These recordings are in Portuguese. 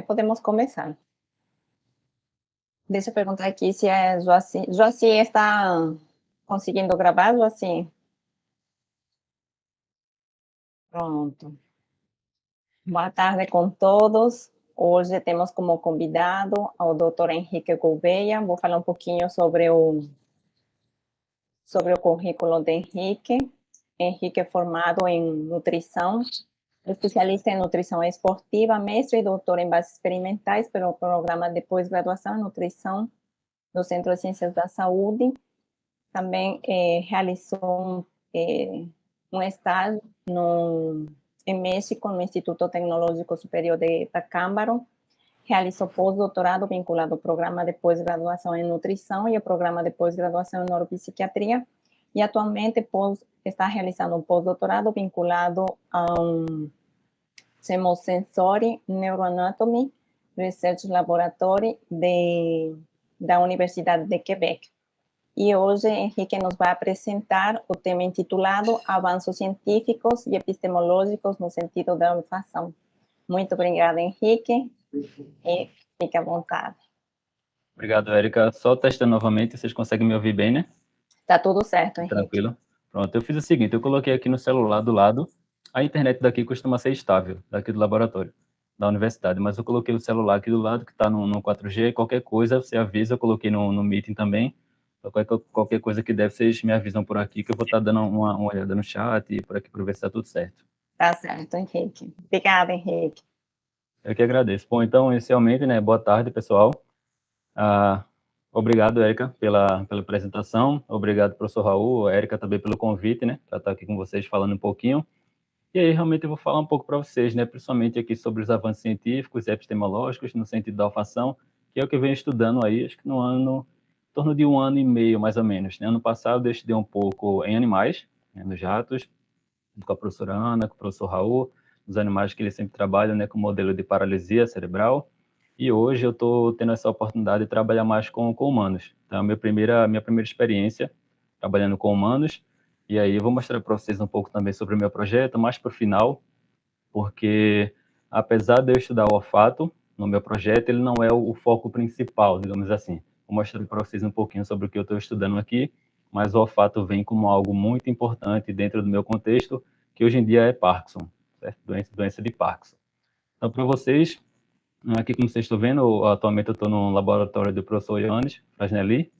Podemos começar. Deixa eu perguntar aqui se é Joaci. Joaci está conseguindo gravar, Joaci? Pronto. Boa tarde com todos. Hoje temos como convidado ao Dr. Henrique Gouveia. Vou falar um pouquinho sobre o currículo de Henrique. Henrique é formado em nutrição, especialista em nutrição esportiva, mestre e doutor em bases experimentais pelo programa de pós-graduação em nutrição do Centro de Ciências da Saúde. Também realizou um estágio em México, no Instituto Tecnológico Superior de Tacámbaro. Realizou pós-doutorado vinculado ao programa de pós-graduação em nutrição e ao programa de pós-graduação em neuropsiquiatria. E atualmente está realizando um pós-doutorado vinculado ao Sensory Neuroanatomy Research Laboratory da Universidade de Quebec. E hoje Henrique nos vai apresentar o tema intitulado Avanços Científicos e Epistemológicos no Sentido da Olfação. Muito obrigada, Henrique, e fique à vontade. Obrigado, Érica. Só testando novamente, vocês conseguem me ouvir bem, né? Tá tudo certo, Henrique. Tranquilo. Pronto, eu fiz o seguinte, eu coloquei aqui no celular do lado, a internet daqui costuma ser estável, daqui do laboratório, da universidade, mas eu coloquei o celular aqui do lado, que está no 4G, qualquer coisa, você avisa, eu coloquei no Meeting também, qualquer coisa que deve, vocês me avisam por aqui, que eu vou estar dando uma olhada no chat e por aqui para ver se está tudo certo. Tá certo, Henrique. Obrigada, Henrique. Eu que agradeço. Bom, então, inicialmente, né, boa tarde, pessoal. Obrigado, Érica, pela apresentação. Obrigado, professor Raul, Érica também pelo convite, né, para estar aqui com vocês falando um pouquinho. E aí, realmente, eu vou falar um pouco para vocês, né, principalmente aqui sobre os avanços científicos e epistemológicos no sentido da olfação, que é o que eu venho estudando aí, acho que em torno de 1 ano e meio, mais ou menos. Né? Ano passado eu estudei um pouco em animais, né, nos ratos, com a professora Ana, com o professor Raul, os animais que eles sempre trabalham, né, com modelo de paralisia cerebral. E hoje eu estou tendo essa oportunidade de trabalhar mais com humanos. Então, a minha primeira experiência trabalhando com humanos. E aí eu vou mostrar para vocês um pouco também sobre o meu projeto, mais para o final, porque apesar de eu estudar o olfato no meu projeto, ele não é o foco principal, digamos assim. Vou mostrar para vocês um pouquinho sobre o que eu estou estudando aqui, mas o olfato vem como algo muito importante dentro do meu contexto, que hoje em dia é Parkinson, certo? Doença de Parkinson. Então, para vocês, aqui como vocês estão vendo, atualmente eu estou no laboratório do professor Ioannis Frasnelli.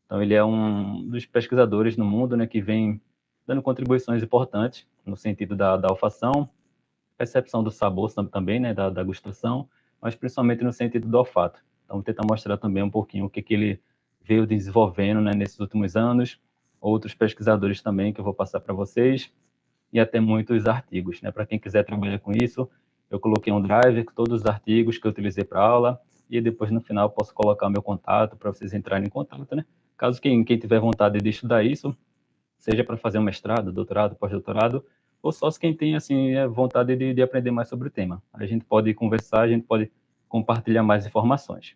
Então, ele é um dos pesquisadores no mundo, né, que vem dando contribuições importantes no sentido da olfação, percepção do sabor também, né, da gustação, mas principalmente no sentido do olfato. Então, vou tentar mostrar também um pouquinho o que ele veio desenvolvendo, né, nesses últimos anos, outros pesquisadores também que eu vou passar para vocês, e até muitos artigos. Né? Para quem quiser trabalhar com isso, eu coloquei um drive com todos os artigos que eu utilizei para aula, e depois no final posso colocar o meu contato para vocês entrarem em contato. Né? Caso quem tiver vontade de estudar isso, seja para fazer um mestrado, doutorado, pós-doutorado, ou só se quem tem assim, vontade de aprender mais sobre o tema. A gente pode conversar, a gente pode compartilhar mais informações.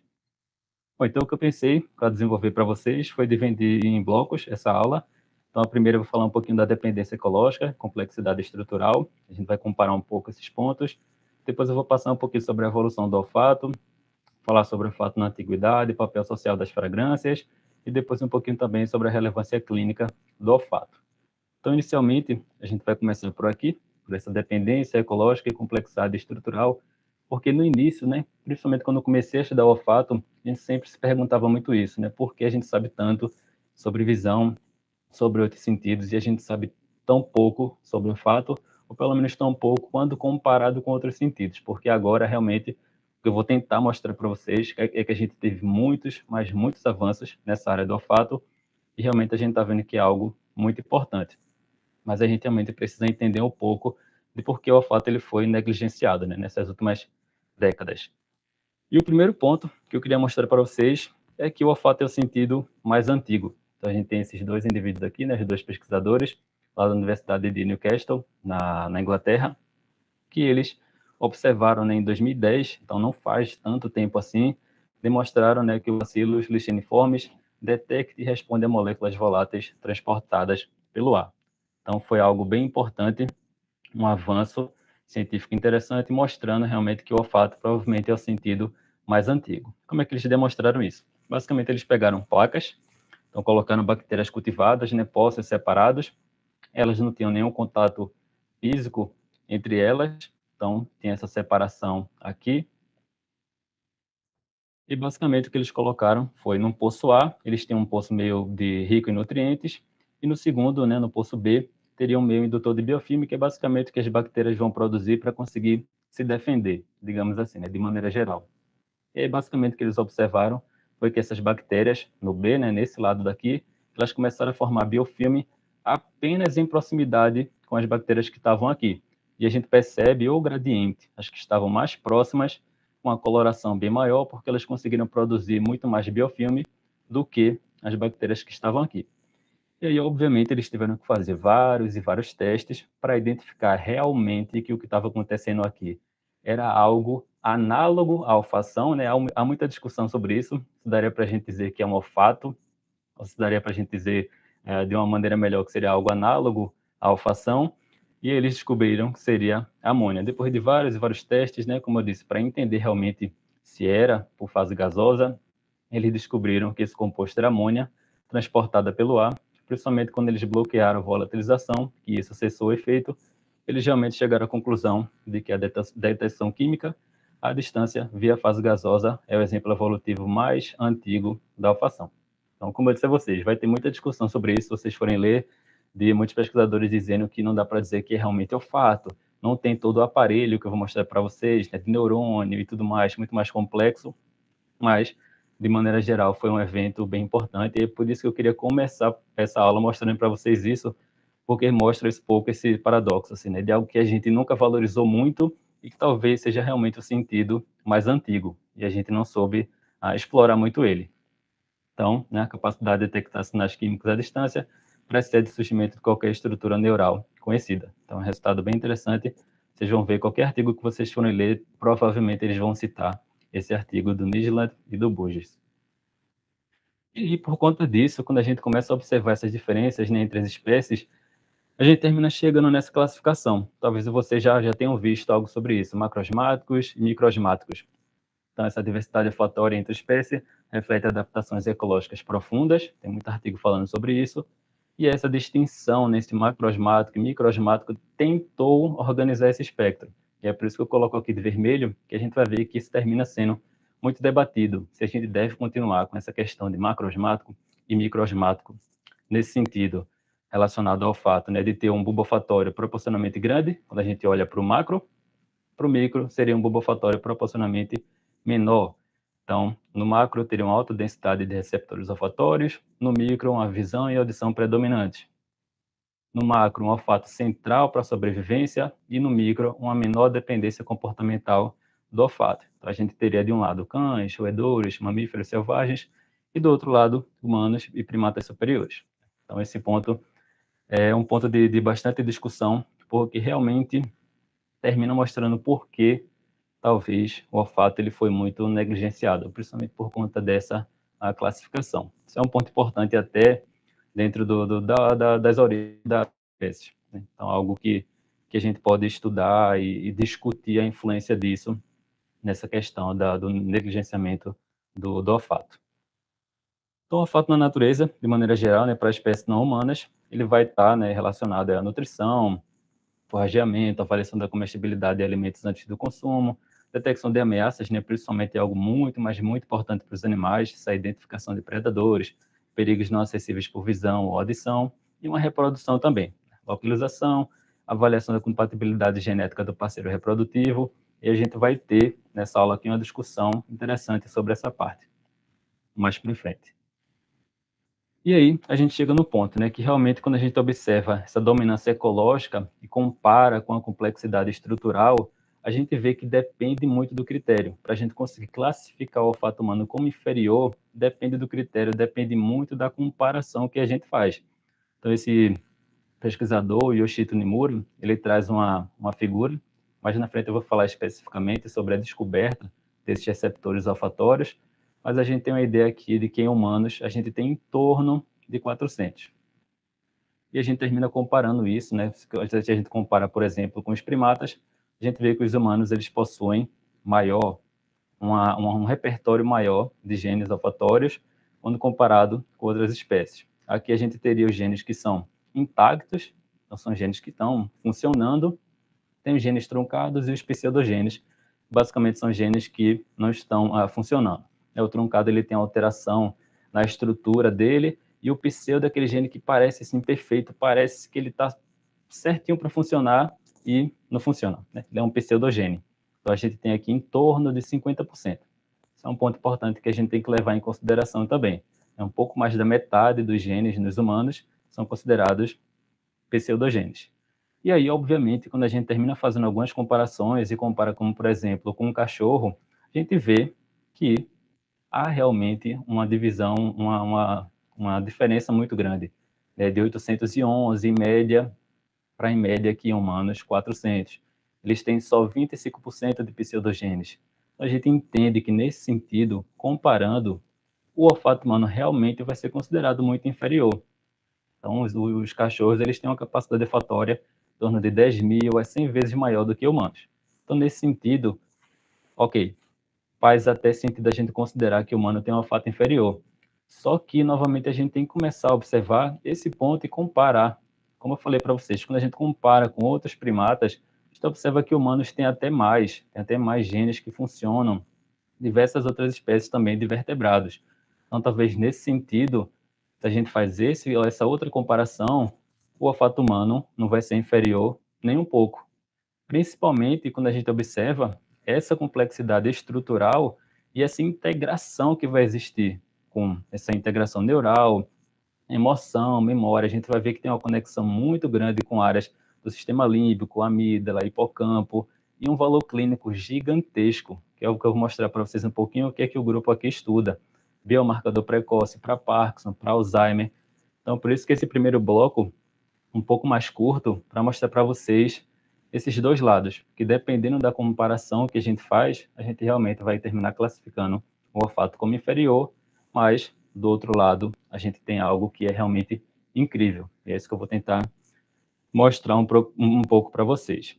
Bom, então o que eu pensei para desenvolver para vocês foi dividir em blocos essa aula. Então, a primeira eu vou falar um pouquinho da dependência ecológica, complexidade estrutural, a gente vai comparar um pouco esses pontos. Depois eu vou passar um pouquinho sobre a evolução do olfato, falar sobre o olfato na antiguidade, papel social das fragrâncias, e depois um pouquinho também sobre a relevância clínica do olfato. Então, inicialmente, a gente vai começar por aqui, por essa dependência ecológica e complexidade estrutural, porque no início, né, principalmente quando eu comecei a estudar o olfato, a gente sempre se perguntava muito isso, né, por que a gente sabe tanto sobre visão, sobre outros sentidos, e a gente sabe tão pouco sobre o olfato, ou pelo menos tão pouco quando comparado com outros sentidos, porque agora realmente o que eu vou tentar mostrar para vocês é que a gente teve muitos, mas muitos avanços nessa área do olfato, e realmente a gente está vendo que é algo muito importante. Mas a gente realmente precisa entender um pouco de por que o olfato ele foi negligenciado, né, nessas últimas décadas. E o primeiro ponto que eu queria mostrar para vocês é que o olfato é o sentido mais antigo. Então, a gente tem esses dois indivíduos aqui, né, os dois pesquisadores, lá da Universidade de Newcastle, na Inglaterra, que eles observaram, né, em 2010, então não faz tanto tempo assim, demonstraram, né, que o bacillus licheniformes detecta e responde a moléculas voláteis transportadas pelo ar. Então, foi algo bem importante, um avanço científico interessante, mostrando realmente que o olfato provavelmente é o sentido mais antigo. Como é que eles demonstraram isso? Basicamente, eles pegaram placas, então colocando bactérias cultivadas, né, poços separados, elas não tinham nenhum contato físico entre elas, então tem essa separação aqui. E basicamente o que eles colocaram foi num poço A, eles têm um poço meio de rico em nutrientes, e no segundo, né, no poço B, teria um meio indutor de biofilme, que é basicamente o que as bactérias vão produzir para conseguir se defender, digamos assim, né, de maneira geral. E aí, basicamente o que eles observaram foi que essas bactérias, no B, né, nesse lado daqui, elas começaram a formar biofilme apenas em proximidade com as bactérias que estavam aqui. E a gente percebe o gradiente, as que estavam mais próximas, com a coloração bem maior, porque elas conseguiram produzir muito mais biofilme do que as bactérias que estavam aqui. E aí, obviamente, eles tiveram que fazer vários e vários testes para identificar realmente que o que estava acontecendo aqui era algo análogo à olfação, né? Há muita discussão sobre isso. Se daria para a gente dizer que é um olfato, ou se daria para a gente dizer de uma maneira melhor que seria algo análogo à olfação. E eles descobriram que seria amônia. Depois de vários e vários testes, né? Como eu disse, para entender realmente se era por fase gasosa, eles descobriram que esse composto era amônia transportada pelo ar, principalmente quando eles bloquearam a volatilização, e isso cessou o efeito, eles realmente chegaram à conclusão de que a detecção química à distância via fase gasosa é o exemplo evolutivo mais antigo da olfação. Então, como eu disse a vocês, vai ter muita discussão sobre isso, se vocês forem ler, de muitos pesquisadores dizendo que não dá para dizer que é realmente olfato, não tem todo o aparelho que eu vou mostrar para vocês, né, de neurônio e tudo mais, muito mais complexo, mas de maneira geral foi um evento bem importante e é por isso que eu queria começar essa aula mostrando para vocês isso, porque mostra um pouco esse paradoxo, assim, né, de algo que a gente nunca valorizou muito e que talvez seja realmente o sentido mais antigo e a gente não soube explorar muito ele. Então, né, a capacidade de detectar sinais químicos à distância precede o surgimento de qualquer estrutura neural conhecida. Então, é um resultado bem interessante. Vocês vão ver qualquer artigo que vocês forem ler, provavelmente eles vão citar esse artigo do Nijland e do Burgess. E por conta disso, quando a gente começa a observar essas diferenças, né, entre as espécies, a gente termina chegando nessa classificação. Talvez vocês já tenham visto algo sobre isso, macrosmáticos e microsmáticos. Então, essa diversidade olfatória entre espécies reflete adaptações ecológicas profundas, tem muito artigo falando sobre isso, e essa distinção nesse macrosmático e microsmático tentou organizar esse espectro. E é por isso que eu coloco aqui de vermelho, que a gente vai ver que isso termina sendo muito debatido, se a gente deve continuar com essa questão de macrosmático e microsmático, nesse sentido, relacionado ao fato, né, de ter um bulbo olfatório proporcionalmente grande, quando a gente olha para o macro, para o micro seria um bulbo olfatório proporcionalmente menor. Então, no macro teria uma alta densidade de receptores olfatórios, no micro uma visão e audição predominantes. No macro, um olfato central para a sobrevivência e no micro, uma menor dependência comportamental do olfato. Então, a gente teria de um lado cães, roedores, mamíferos selvagens e do outro lado, humanos e primatas superiores. Então, esse ponto é um ponto de bastante discussão, porque realmente termina mostrando por que talvez o olfato ele foi muito negligenciado, principalmente por conta dessa classificação. Isso é um ponto importante até dentro das origens da espécie. Né? Então, algo que a gente pode estudar e discutir a influência disso nessa questão do negligenciamento do olfato. Então, o olfato na natureza, de maneira geral, né, para espécies não humanas, ele vai estar, né, relacionado à nutrição, forrageamento, avaliação da comestibilidade de alimentos antes do consumo, detecção de ameaças, né, principalmente é algo muito, mas muito importante para os animais, essa identificação de predadores, perigos não acessíveis por visão ou audição, e uma reprodução também, localização, avaliação da compatibilidade genética do parceiro reprodutivo, e a gente vai ter nessa aula aqui uma discussão interessante sobre essa parte, mais para frente. E aí a gente chega no ponto, né, que realmente quando a gente observa essa dominância ecológica e compara com a complexidade estrutural, a gente vê que depende muito do critério. Para a gente conseguir classificar o olfato humano como inferior, depende do critério, depende muito da comparação que a gente faz. Então esse pesquisador, Yoshito Nimuro, ele traz uma figura, mas na frente eu vou falar especificamente sobre a descoberta desses receptores olfatórios, mas a gente tem uma ideia aqui de que em humanos a gente tem em torno de 400. E a gente termina comparando isso, né? Se a gente compara, por exemplo, com os primatas, a gente vê que os humanos eles possuem um repertório maior de genes olfatórios quando comparado com outras espécies. Aqui a gente teria os genes que são intactos, então são genes que estão funcionando, tem os genes truncados e os pseudogenes, basicamente são genes que não estão funcionando. O truncado ele tem alteração na estrutura dele, e o pseudo é aquele gene que parece assim, perfeito, parece que ele está certinho para funcionar e não funciona, né? Ele é um pseudogene. Então a gente tem aqui em torno de 50%. Isso é um ponto importante que a gente tem que levar em consideração também. É um pouco mais da metade dos genes nos humanos são considerados pseudogenes. E aí, obviamente, quando a gente termina fazendo algumas comparações e compara, como por exemplo, com um cachorro, a gente vê que há realmente uma divisão, uma diferença muito grande, né, de 811 em média para em média aqui em humanos 400. Eles têm só 25% de pseudogenes. Então, a gente entende que nesse sentido, comparando, o olfato humano realmente vai ser considerado muito inferior. Então, os cachorros eles têm uma capacidade olfatória em torno de 10.000 a 100 vezes maior do que humanos. Então, nesse sentido, ok, faz até sentido a gente considerar que o humano tem um olfato inferior. Só que, novamente, a gente tem que começar a observar esse ponto e comparar. Como eu falei para vocês, quando a gente compara com outros primatas, a gente observa que humanos têm até mais genes que funcionam, diversas outras espécies também de vertebrados. Então, talvez nesse sentido, se a gente faz essa outra comparação, o olfato humano não vai ser inferior nem um pouco. Principalmente quando a gente observa essa complexidade estrutural e essa integração que vai existir com essa integração neural, emoção, memória. A gente vai ver que tem uma conexão muito grande com áreas do sistema límbico, amígdala, hipocampo, e um valor clínico gigantesco, que é o que eu vou mostrar para vocês um pouquinho o que é que o grupo aqui estuda. Biomarcador precoce para Parkinson, para Alzheimer. Então, por isso que esse primeiro bloco, um pouco mais curto, para mostrar para vocês esses dois lados, que dependendo da comparação que a gente faz, a gente realmente vai terminar classificando o olfato como inferior, mas, do outro lado, a gente tem algo que é realmente incrível. E é isso que eu vou tentar mostrar um pouco para vocês.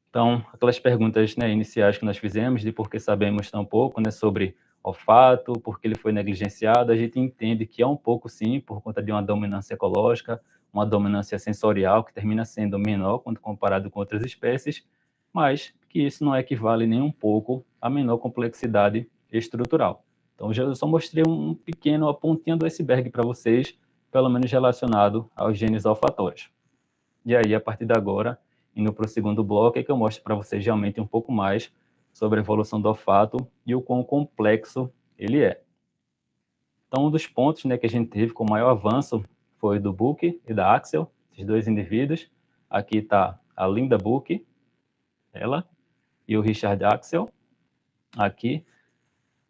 Então, aquelas perguntas, né, iniciais que nós fizemos, de por que sabemos tão pouco, né, sobre olfato, por que ele foi negligenciado, a gente entende que é um pouco, sim, por conta de uma dominância ecológica, uma dominância sensorial, que termina sendo menor quando comparado com outras espécies, mas que isso não equivale nem um pouco à menor complexidade estrutural. Então, eu só mostrei a pontinha do iceberg para vocês, pelo menos relacionado aos genes olfatórios. E aí, a partir de agora, indo para o segundo bloco, é que eu mostro para vocês realmente um pouco mais sobre a evolução do olfato e o quão complexo ele é. Então, um dos pontos, né, que a gente teve com maior avanço foi do Buck e da Axel, esses dois indivíduos. Aqui está a Linda Buck, ela, e o Richard Axel, aqui,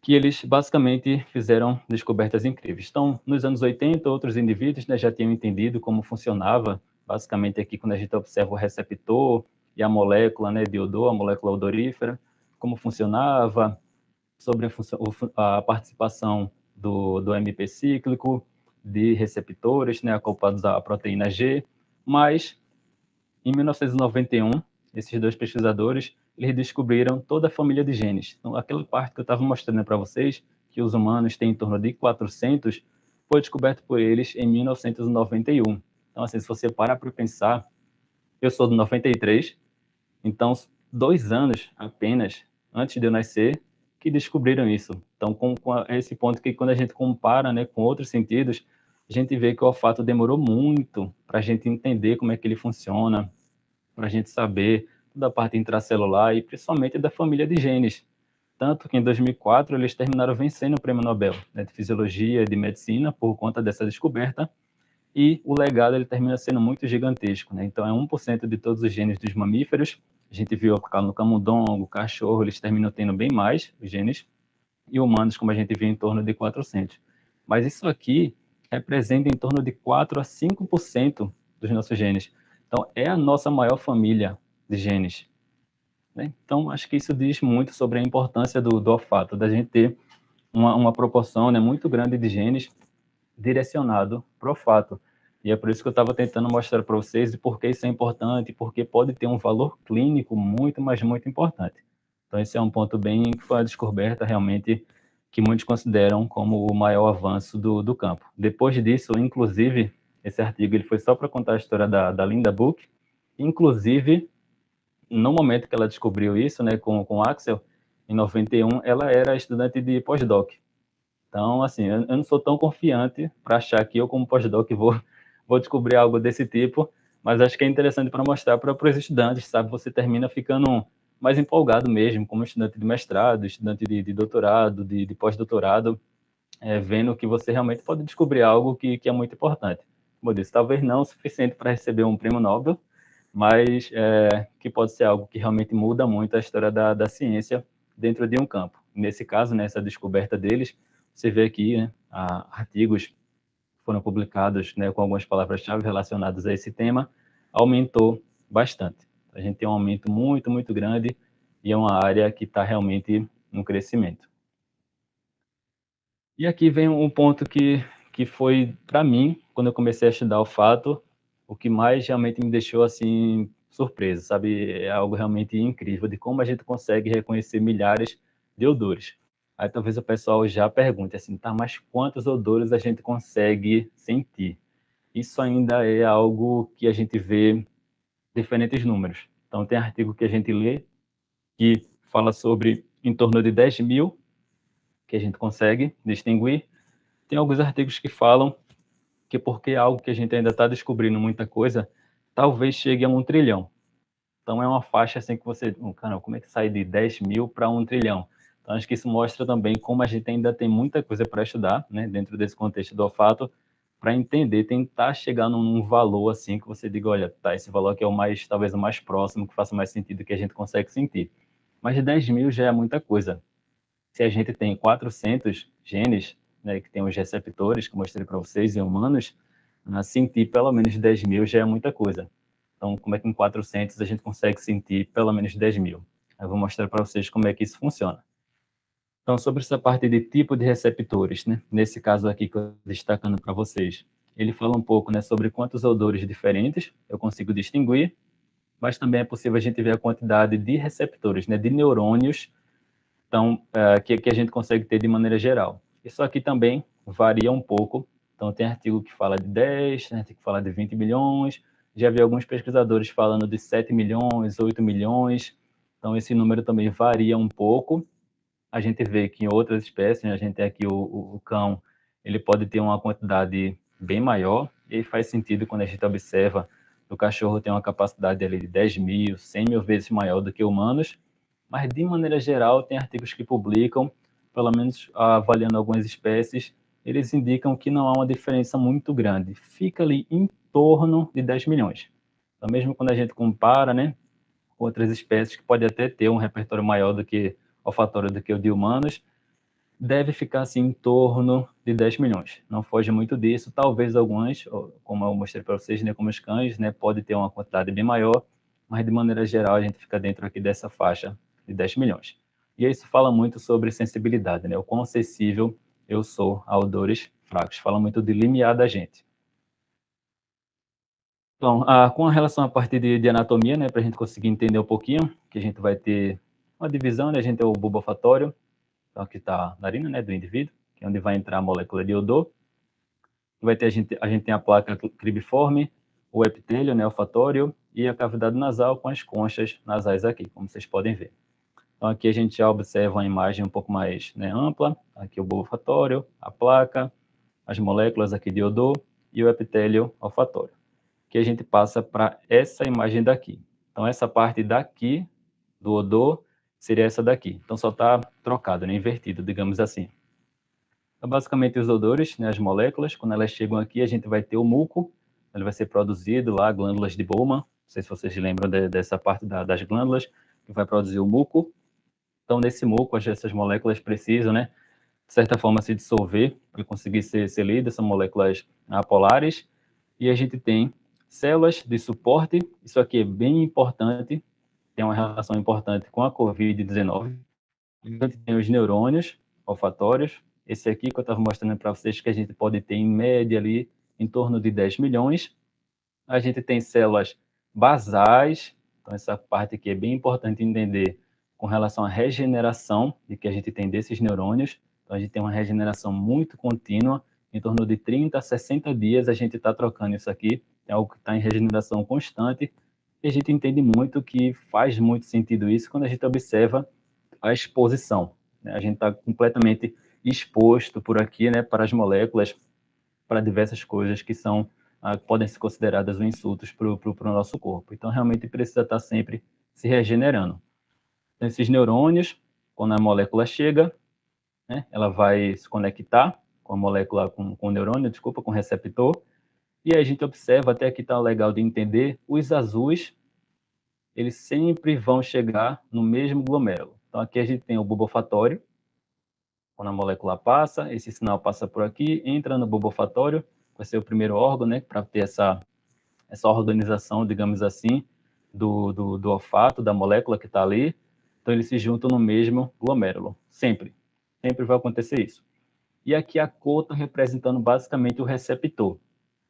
que eles basicamente fizeram descobertas incríveis. Então, nos anos 80, outros indivíduos, né, já tinham entendido como funcionava, basicamente aqui quando a gente observa o receptor e a molécula, né, de odor, a molécula odorífera, como funcionava, sobre a participação do MP cíclico, de receptores, né, acoplados à proteína G, mas em 1991, esses dois pesquisadores eles descobriram toda a família de genes. Então, aquela parte que eu estava mostrando para vocês, que os humanos têm em torno de 400, foi descoberto por eles em 1991. Então, assim, se você parar para pensar, eu sou de 93, então 2 anos apenas antes de eu nascer que descobriram isso. Então, com esse ponto que quando a gente compara, né, com outros sentidos, a gente vê que o olfato demorou muito para a gente entender como é que ele funciona, para a gente saber da parte intracelular e principalmente da família de genes. Tanto que em 2004 eles terminaram vencendo o Prêmio Nobel, né, de Fisiologia e de Medicina por conta dessa descoberta, e o legado ele termina sendo muito gigantesco, né? Então é 1% de todos os genes dos mamíferos. A gente viu no camundongo, cachorro, eles terminam tendo bem mais os genes, e humanos, como a gente viu, em torno de 400. Mas isso aqui representa em torno de 4 a 5% dos nossos genes. Então, é a nossa maior família de genes, né? Então, acho que isso diz muito sobre a importância do olfato, da gente ter uma proporção, né, muito grande de genes direcionado para o olfato. E é por isso que eu estava tentando mostrar para vocês de por que isso é importante, porque pode ter um valor clínico muito, mas muito importante. Então, esse é um ponto bem que foi uma descoberta realmente que muitos consideram como o maior avanço do campo. Depois disso, inclusive, esse artigo ele foi só para contar a história da Linda Book. Inclusive, no momento que ela descobriu isso, né, com o Axel, em 91, ela era estudante de pós-doc. Então, assim, eu não sou tão confiante para achar que eu, como pós-doc, vou descobrir algo desse tipo, mas acho que é interessante para mostrar para os estudantes, sabe? Você termina ficando mais empolgado mesmo, como estudante de mestrado, estudante de doutorado, de pós-doutorado, vendo que você realmente pode descobrir algo que é muito importante. Como eu disse, talvez não o suficiente para receber um prêmio Nobel, mas que pode ser algo que realmente muda muito a história da ciência dentro de um campo. Nesse caso, nessa descoberta deles, você vê aqui, né, artigos foram publicados, né, com algumas palavras-chave relacionadas a esse tema, aumentou bastante. A gente tem um aumento muito, muito grande e é uma área que está realmente no crescimento. E aqui vem um ponto que foi, para mim, quando eu comecei a estudar o fato, o que mais realmente me deixou assim surpreso, sabe? É algo realmente incrível de como a gente consegue reconhecer milhares de odores. Aí talvez o pessoal já pergunte assim, tá, mas quantos odores a gente consegue sentir? Isso ainda é algo que a gente vê diferentes números. Então tem artigo que a gente lê que fala sobre em torno de 10.000 que a gente consegue distinguir. Tem alguns artigos que falam que porque é algo que a gente ainda está descobrindo muita coisa, talvez chegue a 1 trilhão. Então é uma faixa assim que você, cara, como é que sai de 10.000 para 1 trilhão? Então acho que isso mostra também como a gente ainda tem muita coisa para estudar, né, dentro desse contexto do olfato, para entender, tentar chegar num valor assim que você diga, olha, tá, esse valor aqui é o mais, talvez o mais próximo, que faça mais sentido, que a gente consegue sentir. Mas de 10.000 já é muita coisa. Se a gente tem 400 genes, né, que tem os receptores, que eu mostrei para vocês, em humanos, sentir pelo menos 10.000 já é muita coisa. Então, como é que em 400 a gente consegue sentir pelo menos 10.000? Eu vou mostrar para vocês como é que isso funciona. Então, sobre essa parte de tipo de receptores, né, nesse caso aqui que eu estou destacando para vocês, ele fala um pouco, né, sobre quantos odores diferentes eu consigo distinguir, mas também é possível a gente ver a quantidade de receptores, né, de neurônios então, que a gente consegue ter de maneira geral. Isso aqui também varia um pouco. Então, tem artigo que fala de 10, tem artigo que fala de 20 milhões. Já vi alguns pesquisadores falando de 7 milhões, 8 milhões. Então, esse número também varia um pouco. A gente vê que em outras espécies, né, a gente tem aqui o cão, ele pode ter uma quantidade bem maior. E faz sentido quando a gente observa o cachorro tem uma capacidade ali de 10.000, 100.000 vezes maior do que humanos, mas de maneira geral tem artigos que publicam, pelo menos avaliando algumas espécies, eles indicam que não há uma diferença muito grande, fica ali em torno de 10 milhões. Então, mesmo quando a gente compara, né, com outras espécies que pode até ter um repertório maior do que olfatório do que o de humanos, deve ficar assim em torno de 10 milhões. Não foge muito disso, talvez algumas, como eu mostrei para vocês, né, como os cães, né, pode ter uma quantidade bem maior, mas de maneira geral a gente fica dentro aqui dessa faixa de 10 milhões. E isso fala muito sobre sensibilidade, né, o quão sensível eu sou a odores fracos. Fala muito de limiar da gente. Então, com relação à parte de anatomia, né, para a gente conseguir entender um pouquinho, que a gente vai ter uma divisão, né, a gente tem o bulbo olfatório, então aqui está a narina, né, do indivíduo, que é onde vai entrar a molécula de odor. Vai ter, a gente tem a placa cribiforme, o epitélio, né, olfatório, e a cavidade nasal com as conchas nasais aqui, como vocês podem ver. Então aqui a gente já observa uma imagem um pouco mais, né, ampla, aqui o bulbo olfatório, a placa, as moléculas aqui de odor e o epitélio olfatório. Que a gente passa para essa imagem daqui. Então essa parte daqui do odor seria essa daqui. Então só está trocado, né, invertido, digamos assim. Então, basicamente, os odores, né, as moléculas, quando elas chegam aqui, a gente vai ter o muco, ele vai ser produzido lá, glândulas de Bowman, não sei se vocês lembram dessa parte das glândulas, que vai produzir o muco. Então, nesse muco, essas moléculas precisam, né, de certa forma, se dissolver para conseguir ser lidas, são moléculas apolares, e a gente tem células de suporte, isso aqui é bem importante, tem uma relação importante com a COVID-19, a gente tem os neurônios olfatórios, esse aqui que eu estava mostrando para vocês que a gente pode ter em média ali em torno de 10 milhões. A gente tem células basais, então essa parte aqui é bem importante entender com relação à regeneração de que a gente tem desses neurônios. Então a gente tem uma regeneração muito contínua, em torno de 30 a 60 dias a gente está trocando isso aqui, é algo que está em regeneração constante, e a gente entende muito que faz muito sentido isso quando a gente observa a exposição, né? A gente está completamente exposto por aqui, né, para as moléculas, para diversas coisas que são podem ser consideradas insultos para o nosso corpo. Então, realmente precisa estar sempre se regenerando. Então, esses neurônios, quando a molécula chega, né, ela vai se conectar com a molécula, com o neurônio, desculpa, com o receptor, e a gente observa, até aqui está legal de entender, os azuis, eles sempre vão chegar no mesmo glomérulo. Então, aqui a gente tem o bulbo olfatório, quando a molécula passa, esse sinal passa por aqui, entra no bulbo olfatório, vai ser o primeiro órgão, né, para ter essa organização, digamos assim, do olfato, da molécula que está ali. Então, eles se juntam no mesmo glomérulo, sempre. Sempre vai acontecer isso. E aqui a cor está representando basicamente o receptor.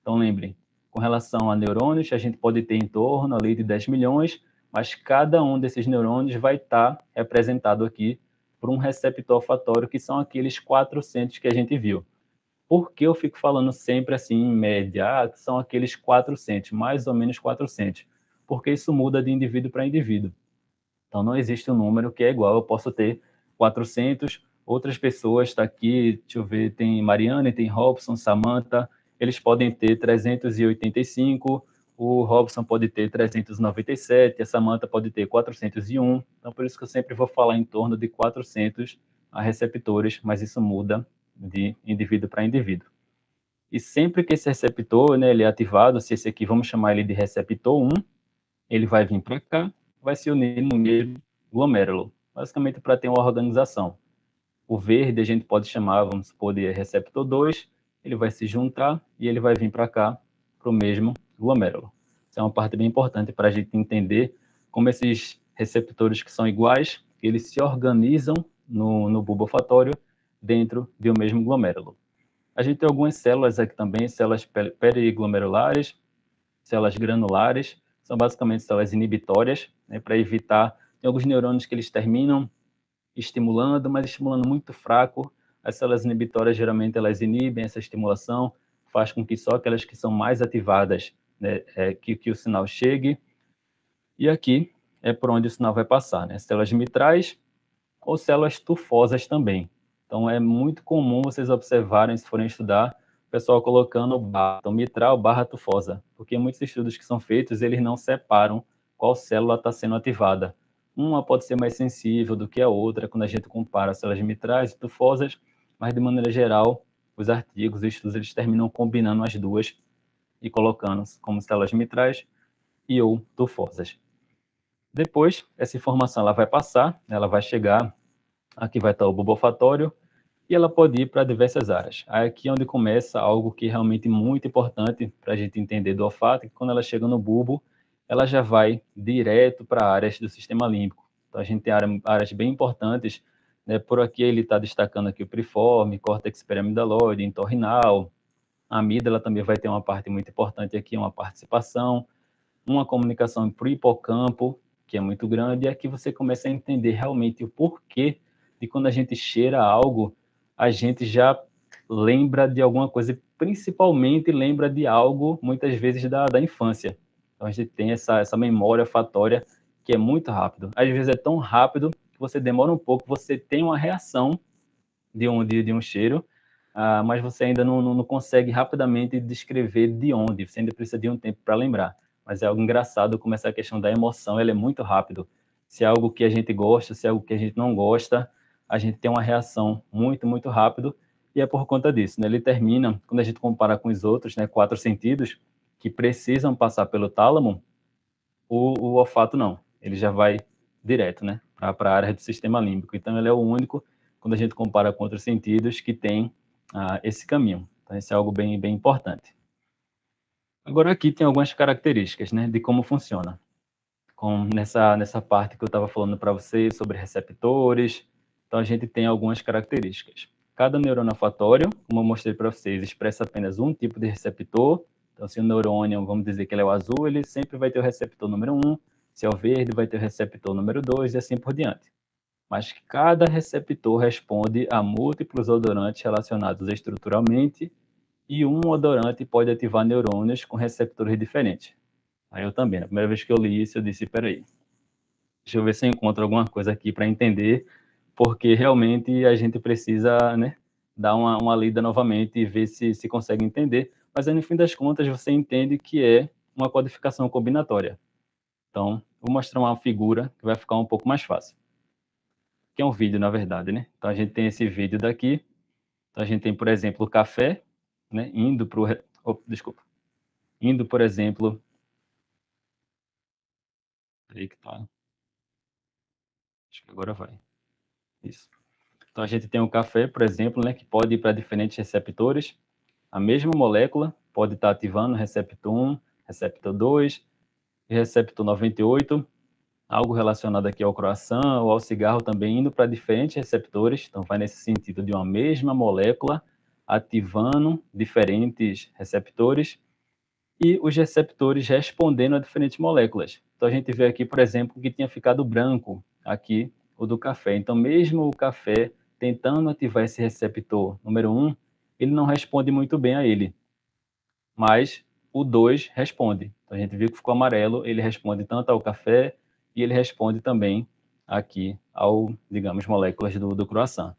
Então, lembrem, com relação a neurônios, a gente pode ter em torno ali de 10 milhões, mas cada um desses neurônios vai estar representado aqui por um receptor olfatório, que são aqueles 400 que a gente viu. Por que eu fico falando sempre assim, em média, são aqueles 400, mais ou menos 400? Porque isso muda de indivíduo para indivíduo. Então, não existe um número que é igual. Eu posso ter 400, outras pessoas, está aqui, deixa eu ver, tem Mariane, tem Robson, Samantha, eles podem ter 385, o Robson pode ter 397, a Samantha pode ter 401. Então, por isso que eu sempre vou falar em torno de 400 receptores, mas isso muda de indivíduo para indivíduo. E sempre que esse receptor, né, ele é ativado, se esse aqui, vamos chamar ele de receptor 1, ele vai vir para cá, vai se unir no mesmo glomérulo, basicamente para ter uma organização. O verde a gente pode chamar, vamos supor, de receptor 2, ele vai se juntar e ele vai vir para cá, para o mesmo glomérulo. Isso é uma parte bem importante para a gente entender como esses receptores que são iguais, eles se organizam no bulbo olfatório dentro de um mesmo glomérulo. A gente tem algumas células aqui também, células periglomerulares, células granulares, são basicamente células inibitórias, né, para evitar, tem alguns neurônios que eles terminam estimulando, mas estimulando muito fraco. As células inibitórias, geralmente, elas inibem essa estimulação, faz com que só aquelas que são mais ativadas, né, que o sinal chegue. E aqui é por onde o sinal vai passar, né? Células mitrais ou células tufosas também. Então, é muito comum vocês observarem, se forem estudar, o pessoal colocando então, mitral barra tufosa, porque muitos estudos que são feitos, eles não separam qual célula está sendo ativada. Uma pode ser mais sensível do que a outra, quando a gente compara células mitrais e tufosas, mas, de maneira geral, os artigos, os estudos, eles terminam combinando as duas e colocando como células mitrais e ou tufosas. Depois, essa informação ela vai passar, ela vai chegar, aqui vai estar o bulbo olfatório, e ela pode ir para diversas áreas. Aqui é onde começa algo que é realmente muito importante para a gente entender do olfato, que quando ela chega no bulbo, ela já vai direto para áreas do sistema límbico. Então, a gente tem áreas bem importantes, né? Por aqui ele está destacando aqui o piriforme, córtex periamidaloide, entorrinal, a amígdala também vai ter uma parte muito importante aqui, uma participação, uma comunicação para o hipocampo, que é muito grande, e aqui você começa a entender realmente o porquê de quando a gente cheira algo, a gente já lembra de alguma coisa, principalmente lembra de algo, muitas vezes, da infância. Então, a gente tem essa memória olfatória que é muito rápido. Às vezes é tão rápido que você demora um pouco, você tem uma reação de um cheiro, mas você ainda não consegue rapidamente descrever de onde, você ainda precisa de um tempo para lembrar. Mas é algo engraçado como essa questão da emoção, ela é muito rápido. Se é algo que a gente gosta, se é algo que a gente não gosta, a gente tem uma reação muito, muito rápido, e é por conta disso, né? Ele termina, quando a gente compara com os outros, né, 4 sentidos, que precisam passar pelo tálamo, o olfato não, ele já vai direto, né, para a área do sistema límbico. Então, ele é o único, quando a gente compara com outros sentidos, que tem esse caminho. Então, isso é algo bem, bem importante. Agora, aqui tem algumas características, né, de como funciona. Nessa parte que eu estava falando para vocês sobre receptores, então a gente tem algumas características. Cada neurônio olfatório, como eu mostrei para vocês, expressa apenas um tipo de receptor. Então, se o neurônio, vamos dizer que ele é o azul, ele sempre vai ter o receptor número 1, se é o verde, vai ter o receptor número 2 e assim por diante. Mas cada receptor responde a múltiplos odorantes relacionados estruturalmente e um odorante pode ativar neurônios com receptores diferentes. Aí eu também, na primeira vez que eu li isso, eu disse, peraí, deixa eu ver se eu encontro alguma coisa aqui para entender, porque realmente a gente precisa, né, dar uma lida novamente e ver se consegue entender. Mas aí, no fim das contas, você entende que é uma codificação combinatória. Então, vou mostrar uma figura que vai ficar um pouco mais fácil. Que é um vídeo, na verdade, né? Então, a gente tem esse vídeo daqui. Então, a gente tem, por exemplo, o café, né, indo para o... desculpa. Indo, por exemplo... Aí que tá. Acho que agora vai. Isso. Então, a gente tem o café, por exemplo, né, que pode ir para diferentes receptores. A mesma molécula pode estar ativando receptor 1, receptor 2 e receptor 98, algo relacionado aqui ao croissant ou ao cigarro também indo para diferentes receptores. Então, vai nesse sentido de uma mesma molécula ativando diferentes receptores e os receptores respondendo a diferentes moléculas. Então, a gente vê aqui, por exemplo, que tinha ficado branco aqui o do café. Então, mesmo o café tentando ativar esse receptor número 1, ele não responde muito bem a ele, mas o 2 responde. Então, a gente viu que ficou amarelo, ele responde tanto ao café e ele responde também aqui ao, digamos, moléculas do croissant.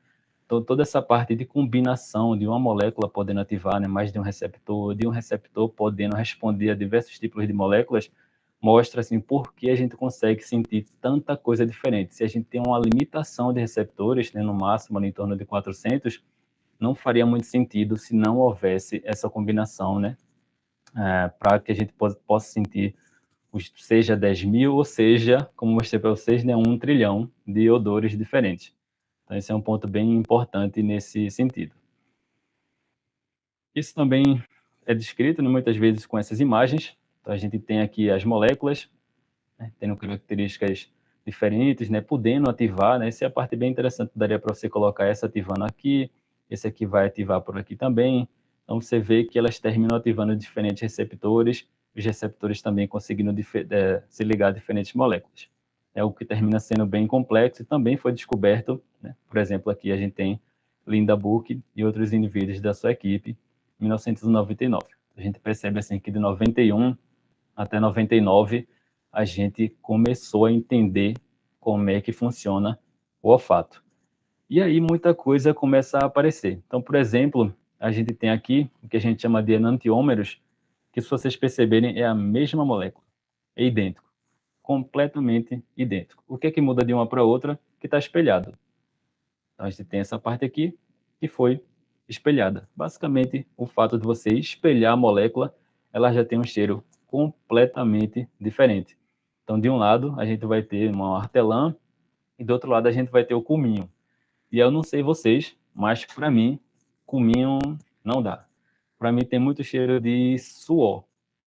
Então, toda essa parte de combinação de uma molécula podendo ativar, né, mais de um receptor podendo responder a diversos tipos de moléculas, mostra assim, por que a gente consegue sentir tanta coisa diferente. Se a gente tem uma limitação de receptores, né, no máximo em torno de 400, não faria muito sentido se não houvesse essa combinação, né, para que a gente possa sentir, seja 10 mil, ou seja, como mostrei para vocês, né, 1 trilhão de odores diferentes. Então, esse é um ponto bem importante nesse sentido. Isso também é descrito, né, muitas vezes com essas imagens. Então, a gente tem aqui as moléculas, né, tendo características diferentes, né, podendo ativar, né, essa é a parte bem interessante, daria para você colocar essa ativando aqui, esse aqui vai ativar por aqui também. Então, você vê que elas terminam ativando diferentes receptores, os receptores também conseguindo se ligar a diferentes moléculas. É algo que termina sendo bem complexo e também foi descoberto, né, por exemplo, aqui a gente tem Linda Burke e outros indivíduos da sua equipe, em 1999. A gente percebe assim que de 91 até 99 a gente começou a entender como é que funciona o olfato. E aí muita coisa começa a aparecer. Então, por exemplo, a gente tem aqui o que a gente chama de enantiômeros, que se vocês perceberem é a mesma molécula, é idêntico, completamente idêntico. O que é que muda de uma para outra? Que está espelhado. Então, a gente tem essa parte aqui que foi espelhada. Basicamente, o fato de você espelhar a molécula, ela já tem um cheiro completamente diferente. Então, de um lado, a gente vai ter uma hortelã e do outro lado a gente vai ter o cominho. E eu não sei vocês, mas para mim, cominho não dá. Para mim tem muito cheiro de suor.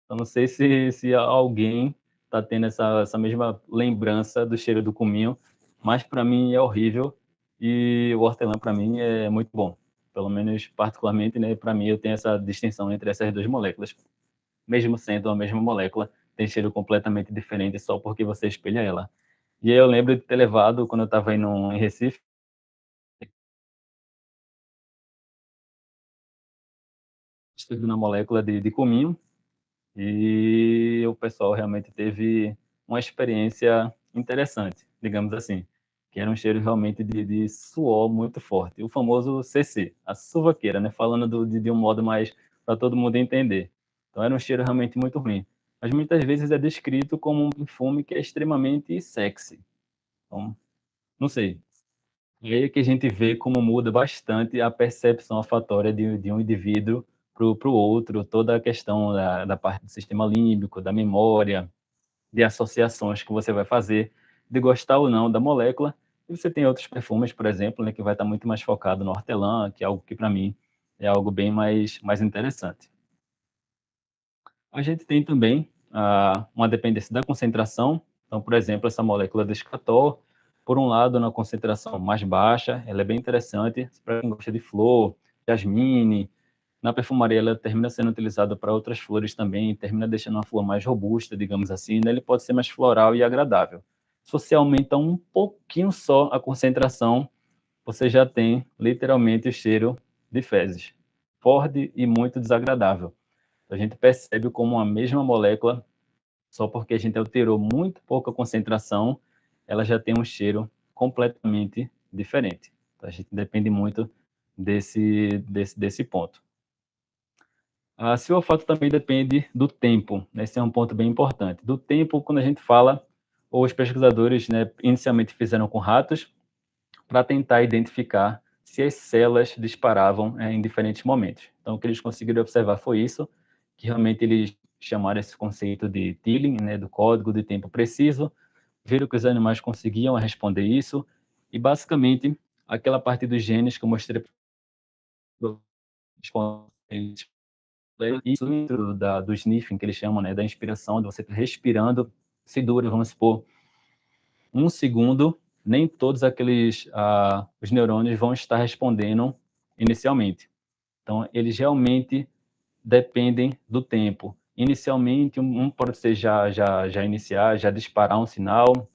Eu não sei se alguém está tendo essa mesma lembrança do cheiro do cominho, mas para mim é horrível e o hortelã para mim é muito bom. Pelo menos particularmente, né, para mim eu tenho essa distinção entre essas duas moléculas. Mesmo sendo a mesma molécula, tem cheiro completamente diferente só porque você espelha ela. E aí eu lembro de ter levado, quando eu estava indo em Recife, estudo na molécula de cominho, e o pessoal realmente teve uma experiência interessante, digamos assim, que era um cheiro realmente de suor muito forte, o famoso CC, a suvaqueira, né? Falando de um modo mais para todo mundo entender. Então era um cheiro realmente muito ruim, mas muitas vezes é descrito como um perfume que é extremamente sexy. Então, não sei. E aí que a gente vê como muda bastante a percepção olfatória de um indivíduo para o outro, toda a questão da parte do sistema límbico, da memória, de associações que você vai fazer, de gostar ou não da molécula. E você tem outros perfumes, por exemplo, né, que vai estar muito mais focado no hortelã, que é algo que para mim é algo bem mais interessante. A gente tem também uma dependência da concentração. Então, por exemplo, essa molécula de escatol por um lado, na concentração mais baixa, ela é bem interessante para quem gosta de flor, jasmine. Na perfumaria, ela termina sendo utilizada para outras flores também, termina deixando uma flor mais robusta, digamos assim, né? Ele pode ser mais floral e agradável. Se você aumenta um pouquinho só a concentração, você já tem literalmente o cheiro de fezes, forte e muito desagradável. A gente percebe como a mesma molécula, só porque a gente alterou muito pouca concentração, ela já tem um cheiro completamente diferente. Então, a gente depende muito desse ponto. Se o olfato também depende do tempo, né? Esse é um ponto bem importante. Do tempo, quando a gente fala, os pesquisadores, né, inicialmente fizeram com ratos para tentar identificar se as células disparavam em diferentes momentos. Então, o que eles conseguiram observar foi isso, que realmente eles chamaram esse conceito de Teeling, né, do código de tempo preciso, viram que os animais conseguiam responder isso, e basicamente aquela parte dos genes que eu mostrei isso dentro do sniffing, que eles chamam, né, da inspiração, de você respirando, se dura, vamos supor, 1 segundo, nem todos os neurônios vão estar respondendo inicialmente. Então, eles realmente dependem do tempo. Inicialmente, um pode ser já iniciar, já disparar um sinal,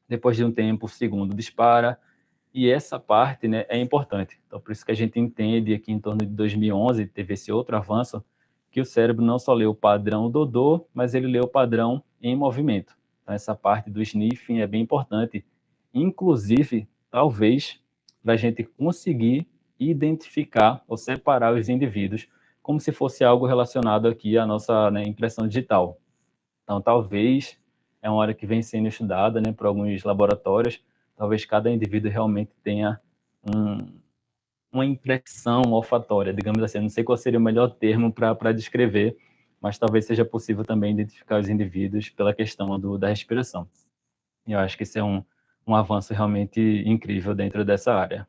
depois de um tempo, o segundo dispara, e essa parte, né, é importante. Então, por isso que a gente entende aqui em torno de 2011, teve esse outro avanço, que o cérebro não só lê o padrão do odor, mas ele lê o padrão em movimento. Então, essa parte do sniffing é bem importante. Inclusive, talvez, para a gente conseguir identificar ou separar os indivíduos, como se fosse algo relacionado aqui à nossa, né, impressão digital. Então, talvez é uma área que vem sendo estudada, né, por alguns laboratórios. Talvez cada indivíduo realmente tenha uma impressão olfatória, digamos assim. Eu não sei qual seria o melhor termo para descrever, mas talvez seja possível também identificar os indivíduos pela questão da respiração. E eu acho que isso é um avanço realmente incrível dentro dessa área.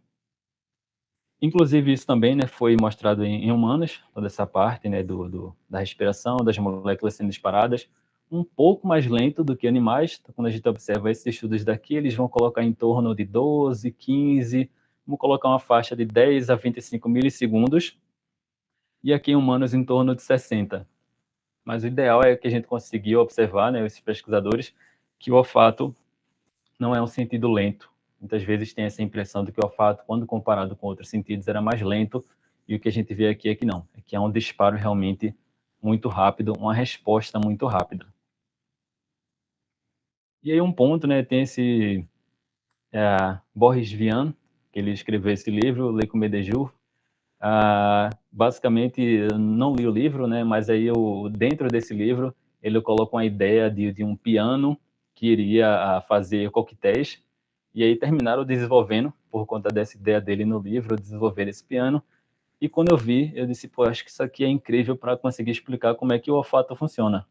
Inclusive, isso também, né, foi mostrado em humanos, toda essa parte, né, da respiração, das moléculas sendo disparadas, um pouco mais lento do que animais. Então, quando a gente observa esses estudos daqui, eles vão colocar em torno de 12, 15, vamos colocar uma faixa de 10 a 25 milissegundos, e aqui em humanos em torno de 60. Mas o ideal é que a gente conseguiu observar, né, esses pesquisadores, que o olfato não é um sentido lento. Muitas vezes tem essa impressão de que o olfato, quando comparado com outros sentidos, era mais lento, e o que a gente vê aqui é que não, é que é um disparo realmente muito rápido, uma resposta muito rápida. E aí um ponto, né, tem esse Boris Vian, que ele escreveu esse livro, Le Commer des Jours. Basicamente, eu não li o livro, né, mas aí dentro desse livro, ele coloca uma ideia de um piano que iria fazer coquetéis, e aí terminaram desenvolvendo, por conta dessa ideia dele no livro, desenvolver esse piano. E quando eu vi, eu disse, pô, acho que isso aqui é incrível para conseguir explicar como é que o olfato funciona.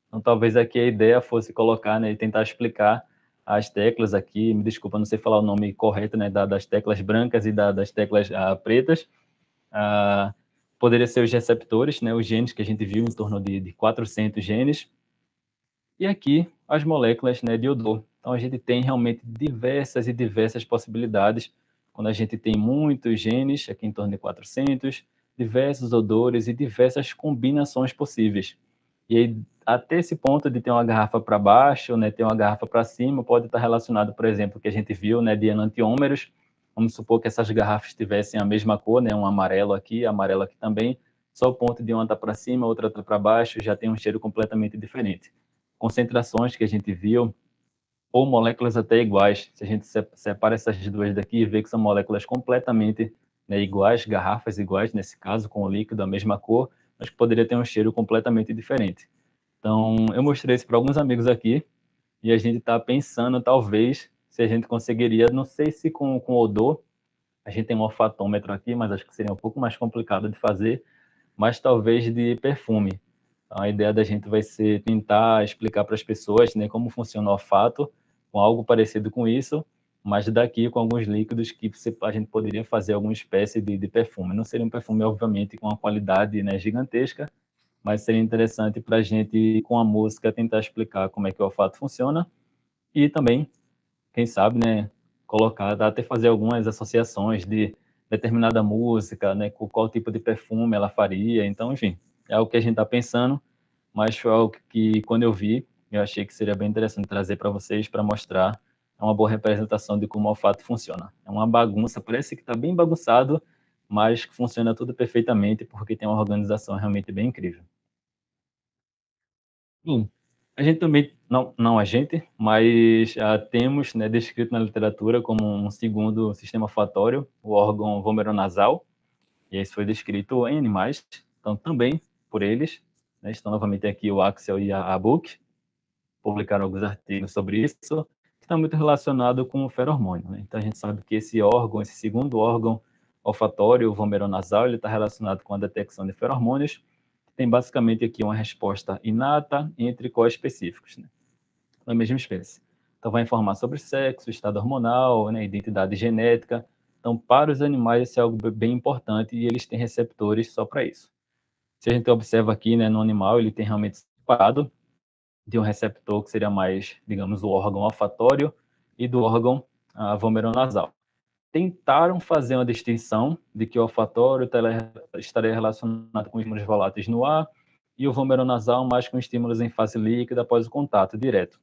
Então, talvez aqui a ideia fosse colocar, né, e tentar explicar as teclas aqui, me desculpa, não sei falar o nome correto, né, das teclas brancas e das teclas pretas. Poderia ser os receptores, né, os genes que a gente viu em torno de 400 genes. E aqui as moléculas, né, de odor. Então, a gente tem realmente diversas e diversas possibilidades. Quando a gente tem muitos genes, aqui em torno de 400, diversos odores e diversas combinações possíveis. E aí, até esse ponto de ter uma garrafa para baixo, né, ter uma garrafa para cima, pode estar relacionado, por exemplo, que a gente viu, né, de enantiômeros. Vamos supor que essas garrafas tivessem a mesma cor, né, um amarelo aqui também. Só o ponto de uma estar para cima, outra está para baixo, já tem um cheiro completamente diferente. Concentrações que a gente viu, ou moléculas até iguais. Se a gente separa essas duas daqui e vê que são moléculas completamente, né, iguais, garrafas iguais, nesse caso, com o líquido da mesma cor, mas que poderia ter um cheiro completamente diferente. Então, eu mostrei isso para alguns amigos aqui, e a gente está pensando, talvez, se a gente conseguiria, não sei se com odor, a gente tem um olfatômetro aqui, mas acho que seria um pouco mais complicado de fazer, mas talvez de perfume. Então, a ideia da gente vai ser tentar explicar para as pessoas, né, como funciona o olfato, com algo parecido com isso, mas daqui com alguns líquidos que a gente poderia fazer alguma espécie de perfume. Não seria um perfume, obviamente, com uma qualidade, né, gigantesca, mas seria interessante para a gente, com a música, tentar explicar como é que o olfato funciona e também, quem sabe, né, colocar, dá até fazer algumas associações de determinada música, né, com qual tipo de perfume ela faria. Então, enfim, é algo que a gente está pensando, mas foi algo que, quando eu vi, eu achei que seria bem interessante trazer para vocês, para mostrar uma boa representação de como o olfato funciona. É uma bagunça, parece que está bem bagunçado, mas funciona tudo perfeitamente, porque tem uma organização realmente bem incrível. Sim, a gente também, não a gente, mas temos, né, descrito na literatura como um segundo sistema olfatório, o órgão vomeronasal, e isso foi descrito em animais, então também por eles, né, estão novamente aqui o Axel e a Book, publicaram alguns artigos sobre isso, que está muito relacionado com o feromônio, né? Então a gente sabe que esse órgão, esse segundo órgão olfatório, o vomeronasal, ele está relacionado com a detecção de feromônios, tem basicamente aqui uma resposta inata entre coespecíficos, né, da mesma espécie. Então, vai informar sobre sexo, estado hormonal, né, identidade genética. Então, para os animais, isso é algo bem importante e eles têm receptores só para isso. Se a gente observa aqui, né, no animal, ele tem realmente separado de um receptor que seria mais, digamos, o órgão olfatório e do órgão vomeronasal. Tentaram fazer uma distinção de que o olfatório estaria relacionado com estímulos voláteis no ar e o vomeronasal mais com estímulos em fase líquida após o contato direto.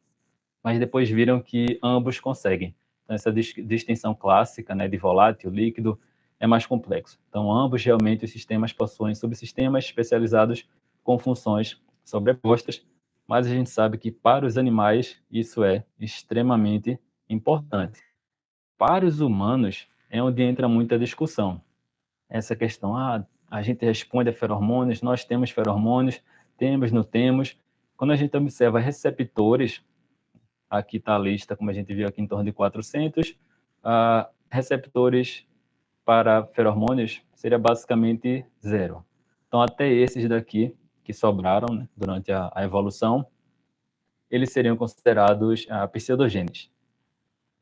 Mas depois viram que ambos conseguem. Então, essa distinção clássica, né, de volátil, líquido, é mais complexo. Então, ambos realmente os sistemas possuem subsistemas especializados com funções sobrepostas, mas a gente sabe que para os animais isso é extremamente importante. Para os humanos, é onde entra muita discussão. Essa questão, a gente responde a feromônios, nós temos feromônios, temos, não temos. Quando a gente observa receptores, aqui está a lista, como a gente viu aqui, em torno de 400, receptores para feromônios seria basicamente zero. Então, até esses daqui, que sobraram, né, durante a evolução, eles seriam considerados pseudogenes.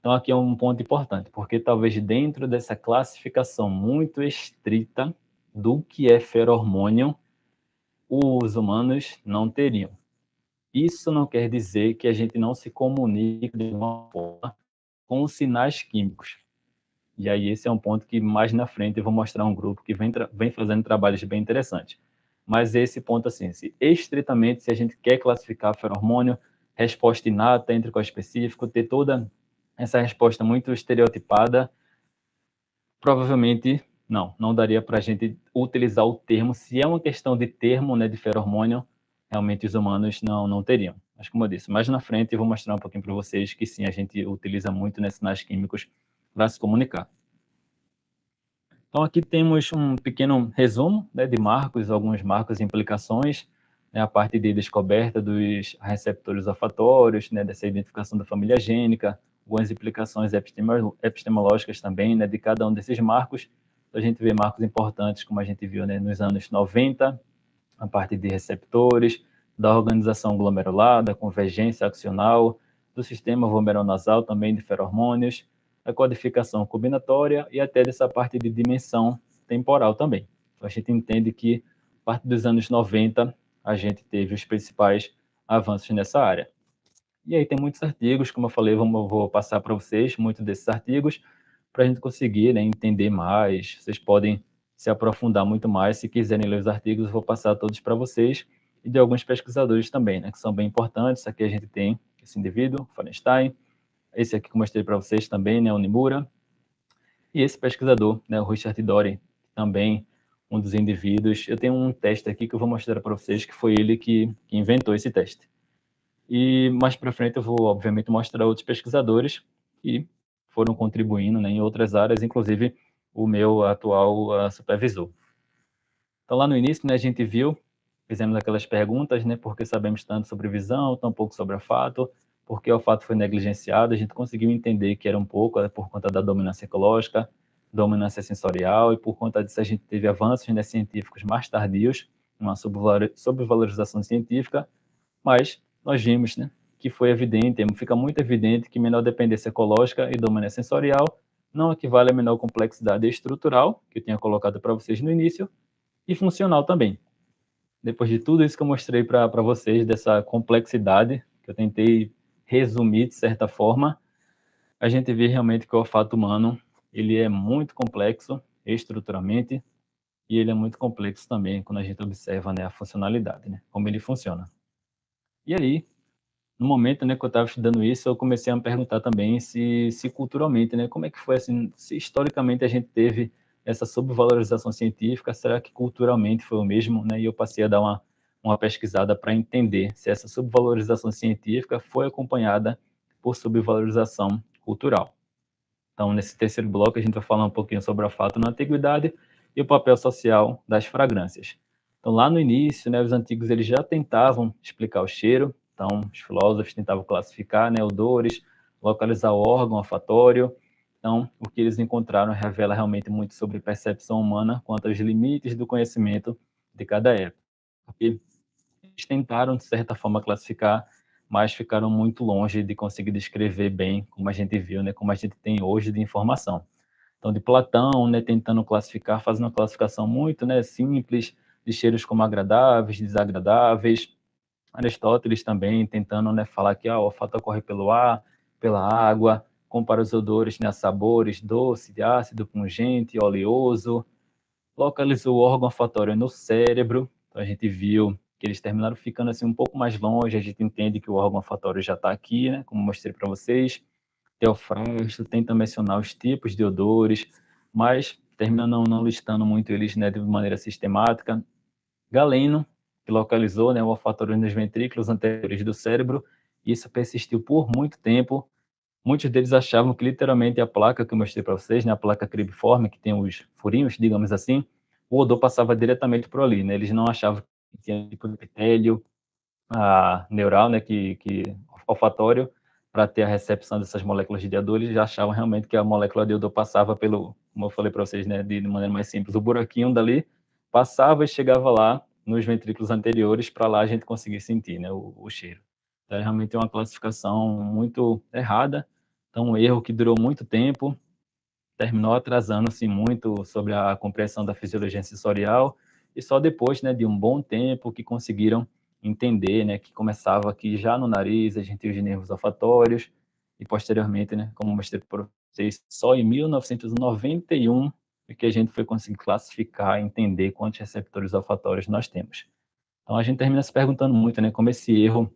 Então, aqui é um ponto importante, porque talvez dentro dessa classificação muito estrita do que é feromônio, os humanos não teriam. Isso não quer dizer que a gente não se comunique de uma forma com os sinais químicos. E aí esse é um ponto que mais na frente eu vou mostrar um grupo que vem fazendo trabalhos bem interessantes. Mas esse ponto, assim, estritamente, se a gente quer classificar feromônio, resposta inata entre qual específico, ter toda essa resposta muito estereotipada, provavelmente não daria para a gente utilizar o termo. Se é uma questão de termo, né, de feromônio, realmente os humanos não teriam. Mas como eu disse, mais na frente eu vou mostrar um pouquinho para vocês que sim, a gente utiliza muito, né, sinais químicos para se comunicar. Então aqui temos um pequeno resumo, né, de marcos, alguns marcos e implicações, né, a parte de descoberta dos receptores olfatórios, né, dessa identificação da família gênica, algumas implicações epistemológicas também, né, de cada um desses marcos. Então, a gente vê marcos importantes, como a gente viu, né, nos anos 90, a parte de receptores, da organização glomerular, da convergência axonal, do sistema vomeronasal também de feromônios, a codificação combinatória e até dessa parte de dimensão temporal também. Então, a gente entende que, a partir dos anos 90, a gente teve os principais avanços nessa área. E aí tem muitos artigos, como eu falei, eu vou passar para vocês muitos desses artigos, para a gente conseguir, né, entender mais. Vocês podem se aprofundar muito mais. Se quiserem ler os artigos, eu vou passar todos para vocês. E de alguns pesquisadores também, né, que são bem importantes. Aqui a gente tem esse indivíduo, Fallenstein. Esse aqui que eu mostrei para vocês também, né, o Nimura. E esse pesquisador, né, o Richard Dory, também um dos indivíduos. Eu tenho um teste aqui que eu vou mostrar para vocês, que foi ele que inventou esse teste. E mais para frente eu vou, obviamente, mostrar outros pesquisadores que foram contribuindo, né, em outras áreas, inclusive o meu atual supervisor. Então, lá no início, né, a gente viu, fizemos aquelas perguntas, né, por que sabemos tanto sobre visão, tão pouco sobre olfato, por que o olfato foi negligenciado, a gente conseguiu entender que era um pouco por conta da dominância ecológica, dominância sensorial, e por conta disso a gente teve avanços, né, científicos mais tardios, uma subvalorização científica, mas nós vimos, né, que foi evidente, fica muito evidente que menor dependência ecológica e dominância sensorial não equivale a menor complexidade estrutural, que eu tinha colocado para vocês no início, e funcional também. Depois de tudo isso que eu mostrei para vocês, dessa complexidade, que eu tentei resumir de certa forma, a gente vê realmente que o olfato humano, ele é muito complexo estruturalmente, e ele é muito complexo também quando a gente observa, né, a funcionalidade, né, como ele funciona. E aí, no momento, né, que eu estava estudando isso, eu comecei a me perguntar também se culturalmente, né, como é que foi assim, se historicamente a gente teve essa subvalorização científica, será que culturalmente foi o mesmo, né? E eu passei a dar uma pesquisada para entender se essa subvalorização científica foi acompanhada por subvalorização cultural. Então, nesse terceiro bloco, a gente vai falar um pouquinho sobre o olfato na antiguidade e o papel social das fragrâncias. Então, lá no início, né, os antigos eles já tentavam explicar o cheiro. Então, os filósofos tentavam classificar, né, odores, localizar o órgão olfatório. Então, o que eles encontraram revela realmente muito sobre percepção humana quanto aos limites do conhecimento de cada época. E eles tentaram, de certa forma, classificar, mas ficaram muito longe de conseguir descrever bem, como a gente viu, né, como a gente tem hoje de informação. Então, de Platão, né, tentando classificar, fazendo uma classificação muito, né, simples, de cheiros como agradáveis, desagradáveis. Aristóteles também tentando, né, falar que o olfato ocorre pelo ar, pela água, compara os odores, né, sabores, doce, ácido, pungente, oleoso, localizou o órgão olfatório no cérebro. Então, a gente viu que eles terminaram ficando assim um pouco mais longe. A gente entende que o órgão olfatório já está aqui, né, como mostrei para vocês. Teofrasto tenta mencionar os tipos de odores, mas termina não listando muito eles, né, de maneira sistemática. Galeno, que localizou, né, o olfatório nos ventrículos anteriores do cérebro, e isso persistiu por muito tempo. Muitos deles achavam que literalmente a placa que eu mostrei para vocês, né, a placa cribiforme, que tem os furinhos, digamos assim, o odor passava diretamente por ali, né? Eles não achavam que tinha tipo de epitélio neural, né, que olfatório, para ter a recepção dessas moléculas de odor. Eles já achavam realmente que a molécula de odor passava pelo, como eu falei para vocês, né, de maneira mais simples, o buraquinho dali passava e chegava lá nos ventrículos anteriores, para lá a gente conseguir sentir, né, o cheiro. Então, realmente é uma classificação muito errada. Então, um erro que durou muito tempo, terminou atrasando-se muito sobre a compreensão da fisiologia sensorial, e só depois, né, de um bom tempo que conseguiram entender, né, que começava aqui já no nariz, a gente tem os nervos olfatórios, e posteriormente, né, como mostrei para vocês, só em 1991 é que a gente foi conseguir classificar, entender quantos receptores olfatórios nós temos. Então a gente termina se perguntando muito, né, como esse erro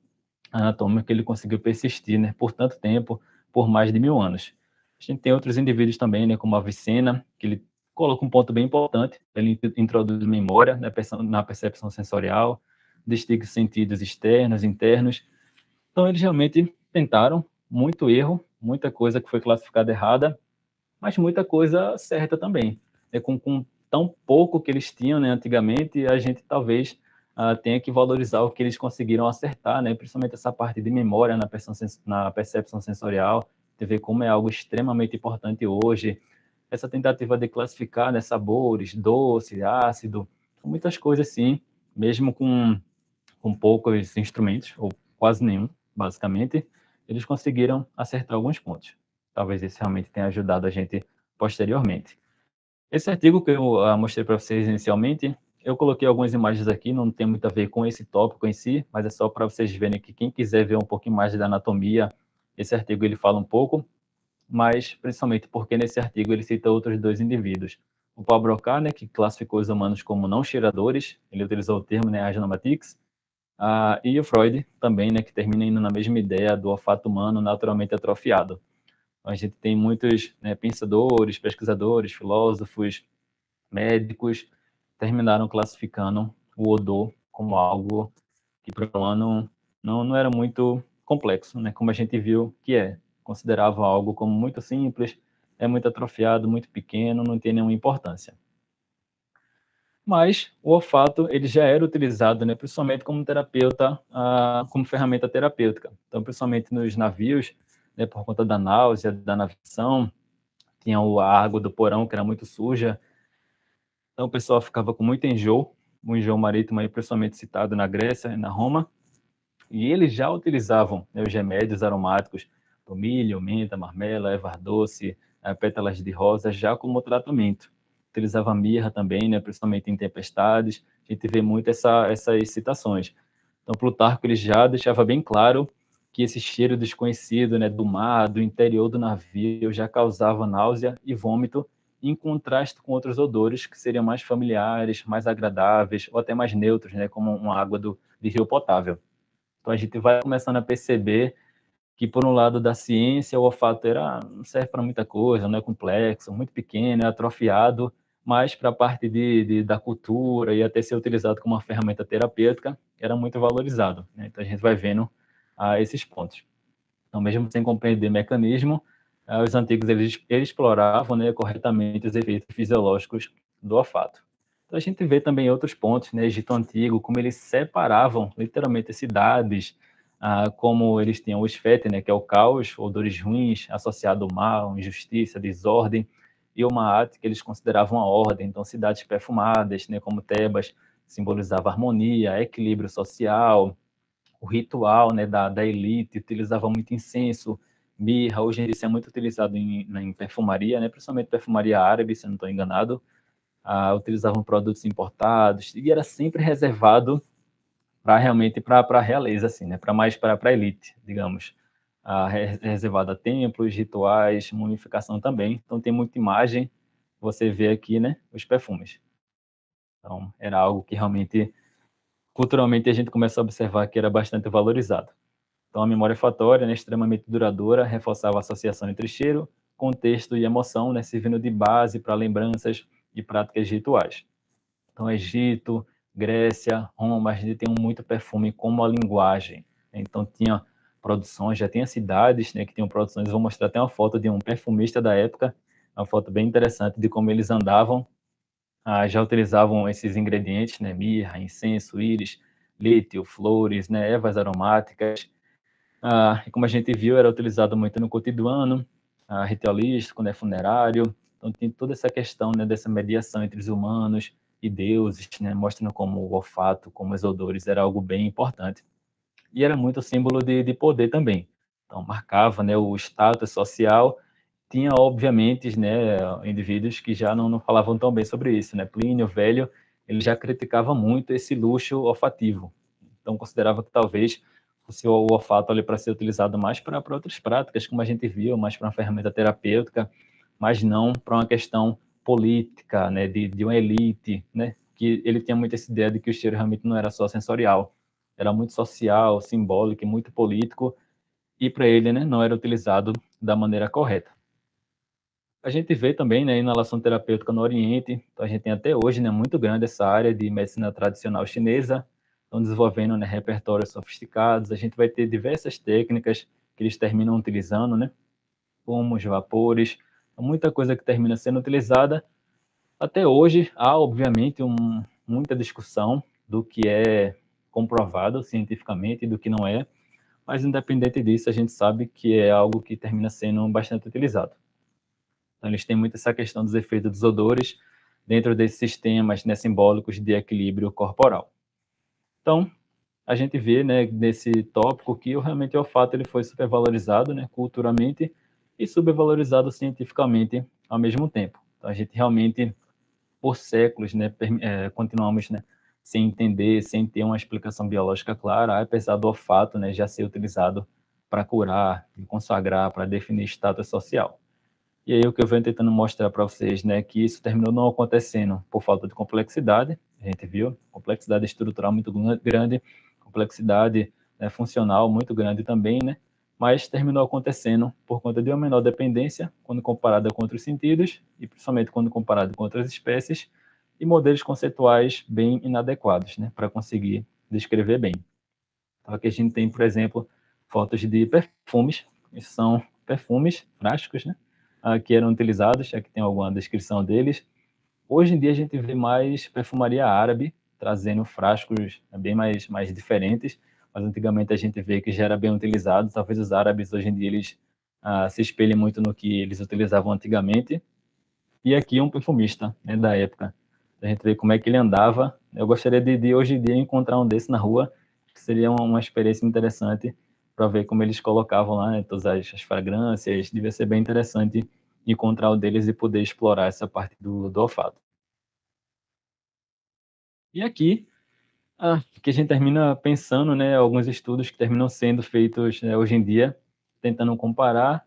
anatômico ele conseguiu persistir, né, por tanto tempo, por mais de 1000 anos. A gente tem outros indivíduos também, né, como a Avicena, que ele coloca um ponto bem importante, ele introduz memória, né, na percepção sensorial, distingue sentidos externos, internos. Então eles realmente tentaram, muito erro, muita coisa que foi classificada errada, mas muita coisa certa também. Com tão pouco que eles tinham, né, antigamente, a gente talvez tenha que valorizar o que eles conseguiram acertar, né, principalmente essa parte de memória na percepção sensorial, de ver como é algo extremamente importante hoje. Essa tentativa de classificar, né, sabores, doce, ácido, muitas coisas sim, mesmo com poucos instrumentos, ou quase nenhum, basicamente, eles conseguiram acertar alguns pontos. Talvez isso realmente tenha ajudado a gente posteriormente. Esse artigo que eu mostrei para vocês inicialmente, eu coloquei algumas imagens aqui, não tem muito a ver com esse tópico em si, mas é só para vocês verem que quem quiser ver um pouquinho mais da anatomia, esse artigo ele fala um pouco, mas principalmente porque nesse artigo ele cita outros dois indivíduos. O Paul Broca, né, que classificou os humanos como não cheiradores, ele utilizou o termo, né, agenomatics, e o Freud também, né, que termina indo na mesma ideia do olfato humano naturalmente atrofiado. Então, a gente tem muitos, né, pensadores, pesquisadores, filósofos, médicos, terminaram classificando o odor como algo que para o humano não era muito complexo, né, como a gente viu que é. Considerava algo como muito simples, é muito atrofiado, muito pequeno, não tem nenhuma importância. Mas o olfato ele já era utilizado, né, principalmente como terapeuta, como ferramenta terapêutica. Então, principalmente nos navios, né, por conta da náusea, da navegação, tinha a água do porão que era muito suja, então o pessoal ficava com muito enjoo, o enjoo marítimo aí principalmente citado na Grécia e na Roma, e eles já utilizavam, né, os remédios aromáticos, tomilho, menta, marmela, erva doce, pétalas de rosa, já como tratamento. Utilizava mirra também, né, principalmente em tempestades. A gente vê muito essas citações. Então, Plutarco ele já deixava bem claro que esse cheiro desconhecido, né, do mar, do interior do navio, já causava náusea e vômito, em contraste com outros odores que seriam mais familiares, mais agradáveis, ou até mais neutros, né, como uma água de rio potável. Então a gente vai começando a perceber que, por um lado da ciência, o olfato não serve para muita coisa, não é complexo, muito pequeno, é atrofiado, mas para a parte da cultura e até ser utilizado como uma ferramenta terapêutica, era muito valorizado, né? Então a gente vai vendo esses pontos. Então, mesmo sem compreender o mecanismo, os antigos eles exploravam, né, corretamente os efeitos fisiológicos do olfato. Então, a gente vê também outros pontos, né, Egito Antigo, como eles separavam literalmente cidades, como eles tinham o esfete, né, que é o caos, odores ruins associado ao mal, injustiça, desordem, e o Maat, que eles consideravam a ordem. Então, cidades perfumadas, né, como Tebas, simbolizava harmonia, equilíbrio social, o ritual, né, da elite, utilizava muito incenso, mirra. Hoje em dia isso é muito utilizado em perfumaria, né, principalmente perfumaria árabe, se eu não estou enganado. Utilizavam produtos importados e era sempre reservado para realmente para a realeza, assim, né, para mais para a elite, digamos. Reservado a templos, rituais, mumificação também. Então tem muita imagem, você vê aqui, né, os perfumes. Então era algo que realmente culturalmente a gente começa a observar que era bastante valorizado. Então, a memória olfatória, né, extremamente duradoura, reforçava a associação entre cheiro, contexto e emoção, né, servindo de base para lembranças e práticas rituais. Então, Egito, Grécia, Roma, a gente tem muito perfume como a linguagem. Então, tinha produções, já tinha cidades, né, que tinham produções. Eu vou mostrar até uma foto de um perfumista da época, uma foto bem interessante de como eles andavam. Já utilizavam esses ingredientes, né, mirra, incenso, íris, lítio, flores, né, ervas aromáticas. E como a gente viu, era utilizado muito no cotidiano, ritualístico, né, funerário. Então tem toda essa questão, né, dessa mediação entre os humanos e deuses, né, mostrando como o olfato, como os odores era algo bem importante. E era muito símbolo de poder também. Então marcava, né, o status social. Tinha, obviamente, né, indivíduos que já não falavam tão bem sobre isso, né? Plínio, Velho, ele já criticava muito esse luxo olfativo. Então considerava que talvez fosse o olfato ali para ser utilizado mais para outras práticas, como a gente viu, mais para uma ferramenta terapêutica, mas não para uma questão política, né, de uma elite, né? Que ele tinha muito essa ideia de que o cheiro realmente não era só sensorial, era muito social, simbólico e muito político, e para ele, né, não era utilizado da maneira correta. A gente vê também, né, inalação terapêutica no Oriente. Então a gente tem até hoje, né, muito grande essa área de medicina tradicional chinesa, estão desenvolvendo, né, repertórios sofisticados. A gente vai ter diversas técnicas que eles terminam utilizando, né, fumos, vapores, muita coisa que termina sendo utilizada. Até hoje há, obviamente, muita discussão do que é comprovado cientificamente e do que não é, mas independente disso, a gente sabe que é algo que termina sendo bastante utilizado. Então, eles têm muito essa questão dos efeitos dos odores dentro desses sistemas, né, simbólicos de equilíbrio corporal. Então, a gente vê, né, nesse tópico que realmente o olfato ele foi supervalorizado, né, culturalmente e subvalorizado cientificamente ao mesmo tempo. Então, a gente realmente, por séculos, né, continuamos, né, sem entender, sem ter uma explicação biológica clara, apesar do olfato, né, já ser utilizado para curar, consagrar, para definir status social. E aí o que eu venho tentando mostrar para vocês, né, que isso terminou não acontecendo por falta de complexidade, a gente viu, complexidade estrutural muito grande, complexidade, né, funcional muito grande também, né, mas terminou acontecendo por conta de uma menor dependência quando comparada com outros sentidos e principalmente quando comparado com outras espécies e modelos conceituais bem inadequados, né, para conseguir descrever bem. Então aqui a gente tem, por exemplo, fotos de perfumes, que são perfumes frascos, né, que eram utilizados, aqui tem alguma descrição deles. Hoje em dia a gente vê mais perfumaria árabe, trazendo frascos bem mais diferentes, mas antigamente a gente vê que já era bem utilizado. Talvez os árabes hoje em dia eles se espelhem muito no que eles utilizavam antigamente. E aqui um perfumista, né, da época. A gente vê como é que ele andava. Eu gostaria de hoje em dia encontrar um desse na rua, que seria uma experiência interessante para ver como eles colocavam lá, né, todas as fragrâncias. Devia ser bem interessante encontrar o deles e poder explorar essa parte do olfato. E aqui Que a gente termina pensando, né, alguns estudos que terminam sendo feitos, né, hoje em dia, tentando comparar,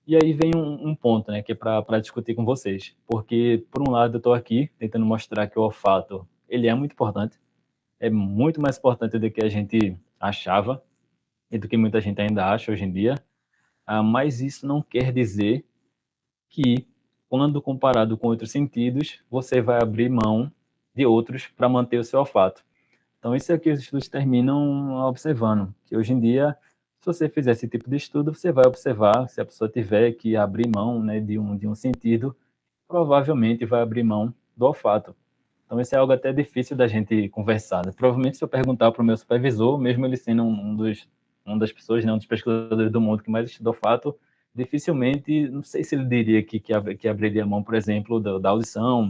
e aí vem um ponto, né, que é para discutir com vocês, porque, por um lado, eu estou aqui tentando mostrar que o olfato, ele é muito importante, é muito mais importante do que a gente achava, e do que muita gente ainda acha hoje em dia, mas isso não quer dizer que, quando comparado com outros sentidos, você vai abrir mão de outros para manter o seu olfato. Então, isso é o que os estudos terminam observando, que hoje em dia, se você fizer esse tipo de estudo, você vai observar, se a pessoa tiver que abrir mão, né, de um sentido, provavelmente vai abrir mão do olfato. Então, isso é algo até difícil da gente conversar, né? Provavelmente, se eu perguntar para o meu supervisor, mesmo ele sendo uma das pessoas, né, um dos pesquisadores do mundo que mais estuda olfato, dificilmente, não sei se ele diria que abriria mão, por exemplo, da audição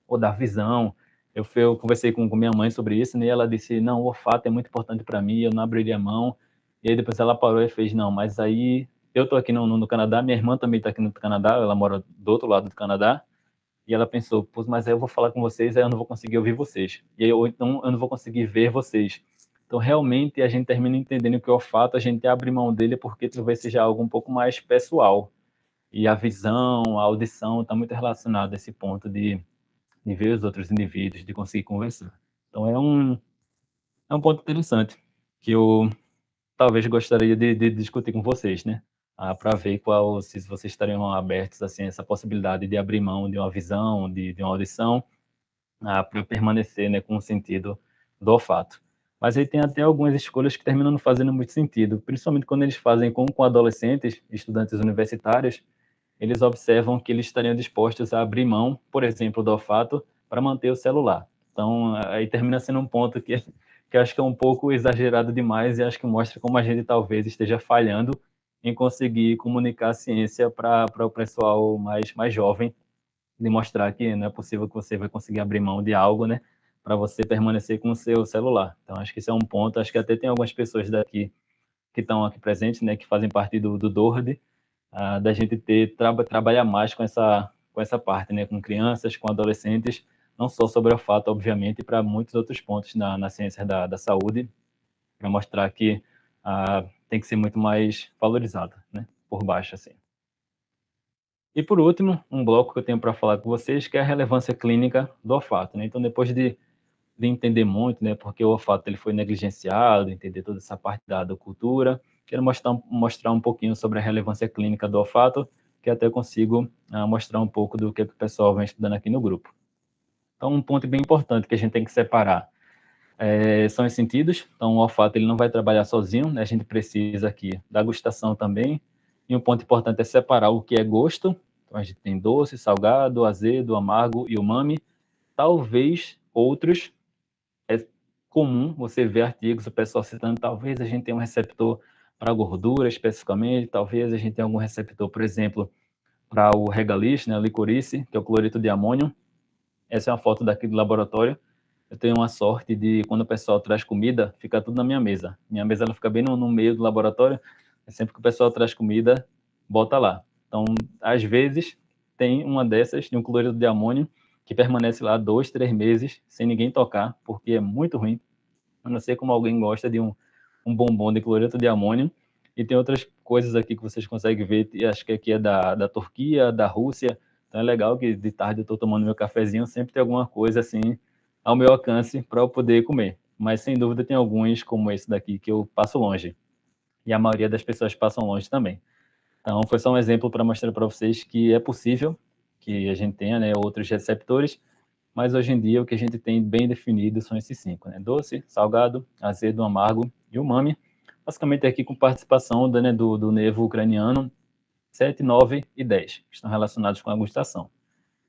ou da visão. Eu conversei com minha mãe sobre isso, né, e ela disse, não, o olfato é muito importante para mim, eu não abriria mão. E aí depois ela parou e fez, não, mas aí eu estou aqui no Canadá, minha irmã também está aqui no Canadá, ela mora do outro lado do Canadá, e ela pensou, pô, mas aí eu vou falar com vocês, aí eu não vou conseguir ouvir vocês. E aí, ou então eu não vou conseguir ver vocês. Então, realmente, a gente termina entendendo que o olfato, a gente abre mão dele porque talvez seja algo um pouco mais pessoal. E a visão, a audição está muito relacionada a esse ponto de ver os outros indivíduos, de conseguir conversar. Então, é um ponto interessante que eu talvez gostaria de discutir com vocês, né? Para ver se vocês estariam abertos assim, a essa possibilidade de abrir mão de uma visão, de uma audição, para permanecer, né, com o sentido do olfato. Mas aí tem até algumas escolhas que terminam não fazendo muito sentido, principalmente quando eles fazem com adolescentes, estudantes universitários, eles observam que eles estariam dispostos a abrir mão, por exemplo, do olfato para manter o celular. Então, aí termina sendo um ponto que eu acho que é um pouco exagerado demais e acho que mostra como a gente talvez esteja falhando em conseguir comunicar a ciência para o pessoal mais jovem, de mostrar que não é possível que você vai conseguir abrir mão de algo, né, para você permanecer com o seu celular. Então, acho que esse é um ponto. Acho que até tem algumas pessoas daqui que estão aqui presentes, né, que fazem parte do DORD, da gente trabalhar mais com essa parte, né, com crianças, com adolescentes, não só sobre o olfato, obviamente, para muitos outros pontos na ciência da saúde, para mostrar que tem que ser muito mais valorizado, né, por baixo, assim. E por último, um bloco que eu tenho para falar com vocês, que é a relevância clínica do olfato, né? Então, depois de entender muito, né, porque o olfato ele foi negligenciado, entender toda essa parte da cultura, quero mostrar um pouquinho sobre a relevância clínica do olfato, que até consigo mostrar um pouco do que o pessoal vem estudando aqui no grupo. Então, um ponto bem importante que a gente tem que separar são os sentidos. Então, o olfato ele não vai trabalhar sozinho, né? A gente precisa aqui da gustação também. E um ponto importante é separar o que é gosto. Então, a gente tem doce, salgado, azedo, amargo e umami. Talvez outros é comum você ver artigos, o pessoal citando, talvez a gente tenha um receptor para gordura especificamente, talvez a gente tenha algum receptor, por exemplo, para o regaliz, né, a licorice, que é o cloreto de amônio. Essa é uma foto daqui do laboratório. Eu tenho uma sorte de, quando o pessoal traz comida, fica tudo na minha mesa. Minha mesa ela fica bem no meio do laboratório, sempre que o pessoal traz comida, bota lá. Então, às vezes, tem uma dessas, de um cloreto de amônio, que permanece lá 2, 3 meses, sem ninguém tocar, porque é muito ruim. Eu não sei como alguém gosta de um bombom de cloreto de amônio. E tem outras coisas aqui que vocês conseguem ver, acho que aqui é da Turquia, da Rússia. Então é legal que de tarde eu estou tomando meu cafezinho, sempre tem alguma coisa assim ao meu alcance para eu poder comer. Mas sem dúvida tem alguns, como esse daqui, que eu passo longe. E a maioria das pessoas passam longe também. Então foi só um exemplo para mostrar para vocês que é possível que a gente tenha, né, outros receptores, mas hoje em dia o que a gente tem bem definido são esses 5, né? Doce, salgado, azedo, amargo e umami. Basicamente aqui com participação do nervo ucraniano 7, 9 e 10, que estão relacionados com a gustação.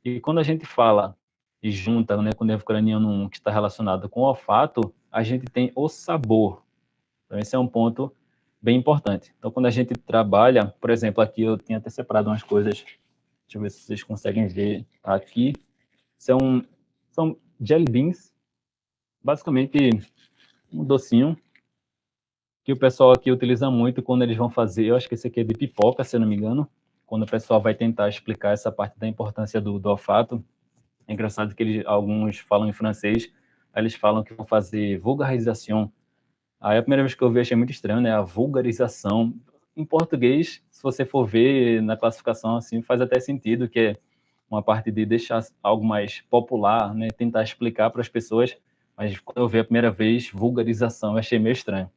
E quando a gente fala e junta, né, com o nervo ucraniano 1, que está relacionado com o olfato, a gente tem o sabor. Então esse é um ponto bem importante. Então quando a gente trabalha, por exemplo, aqui eu tinha até separado umas coisas, deixa eu ver se vocês conseguem ver aqui, são jelly beans, basicamente um docinho que o pessoal aqui utiliza muito quando eles vão fazer, eu acho que esse aqui é de pipoca, se eu não me engano, quando o pessoal vai tentar explicar essa parte da importância do olfato. É engraçado que alguns falam em francês, aí eles falam que vão fazer vulgarização. Aí a primeira vez que eu vi, achei muito estranho, né? A vulgarização. Em português, se você for ver na classificação, assim, faz até sentido, que é uma parte de deixar algo mais popular, né? Tentar explicar para as pessoas. Mas quando eu vi a primeira vez, vulgarização, eu achei meio estranho.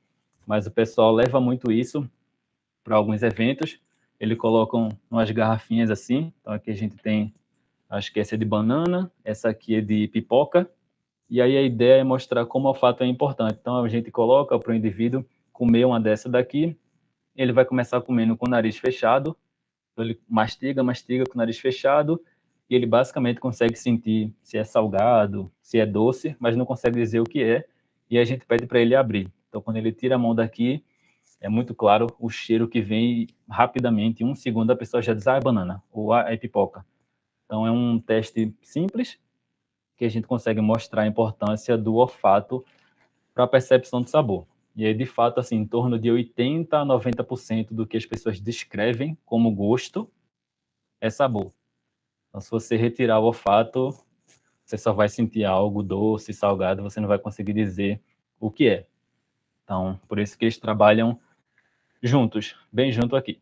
Mas o pessoal leva muito isso para alguns eventos. Eles colocam umas garrafinhas assim. Então aqui a gente tem, acho que essa é de banana, essa aqui é de pipoca. E aí a ideia é mostrar como o olfato é importante. Então a gente coloca para o indivíduo comer uma dessa daqui, ele vai começar comendo com o nariz fechado, então ele mastiga, mastiga com o nariz fechado, e ele basicamente consegue sentir se é salgado, se é doce, mas não consegue dizer o que é, e a gente pede para ele abrir. Então quando ele tira a mão daqui, é muito claro o cheiro que vem rapidamente, em um segundo a pessoa já diz, ah, é banana, ou ah, é pipoca. Então é um teste simples, que a gente consegue mostrar a importância do olfato para a percepção de sabor. E aí, de fato, assim, em torno de 80 a 90% do que as pessoas descrevem como gosto é sabor. Então, se você retirar o olfato, você só vai sentir algo doce, salgado, você não vai conseguir dizer o que é. Então, por isso que eles trabalham juntos, bem junto aqui.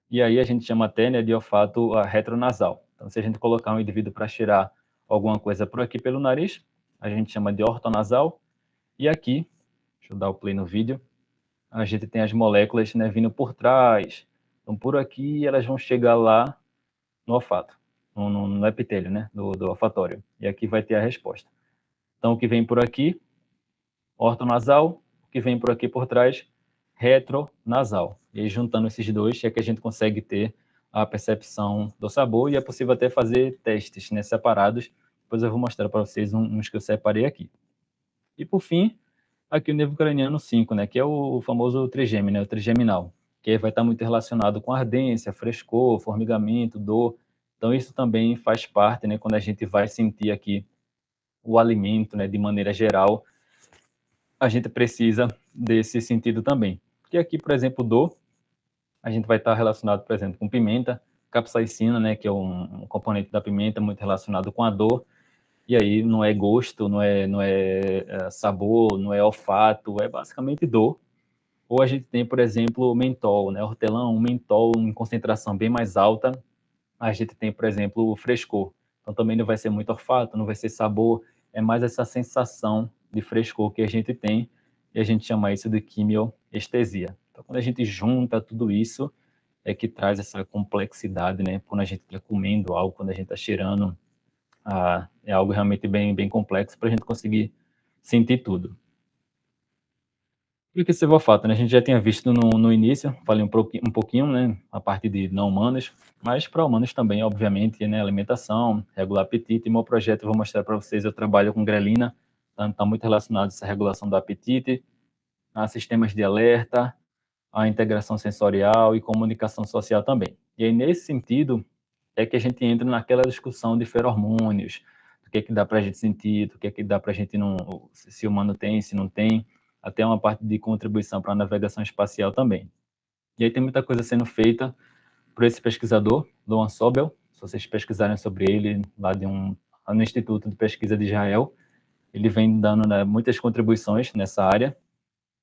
E aí a gente chama até, né, de olfato retronasal. Então, se a gente colocar um indivíduo para cheirar alguma coisa por aqui pelo nariz, a gente chama de ortonasal. E aqui, deixa eu dar o play no vídeo, a gente tem as moléculas, né, vindo por trás. Então, por aqui, elas vão chegar lá no olfato, no epitélio, né, do olfatório. E aqui vai ter a resposta. Então, o que vem por aqui, ortonasal, o que vem por aqui por trás, retronasal. E aí, juntando esses dois, é que a gente consegue ter a percepção do sabor, e é possível até fazer testes, né, separados. Depois eu vou mostrar para vocês uns que eu separei aqui. E, por fim, aqui o nervo craniano 5, né, que é o famoso trigêmeo, né, o trigeminal, que vai estar muito relacionado com ardência, frescor, formigamento, dor. Então, isso também faz parte, né, quando a gente vai sentir aqui o alimento, né, de maneira geral, a gente precisa desse sentido também. Porque aqui, por exemplo, dor, a gente vai estar relacionado, por exemplo, com pimenta, capsaicina, né, que é um componente da pimenta muito relacionado com a dor. E aí não é gosto, não é sabor, não é olfato, é basicamente dor. Ou a gente tem, por exemplo, o mentol, né? Hortelã, um mentol em concentração bem mais alta. A gente tem, por exemplo, o frescor. Então também não vai ser muito olfato, não vai ser sabor, é mais essa sensação de frescor que a gente tem, e a gente chama isso de quimioestesia. Então quando a gente junta tudo isso, é que traz essa complexidade, né? Quando a gente está comendo algo, quando a gente está cheirando, é algo realmente bem complexo para a gente conseguir sentir tudo. E o que esse olfato, né? A gente já tinha visto no início, falei um pouquinho, né? A parte de não humanos, mas para humanos também, obviamente, né? Alimentação, regular apetite. E meu projeto, eu vou mostrar para vocês, eu trabalho com grelina, está muito relacionado a essa regulação do apetite, a sistemas de alerta, a integração sensorial e comunicação social também. E aí, nesse sentido, é que a gente entra naquela discussão de feromônios, do que dá para a gente sentir, do que dá para a gente não, se o humano tem, se não tem, até uma parte de contribuição para a navegação espacial também. E aí tem muita coisa sendo feita por esse pesquisador, Loan Sobel, se vocês pesquisarem sobre ele, lá no Instituto de Pesquisa de Israel, ele vem dando, né, muitas contribuições nessa área,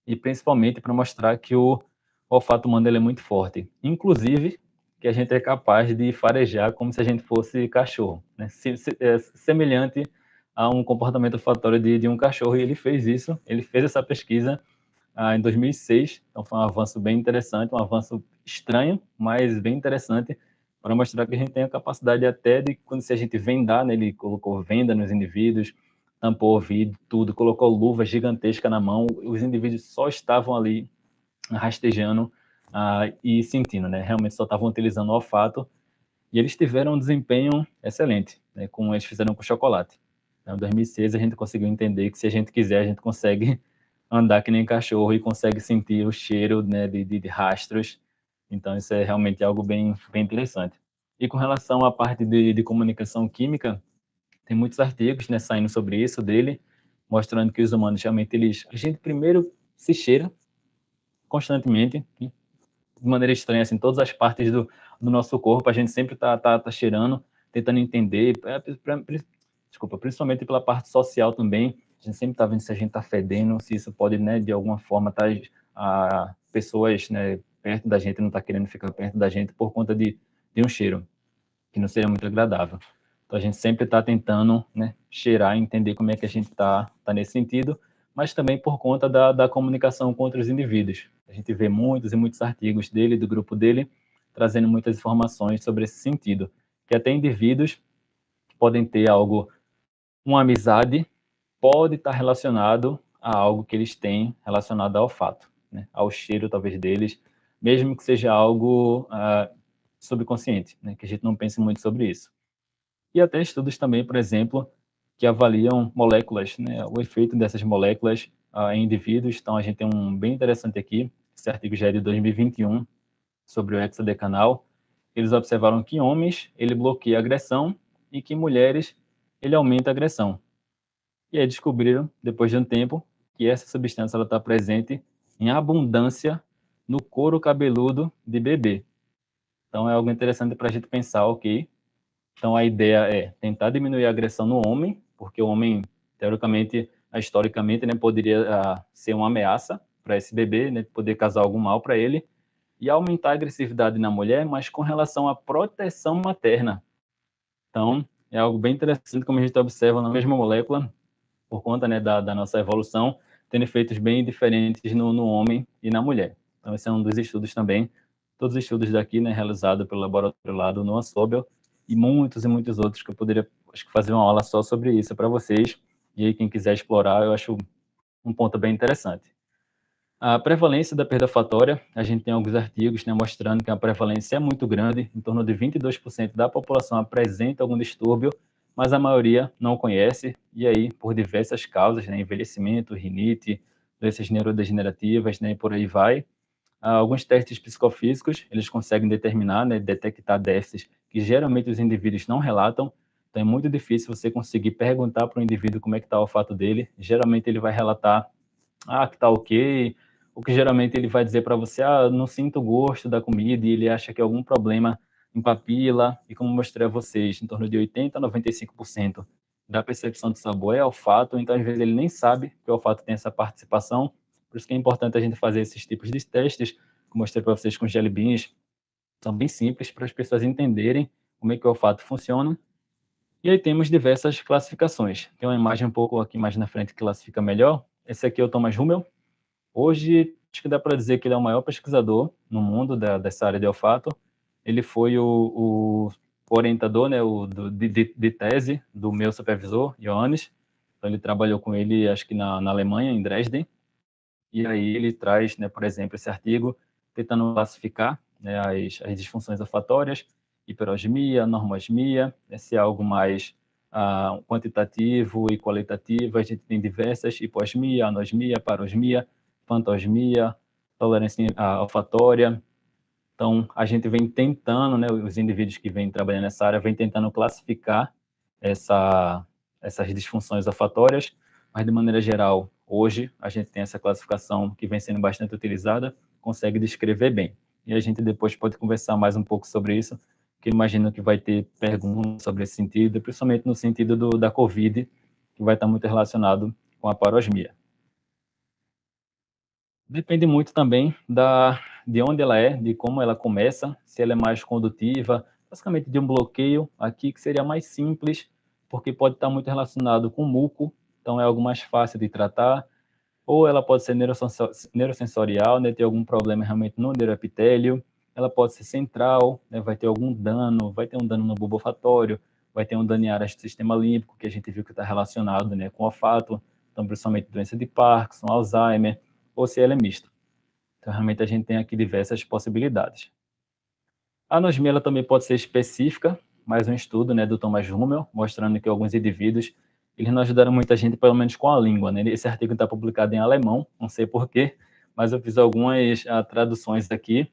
e principalmente para mostrar que o olfato humano ele é muito forte. Inclusive, que a gente é capaz de farejar como se a gente fosse cachorro, né? Semelhante a um comportamento olfatório de um cachorro, e ele fez isso, ele fez essa pesquisa em 2006, então foi um avanço bem interessante, um avanço estranho, mas bem interessante, para mostrar que a gente tem a capacidade até de, quando se a gente vendar, né, ele colocou venda nos indivíduos, tampou o ouvido, tudo, colocou luva gigantesca na mão, os indivíduos só estavam ali rastejando e sentindo, né? Realmente só estavam utilizando o olfato, e eles tiveram um desempenho excelente, né? Como eles fizeram com chocolate. Então, em 2006 a gente conseguiu entender que se a gente quiser a gente consegue andar que nem cachorro e consegue sentir o cheiro, né, de rastros. Então isso é realmente algo bem interessante. E com relação à parte de comunicação química, tem muitos artigos, né, saindo sobre isso dele, mostrando que os humanos realmente a gente primeiro se cheira constantemente, de maneira estranha, assim, todas as partes do nosso corpo, a gente sempre tá cheirando, tentando entender, desculpa, principalmente pela parte social também. A gente sempre está vendo se a gente está fedendo, se isso pode, né, de alguma forma, estar pessoas, né, perto da gente, não tá querendo ficar perto da gente por conta de um cheiro, que não seria muito agradável. Então, a gente sempre está tentando, né, cheirar e entender como é que a gente está nesse sentido, mas também por conta da comunicação com outros indivíduos. A gente vê muitos e muitos artigos dele, do grupo dele, trazendo muitas informações sobre esse sentido, que até indivíduos que podem ter algo, uma amizade, pode estar relacionado a algo que eles têm relacionado ao olfato, né? Ao cheiro, talvez, deles, mesmo que seja algo subconsciente, né? Que a gente não pense muito sobre isso. E até estudos também, por exemplo, que avaliam moléculas, né? O efeito dessas moléculas em indivíduos. Então, a gente tem um bem interessante aqui, esse artigo já é de 2021, sobre o hexadecanal. Eles observaram que em homens ele bloqueia a agressão e que em mulheres ele aumenta a agressão. E aí descobriram, depois de um tempo, que essa substância está presente em abundância no couro cabeludo de bebê. Então é algo interessante para a gente pensar, ok? Então a ideia é tentar diminuir a agressão no homem, porque o homem, teoricamente, historicamente, né, poderia ser uma ameaça para esse bebê, né, poder causar algum mal para ele, e aumentar a agressividade na mulher, mas com relação à proteção materna. Então é algo bem interessante, como a gente observa na mesma molécula, por conta, né, da nossa evolução, tendo efeitos bem diferentes no homem e na mulher. Então, esse é um dos estudos também, todos os estudos daqui, né, realizados pelo laboratório lá do Noah Sobel, e muitos outros que eu poderia, acho que fazer uma aula só sobre isso para vocês, e aí quem quiser explorar, eu acho um ponto bem interessante. A prevalência da perda olfatória, a gente tem alguns artigos, né, mostrando que a prevalência é muito grande, em torno de 22% da população apresenta algum distúrbio, mas a maioria não conhece, e aí, por diversas causas, né, envelhecimento, rinite, doenças neurodegenerativas, né, e por aí vai. Alguns testes psicofísicos, eles conseguem determinar, né, detectar déficits que geralmente os indivíduos não relatam, então é muito difícil você conseguir perguntar para o indivíduo como é que está o olfato dele, geralmente ele vai relatar que tá ok, o que geralmente ele vai dizer para você, não sinto o gosto da comida, e ele acha que é algum problema em papila, e como mostrei a vocês, em torno de 80% a 95% da percepção de sabor é olfato, então às vezes ele nem sabe que o olfato tem essa participação, por isso que é importante a gente fazer esses tipos de testes, que eu mostrei para vocês com jelly beans, são bem simples para as pessoas entenderem como é que o olfato funciona. E aí temos diversas classificações. Tem uma imagem um pouco aqui mais na frente que classifica melhor. Esse aqui é o Thomas Hummel. Hoje, acho que dá para dizer que ele é o maior pesquisador no mundo dessa área de olfato. Ele foi o orientador, né, de tese do meu supervisor, Johannes. Então, ele trabalhou com ele, acho que na Alemanha, em Dresden. E aí ele traz, né, por exemplo, esse artigo tentando classificar, né, as disfunções olfatórias, hiperosmia, normosmia, se é algo mais quantitativo e qualitativo. A gente tem diversas: hiposmia, anosmia, parosmia, fantosmia, tolerância olfatória. Então, a gente vem tentando, né, os indivíduos que vêm trabalhando nessa área, vêm tentando classificar essas disfunções olfatórias, mas de maneira geral, hoje, a gente tem essa classificação que vem sendo bastante utilizada, consegue descrever bem. E a gente depois pode conversar mais um pouco sobre isso, que eu imagino que vai ter perguntas sobre esse sentido, principalmente no sentido da COVID, que vai estar muito relacionado com a parosmia. Depende muito também de onde ela é, de como ela começa, se ela é mais condutiva, basicamente de um bloqueio aqui que seria mais simples, porque pode estar muito relacionado com muco, então é algo mais fácil de tratar, ou ela pode ser neurosensorial, né, ter algum problema realmente no neuroepitélio, ela pode ser central, né, vai ter algum dano, vai ter um dano no bulbo olfatório, vai ter um dano em áreas do sistema límbico, que a gente viu que está relacionado, né, com o olfato, então principalmente doença de Parkinson, Alzheimer, ou se ela é mista. Então, realmente, a gente tem aqui diversas possibilidades. A anosmia ela também pode ser específica, mais um estudo, né, do Thomas Hummel, mostrando que alguns indivíduos, eles não ajudaram muita gente, pelo menos com a língua, né? Esse artigo está publicado em alemão, não sei porquê, mas eu fiz algumas traduções aqui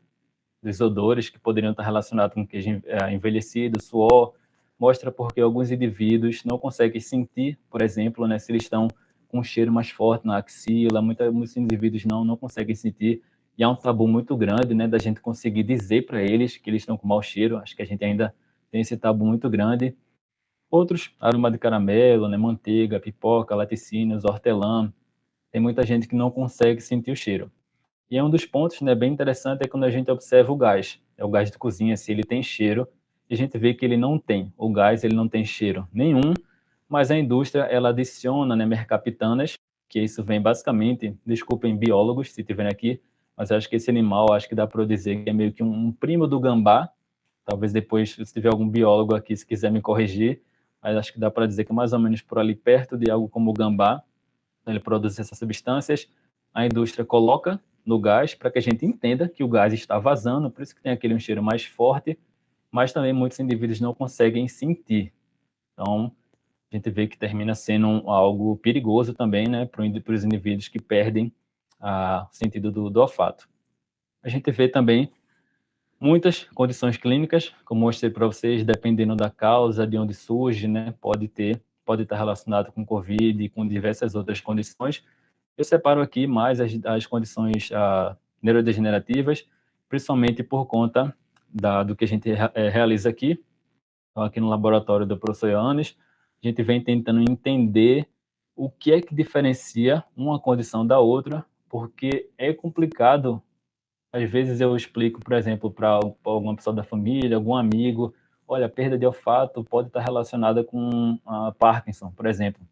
dos odores que poderiam estar relacionados com queijo envelhecido, suor, mostra porque alguns indivíduos não conseguem sentir, por exemplo, né, se eles estão com um cheiro mais forte na axila, muitos indivíduos não conseguem sentir, e há um tabu muito grande, né, da gente conseguir dizer para eles que eles estão com mau cheiro. Acho que a gente ainda tem esse tabu muito grande. Outros, aroma de caramelo, né, manteiga, pipoca, laticínios, hortelã. Tem muita gente que não consegue sentir o cheiro. E um dos pontos, né, bem interessante é quando a gente observa o gás. É o gás de cozinha, se ele tem cheiro, e a gente vê que ele não tem. O gás, ele não tem cheiro nenhum, mas a indústria, ela adiciona, né, mercaptanas, que isso vem basicamente, desculpem biólogos se estiverem aqui, mas acho que esse animal, acho que dá para eu dizer que é meio que um primo do gambá. Talvez depois, se tiver algum biólogo aqui, se quiser me corrigir, mas acho que dá para dizer que mais ou menos por ali perto de algo como o gambá, ele produz essas substâncias, a indústria coloca no gás para que a gente entenda que o gás está vazando, por isso que tem aquele um cheiro mais forte, mas também muitos indivíduos não conseguem sentir. Então, a gente vê que termina sendo algo perigoso também, né, para os indivíduos que perdem o sentido do olfato. A gente vê também muitas condições clínicas, como mostrei para vocês, dependendo da causa, de onde surge, né, pode estar relacionado com Covid e com diversas outras condições. Eu separo aqui mais as condições neurodegenerativas, principalmente por conta do que a gente realiza aqui. Então, aqui no laboratório do professor Ioannis, a gente vem tentando entender o que é que diferencia uma condição da outra, porque é complicado. Às vezes eu explico, por exemplo, para alguma pessoa da família, algum amigo, olha, a perda de olfato pode estar relacionada com a Parkinson, por exemplo.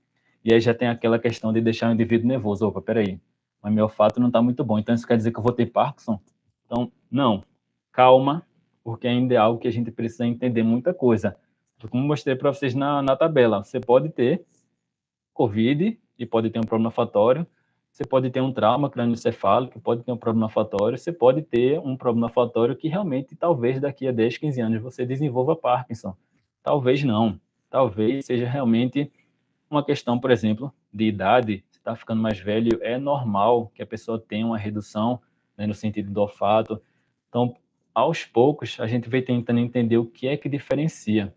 E aí já tem aquela questão de deixar o indivíduo nervoso. Opa, peraí, mas meu olfato não está muito bom, então isso quer dizer que eu vou ter Parkinson? Então, não, calma, porque ainda é algo que a gente precisa entender muita coisa. Como mostrei para vocês na tabela, você pode ter COVID e pode ter um problema olfatório, você pode ter um trauma crânioencefálico, pode ter um problema olfatório, você pode ter um problema olfatório que realmente, talvez daqui a 10, 15 anos, você desenvolva Parkinson. Talvez não. Talvez seja realmente uma questão, por exemplo, de idade. Você está ficando mais velho, é normal que a pessoa tenha uma redução, né, no sentido do olfato. Então, aos poucos, a gente vai tentando entender o que é que diferencia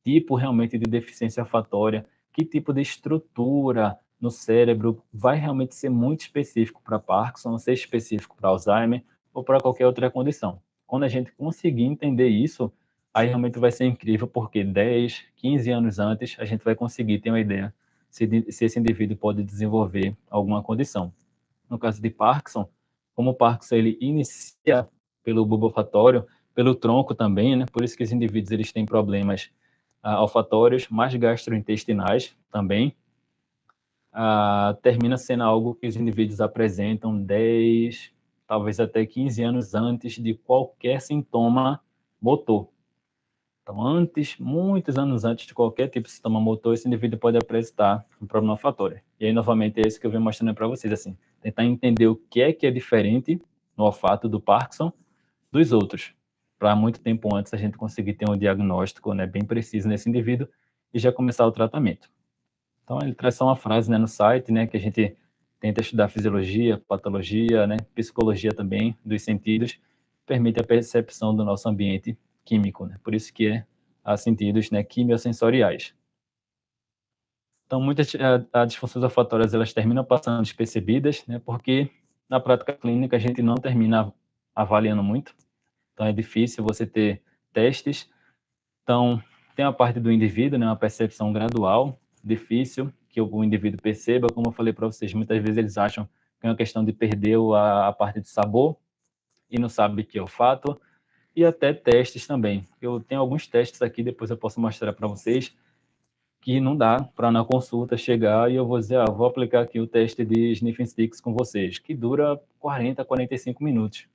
tipo realmente de deficiência olfatória, que tipo de estrutura no cérebro vai realmente ser muito específico para Parkinson, ser específico para Alzheimer ou para qualquer outra condição. Quando a gente conseguir entender isso, aí realmente vai ser incrível, porque 10, 15 anos antes, a gente vai conseguir ter uma ideia se esse indivíduo pode desenvolver alguma condição. No caso de Parkinson, como o Parkinson ele inicia pelo bulbo olfatório, pelo tronco também, né? Por isso que os indivíduos eles têm problemas olfatórios, mais gastrointestinais também, termina sendo algo que os indivíduos apresentam 10, talvez até 15 anos antes de qualquer sintoma motor. Então, muitos anos antes de qualquer tipo de sintoma motor, esse indivíduo pode apresentar um problema olfatório. E aí, novamente, é isso que eu venho mostrando para vocês, assim, tentar entender o que é diferente no olfato do Parkinson dos outros, para muito tempo antes a gente conseguir ter um diagnóstico, né, bem preciso nesse indivíduo e já começar o tratamento. Então, ele traz só uma frase, né, no site, né, que a gente tenta estudar fisiologia, patologia, né, psicologia também dos sentidos, permite a percepção do nosso ambiente químico, né, por isso que há sentidos, né, quimiosensoriais. Então, muitas disfunções olfatórias, elas terminam passando despercebidas, né, porque na prática clínica a gente não termina avaliando muito. Então, é difícil você ter testes. Então, tem a parte do indivíduo, né, uma percepção gradual, difícil que o indivíduo perceba. Como eu falei para vocês, muitas vezes eles acham que é uma questão de perder a parte de sabor e não sabe que é olfato. E até testes também. Eu tenho alguns testes aqui, depois eu posso mostrar para vocês, que não dá para na consulta chegar e eu vou dizer, vou aplicar aqui o teste de Sniffing Sticks com vocês, que dura 40, 45 minutos.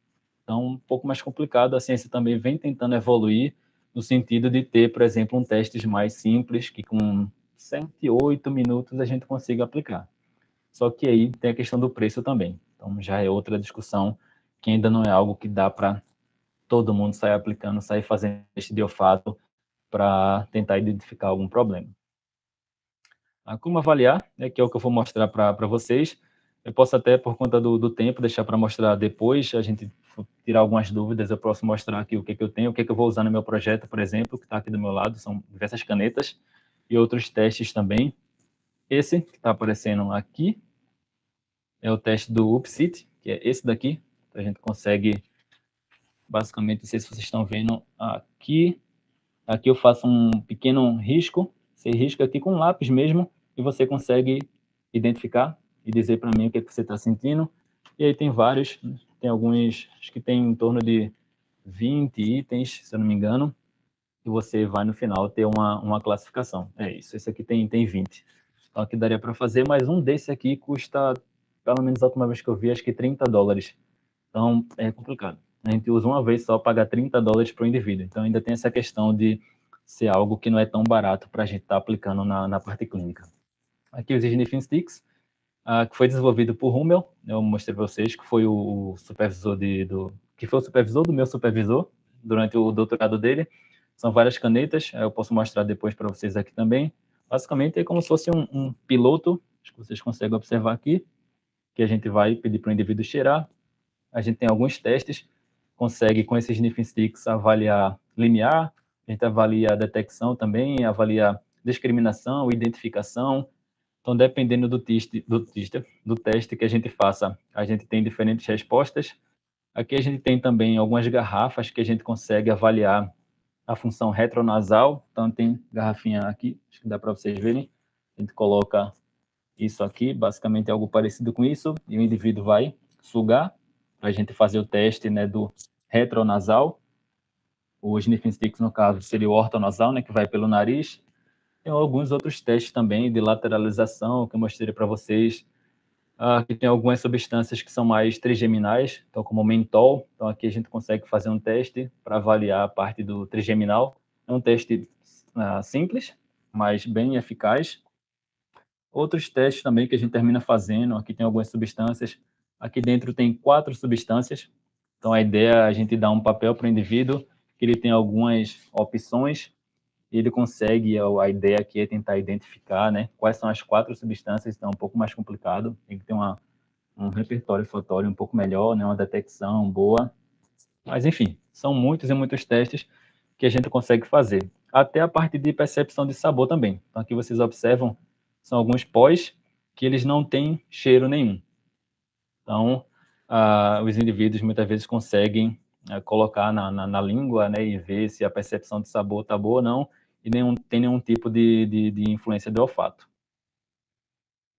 Então, um pouco mais complicado, a ciência também vem tentando evoluir no sentido de ter, por exemplo, testes mais simples, que com 7, 8 minutos a gente consiga aplicar. Só que aí tem a questão do preço também. Então, já é outra discussão, que ainda não é algo que dá para todo mundo sair aplicando, sair fazendo teste de olfato para tentar identificar algum problema. Como avaliar, né, que é o que eu vou mostrar para vocês. Eu posso até, por conta do tempo, deixar para mostrar depois, a gente tirar algumas dúvidas, eu posso mostrar aqui o que eu tenho, o que eu vou usar no meu projeto, por exemplo, que está aqui do meu lado, são diversas canetas e outros testes também. Esse que está aparecendo aqui é o teste do UPSIT, que é esse daqui. A gente consegue, basicamente, não sei se vocês estão vendo aqui, Aqui eu faço um pequeno risco, você risca aqui com um lápis mesmo, e você consegue identificar e dizer para mim o que é que você está sentindo. E aí tem vários, tem alguns, acho que tem em torno de 20 itens, se eu não me engano, e você vai no final ter uma classificação. É isso, esse aqui tem 20. Então aqui daria para fazer, mas um desse aqui custa, pelo menos a última vez que eu vi, acho que $30. Então é complicado. A gente usa uma vez só, pagar $30 para o indivíduo. Então ainda tem essa questão de ser algo que não é tão barato para a gente estar aplicando na parte clínica. Aqui os Sniffing Sticks, que foi desenvolvido por Hummel, eu mostrei para vocês que foi o supervisor que foi o supervisor do meu supervisor durante o doutorado dele. São várias canetas, eu posso mostrar depois para vocês aqui também. Basicamente é como se fosse um piloto, acho que vocês conseguem observar aqui, que a gente vai pedir para o indivíduo cheirar. A gente tem alguns testes, consegue com esses sniffing sticks avaliar limiar, a gente avalia a detecção também, avalia discriminação, identificação. Então, dependendo do teste que a gente faça, a gente tem diferentes respostas. Aqui a gente tem também algumas garrafas que a gente consegue avaliar a função retronasal. Então, tem garrafinha aqui, acho que dá para vocês verem. A gente coloca isso aqui, basicamente é algo parecido com isso, e o indivíduo vai sugar para a gente fazer o teste, né, do retronasal. O sniffing sticks, no caso, seria o ortonasal, né, que vai pelo nariz. Tem alguns outros testes também de lateralização que eu mostrei para vocês. Aqui tem algumas substâncias que são mais trigeminais, então como o mentol. Então aqui a gente consegue fazer um teste para avaliar a parte do trigeminal. É um teste simples, mas bem eficaz. Outros testes também que a gente termina fazendo, aqui tem algumas substâncias. Aqui dentro tem 4 substâncias. Então a ideia é a gente dar um papel para o indivíduo, que ele tem algumas opções, e ele consegue, a ideia aqui é tentar identificar, né, quais são as 4 substâncias, então é um pouco mais complicado, tem que ter um repertório fotório um pouco melhor, né, uma detecção boa. Mas enfim, são muitos e muitos testes que a gente consegue fazer. Até a parte de percepção de sabor também. Então aqui vocês observam, são alguns pós que eles não têm cheiro nenhum. Então, os indivíduos muitas vezes conseguem colocar na língua, né, e ver se a percepção de sabor está boa ou não, e tem nenhum tipo de influência do olfato.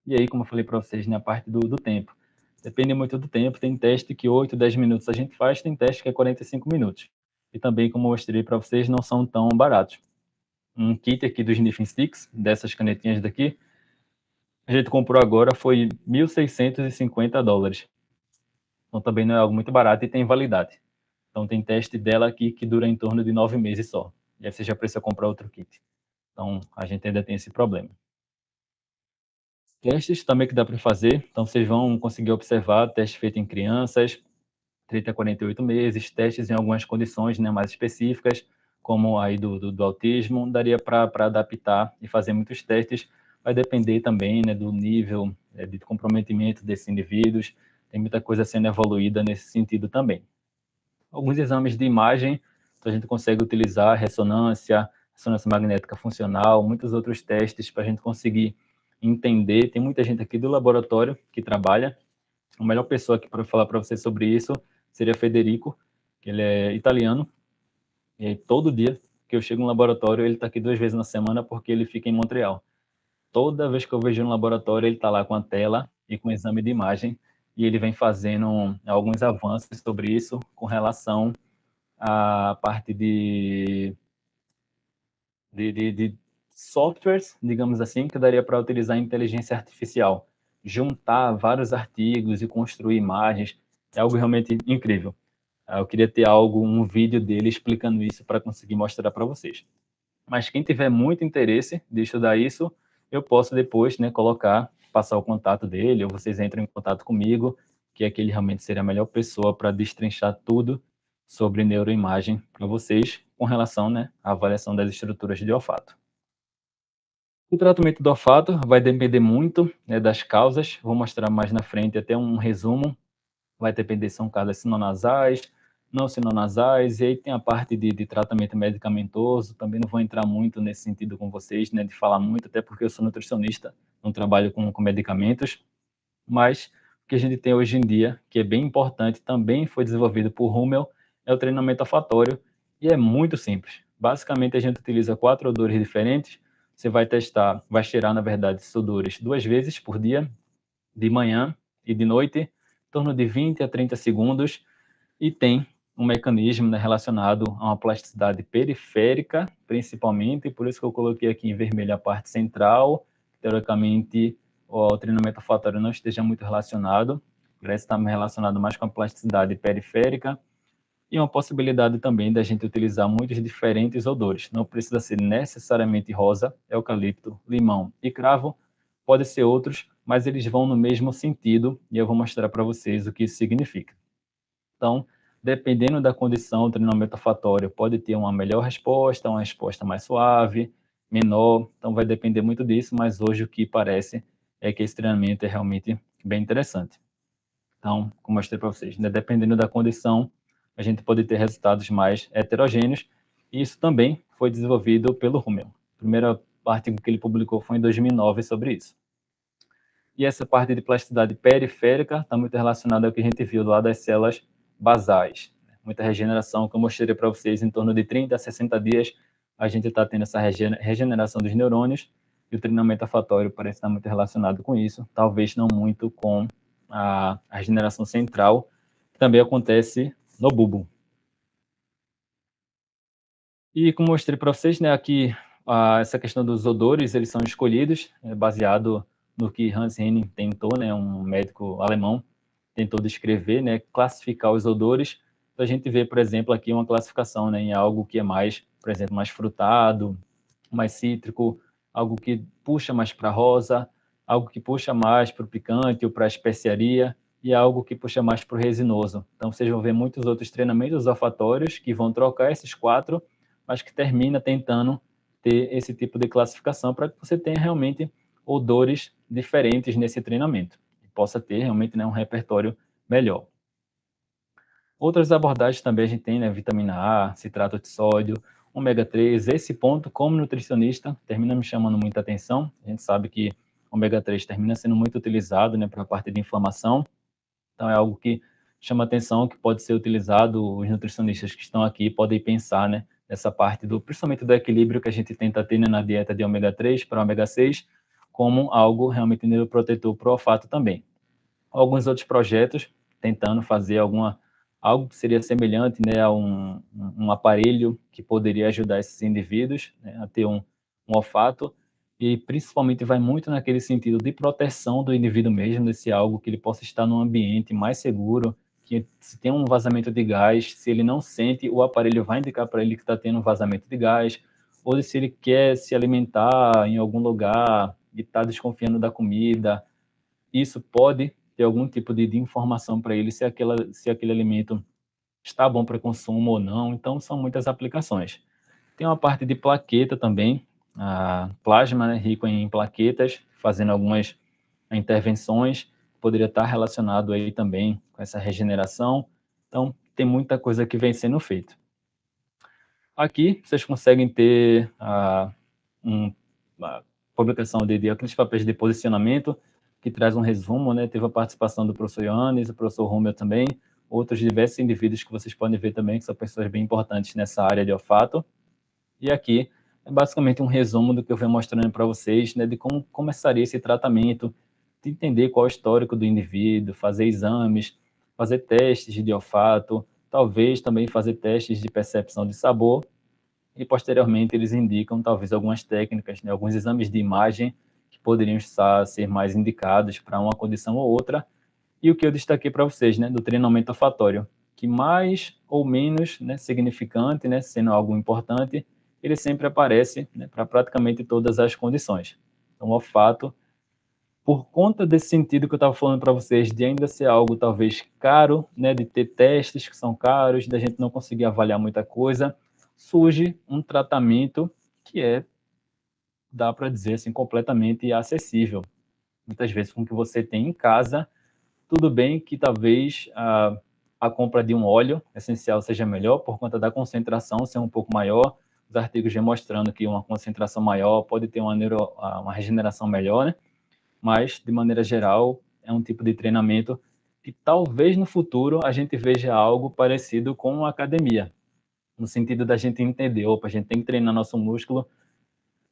E aí, como eu falei para vocês, na parte do tempo. Depende muito do tempo, tem teste que 8, 10 minutos a gente faz, tem teste que é 45 minutos. E também, como eu mostrei para vocês, não são tão baratos. Um kit aqui dos Sniffing Sticks, dessas canetinhas daqui, a gente comprou agora, foi $1.650. Então também não é algo muito barato e tem validade. Então tem teste dela aqui que dura em torno de 9 meses só. E aí você já precisa comprar outro kit. Então a gente ainda tem esse problema. Testes também que dá para fazer. Então vocês vão conseguir observar teste feito em crianças, 30 a 48 meses, testes em algumas condições, né, mais específicas, como aí do autismo. Daria para adaptar e fazer muitos testes. Vai depender também, né, do nível de comprometimento desses indivíduos. Tem muita coisa sendo evoluída nesse sentido também. Alguns exames de imagem, então a gente consegue utilizar ressonância magnética funcional, muitos outros testes para a gente conseguir entender. Tem muita gente aqui do laboratório que trabalha. A melhor pessoa aqui para falar para você sobre isso seria Federico, que ele é italiano. E aí, todo dia que eu chego no laboratório, ele está aqui 2 vezes na semana porque ele fica em Montreal. Toda vez que eu vejo no laboratório, ele está lá com a tela e com o exame de imagem, e ele vem fazendo alguns avanços sobre isso com relação à parte de softwares, digamos assim, que daria para utilizar inteligência artificial, juntar vários artigos e construir imagens, é algo realmente incrível. Eu queria ter um vídeo dele explicando isso para conseguir mostrar para vocês. Mas quem tiver muito interesse de estudar isso, eu posso depois, né, passar o contato dele, ou vocês entram em contato comigo, que aquele realmente seria a melhor pessoa para destrinchar tudo sobre neuroimagem para vocês, com relação, né, à avaliação das estruturas de olfato. O tratamento do olfato vai depender muito, né, das causas. Vou mostrar mais na frente até um resumo. Vai depender se são causas sinonasais, não sinonasais, e aí tem a parte de tratamento medicamentoso. Também não vou entrar muito nesse sentido com vocês, né, de falar muito, até porque eu sou nutricionista, não trabalho com medicamentos. Mas o que a gente tem hoje em dia, que é bem importante, também foi desenvolvido por Hummel, é o treinamento olfatório, e é muito simples. Basicamente, a gente utiliza 4 odores diferentes. Você vai testar, vai cheirar, na verdade, esses odores 2 vezes por dia, de manhã e de noite, em torno de 20 a 30 segundos, e tem um mecanismo, né, relacionado a uma plasticidade periférica, principalmente, por isso que eu coloquei aqui em vermelho a parte central. Teoricamente, o treinamento olfatório não esteja muito relacionado, parece estar relacionado mais com a plasticidade periférica, e uma possibilidade também da gente utilizar muitos diferentes odores. Não precisa ser necessariamente rosa, eucalipto, limão e cravo, pode ser outros, mas eles vão no mesmo sentido, e eu vou mostrar para vocês o que isso significa. Então, dependendo da condição, o treinamento olfatório pode ter uma melhor resposta, uma resposta mais suave, menor, então vai depender muito disso, mas hoje o que parece é que esse treinamento é realmente bem interessante. Então, como eu mostrei para vocês, né, dependendo da condição, a gente pode ter resultados mais heterogêneos, e isso também foi desenvolvido pelo Rummel. A primeira artigo que ele publicou foi em 2009 sobre isso. E essa parte de plasticidade periférica está muito relacionada ao que a gente viu lá das células basais. Muita regeneração, que eu mostrei para vocês, em torno de 30 a 60 dias, a gente está tendo essa regeneração dos neurônios, e o treinamento olfatório parece estar muito relacionado com isso, talvez não muito com a regeneração central, que também acontece no bulbo. E como mostrei para vocês, né, aqui essa questão dos odores, eles são escolhidos baseado no que Hans Henning tentou, né, um médico alemão, tentou descrever, né, classificar os odores. Então a gente vê, por exemplo, aqui uma classificação, né, em algo que é mais, por exemplo, mais frutado, mais cítrico, algo que puxa mais para rosa, algo que puxa mais para o picante ou para a especiaria, e algo que puxa mais para o resinoso. Então vocês vão ver muitos outros treinamentos olfatórios que vão trocar esses 4, mas que termina tentando ter esse tipo de classificação para que você tenha realmente odores diferentes nesse treinamento e possa ter realmente, né, um repertório melhor. Outras abordagens também a gente tem, né, vitamina A, citrato de sódio, ômega 3. Esse ponto, como nutricionista, termina me chamando muita atenção. A gente sabe que ômega 3 termina sendo muito utilizado, né, para a parte de inflamação. Então é algo que chama atenção, que pode ser utilizado, os nutricionistas que estão aqui podem pensar, né, nessa parte do, principalmente do equilíbrio que a gente tenta ter, né, na dieta de ômega 3 para ômega 6, como algo realmente neuroprotetor para o olfato também. Alguns outros projetos tentando fazer algo que seria semelhante, né, a um aparelho que poderia ajudar esses indivíduos, né, a ter um olfato, e principalmente vai muito naquele sentido de proteção do indivíduo mesmo, desse algo que ele possa estar num ambiente mais seguro, que se tem um vazamento de gás, se ele não sente, o aparelho vai indicar para ele que está tendo um vazamento de gás, ou se ele quer se alimentar em algum lugar e está desconfiando da comida, isso pode ter algum tipo de informação para ele se aquele alimento está bom para consumo ou não. Então, são muitas aplicações. Tem uma parte de plaqueta também, a plasma, né, rico em plaquetas, fazendo algumas intervenções, poderia estar relacionado aí também com essa regeneração. Então, tem muita coisa que vem sendo feita. Aqui, vocês conseguem ter uma publicação de aqueles papéis de posicionamento, que traz um resumo, né? Teve a participação do professor Ioannis, do professor Rummel também, outros diversos indivíduos que vocês podem ver também, que são pessoas bem importantes nessa área de olfato. E aqui é basicamente um resumo do que eu venho mostrando para vocês, né, de como começaria esse tratamento, de entender qual é o histórico do indivíduo, fazer exames, fazer testes de olfato, talvez também fazer testes de percepção de sabor, e posteriormente eles indicam talvez algumas técnicas, né, alguns exames de imagem que poderiam ser mais indicados para uma condição ou outra, e o que eu destaquei para vocês, né, do treinamento olfatório, que mais ou menos, né, significante, né, sendo algo importante, ele sempre aparece, né, para praticamente todas as condições. Então, o olfato, por conta desse sentido que eu estava falando para vocês, de ainda ser algo talvez caro, né, de ter testes que são caros, da gente não conseguir avaliar muita coisa, surge um tratamento que dá para dizer assim, completamente acessível. Muitas vezes com o que você tem em casa, tudo bem que talvez a compra de um óleo essencial seja melhor, por conta da concentração ser um pouco maior, os artigos demonstrando que uma concentração maior pode ter uma regeneração melhor, né? Mas, de maneira geral, é um tipo de treinamento que talvez no futuro a gente veja algo parecido com a academia. no sentido da gente entender, opa, a gente tem que treinar nosso músculo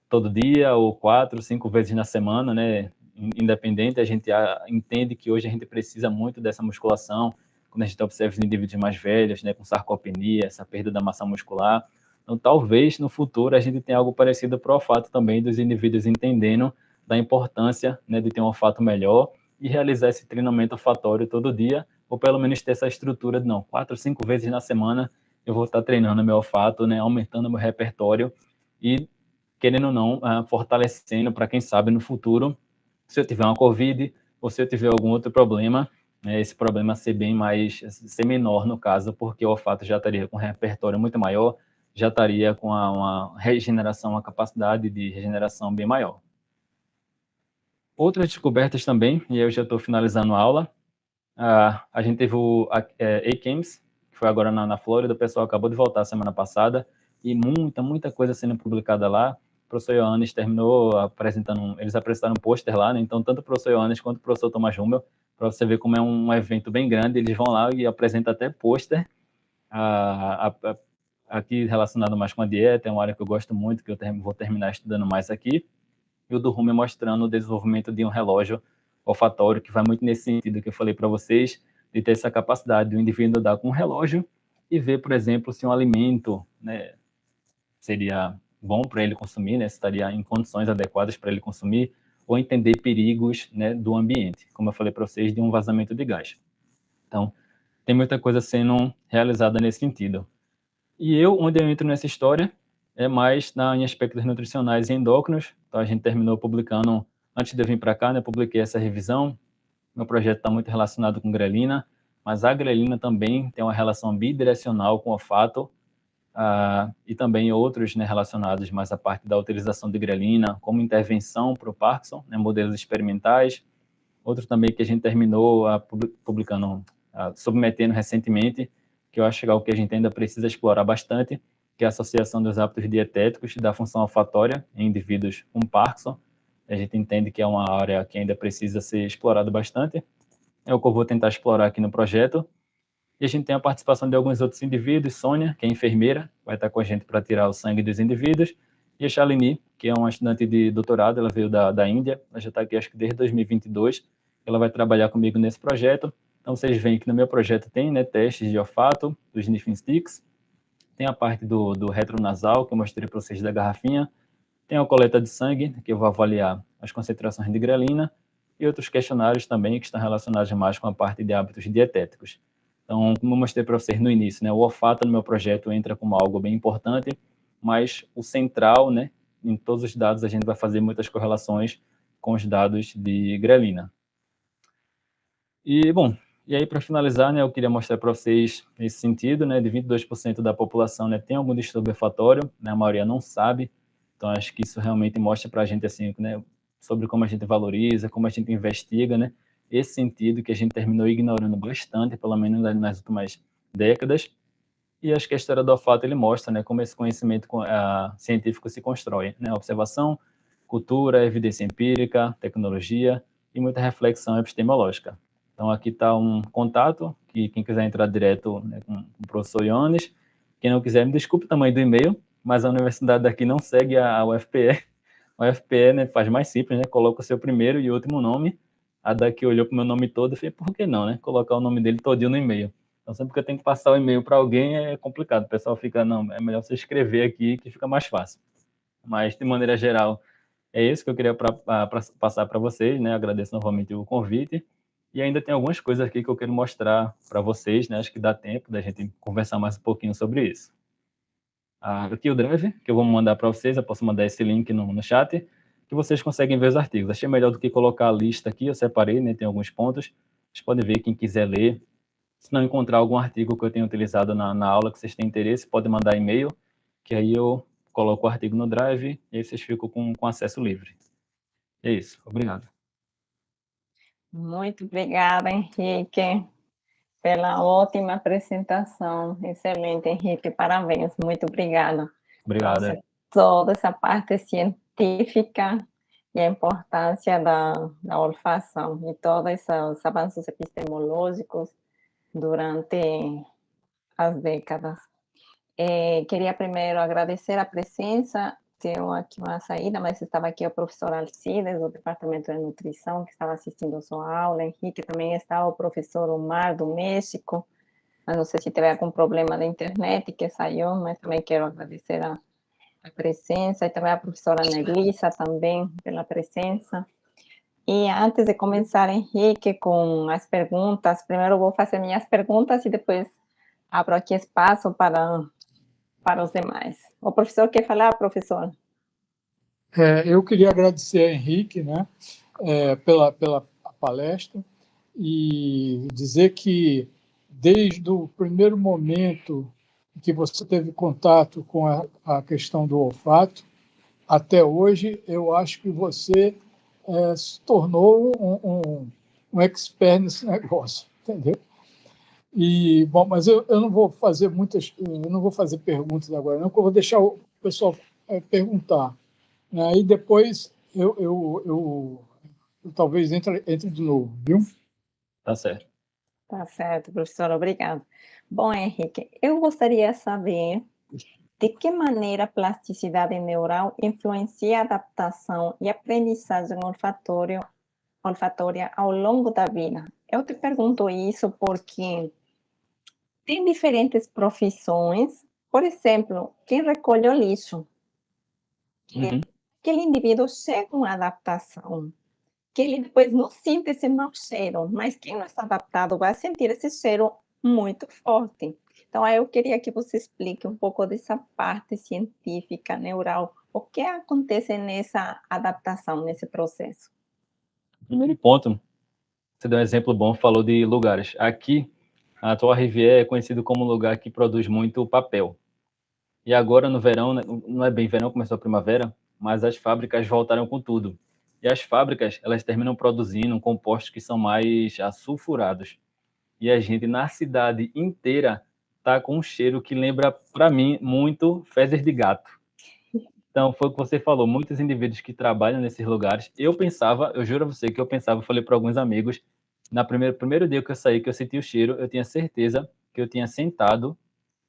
todo dia, ou 4, 5 vezes na semana, né? Independente, a gente entende que hoje a gente precisa muito dessa musculação, quando a gente observa os indivíduos mais velhos, né, com sarcopenia, essa perda da massa muscular. Então, talvez no futuro a gente tenha algo parecido para o olfato também, dos indivíduos entendendo da importância, né, de ter um olfato melhor e realizar esse treinamento olfatório todo dia, ou pelo menos ter essa estrutura de, não, 4, 5 vezes na semana eu vou estar treinando meu olfato, né, aumentando meu repertório e, querendo ou não, fortalecendo para quem sabe no futuro, se eu tiver uma Covid ou se eu tiver algum outro problema, esse problema ser menor no caso, porque o olfato já estaria com um repertório muito maior, já estaria com uma regeneração, uma capacidade de regeneração bem maior. Outras descobertas também, e eu já estou finalizando a aula, a gente teve o ACAMS, que foi agora na Flórida, o pessoal acabou de voltar semana passada, e muita coisa sendo publicada lá. O professor Ioannis terminou eles apresentaram um pôster lá, né? Então tanto o professor Ioannis quanto o professor Thomas Hummel, para você ver como é um evento bem grande, eles vão lá e apresentam até pôster, aqui relacionado mais com a dieta, é uma área que eu gosto muito, que eu vou terminar estudando mais aqui, e o do Hummel mostrando o desenvolvimento de um relógio olfatório, que vai muito nesse sentido que eu falei para vocês, de ter essa capacidade do indivíduo dar com um relógio e ver, por exemplo, se um alimento, né, seria bom para ele consumir, né, se estaria em condições adequadas para ele consumir, ou entender perigos, né, do ambiente, como eu falei para vocês, de um vazamento de gás. Então, tem muita coisa sendo realizada nesse sentido. E onde eu entro nessa história, é mais em aspectos nutricionais e endócrinos. Então, a gente terminou publicando, antes de eu vir para cá, né, publiquei essa revisão. Meu projeto está muito relacionado com grelina, mas a grelina também tem uma relação bidirecional com o olfato, e também outros, né, relacionados mais à parte da utilização de grelina como intervenção para o Parkinson, né, modelos experimentais. Outro também que a gente terminou publicando, submetendo recentemente, que eu acho que é algo que a gente ainda precisa explorar bastante, que é a associação dos hábitos dietéticos e da função olfatória em indivíduos com Parkinson. A gente entende que é uma área que ainda precisa ser explorada bastante. É o que eu vou tentar explorar aqui no projeto. E a gente tem a participação de alguns outros indivíduos, Sônia, que é enfermeira, vai estar com a gente para tirar o sangue dos indivíduos, e a Shalini, que é uma estudante de doutorado, ela veio da Índia, ela já está aqui acho que desde 2022, ela vai trabalhar comigo nesse projeto. Então vocês veem que no meu projeto tem, né, testes de olfato, dos sniffing sticks, tem a parte do retronasal, que eu mostrei para vocês da garrafinha, tem a coleta de sangue, que eu vou avaliar as concentrações de grelina, e outros questionários também que estão relacionados mais com a parte de hábitos dietéticos. Então, como eu mostrei para vocês no início, né, o olfato no meu projeto entra como algo bem importante, mas o central, né, em todos os dados a gente vai fazer muitas correlações com os dados de grelina. E, bom, e aí para finalizar, né, eu queria mostrar para vocês esse sentido, né, de 22% da população, né, tem algum distúrbio olfatório, né, a maioria não sabe, então acho que isso realmente mostra para a gente, assim, né, sobre como a gente valoriza, como a gente investiga, né, esse sentido que a gente terminou ignorando bastante, pelo menos nas últimas décadas, e acho que a história do olfato ele mostra, né, como esse conhecimento científico se constrói, né, observação, cultura, evidência empírica, tecnologia e muita reflexão epistemológica. Então aqui está um contato, que quem quiser entrar direto, né, com o professor Ioannis, quem não quiser, me desculpe o tamanho do e-mail, mas a universidade daqui não segue a UFPE, a UFPE, né, faz mais simples, né, coloca o seu primeiro e último nome, a daqui olhou para o meu nome todo e falei, por que não, né, colocar o nome dele todinho no e-mail. Então, sempre que eu tenho que passar o e-mail para alguém é complicado. O pessoal fica, não, é melhor você escrever aqui que fica mais fácil. Mas, de maneira geral, é isso que eu queria passar para vocês, né? Agradeço novamente o convite. E ainda tem algumas coisas aqui que eu quero mostrar para vocês, né? Acho que dá tempo da gente conversar mais um pouquinho sobre isso. Aqui o Drive, que eu vou mandar para vocês, eu posso mandar esse link no chat, que vocês conseguem ver os artigos. Achei melhor do que colocar a lista aqui, eu separei, né? Tem alguns pontos. Vocês podem ver, quem quiser ler. Se não encontrar algum artigo que eu tenha utilizado na aula que vocês têm interesse, pode mandar e-mail, que aí eu coloco o artigo no Drive e aí vocês ficam com acesso livre. É isso. Obrigado. Muito obrigada, Henrique, pela ótima apresentação. Excelente, Henrique, parabéns. Muito obrigada. Obrigado. Nossa, toda essa parte científica e a importância da olfação e todos esses avanços epistemológicos durante as décadas. Queria primeiro agradecer a presença, deu aqui uma saída, mas estava aqui o professor Alcides, do Departamento de Nutrição, que estava assistindo a sua aula, Henrique, também está o professor Omar, do México, mas não sei se teve algum problema na internet, que saiu, mas também quero agradecer a presença, e também a professora Nelissa também pela presença. E antes de começar, Henrique, com as perguntas, primeiro vou fazer minhas perguntas e depois abro aqui espaço para os demais. O professor quer falar, professor? Eu queria agradecer a Henrique, né, pela palestra e dizer que desde o primeiro momento que você teve contato com a questão do olfato, até hoje, eu acho que você se tornou um expert nesse negócio, entendeu? E, bom, mas eu não vou fazer perguntas agora, não, porque eu vou deixar o pessoal perguntar. Aí depois eu talvez entre de novo, viu? Tá certo. Tá certo, professor, obrigado. Bom, Henrique, eu gostaria de saber de que maneira a plasticidade neural influencia a adaptação e aprendizagem olfatória ao longo da vida. Eu te pergunto isso porque tem diferentes profissões, por exemplo, quem recolhe o lixo, Uhum. aquele indivíduo chega a uma adaptação, que ele depois não sente esse mau cheiro, mas quem não está adaptado vai sentir esse cheiro muito forte. Então, aí eu queria que você explique um pouco dessa parte científica, neural, o que acontece nessa adaptação, nesse processo. Primeiro ponto, você deu um exemplo bom, falou de lugares. Aqui, a Trois-Rivières é conhecido como um lugar que produz muito papel. E agora, no verão, não é bem verão, começou a primavera, mas as fábricas voltaram com tudo. E as fábricas, elas terminam produzindo compostos que são mais sulfurados. E a gente, na cidade inteira, tá com um cheiro que lembra, para mim, muito fezes de gato. Então, foi o que você falou, muitos indivíduos que trabalham nesses lugares. Eu pensava, eu juro a você que eu pensava, falei para alguns amigos, na primeiro dia que eu saí, que eu senti o cheiro, eu tinha certeza que eu tinha sentado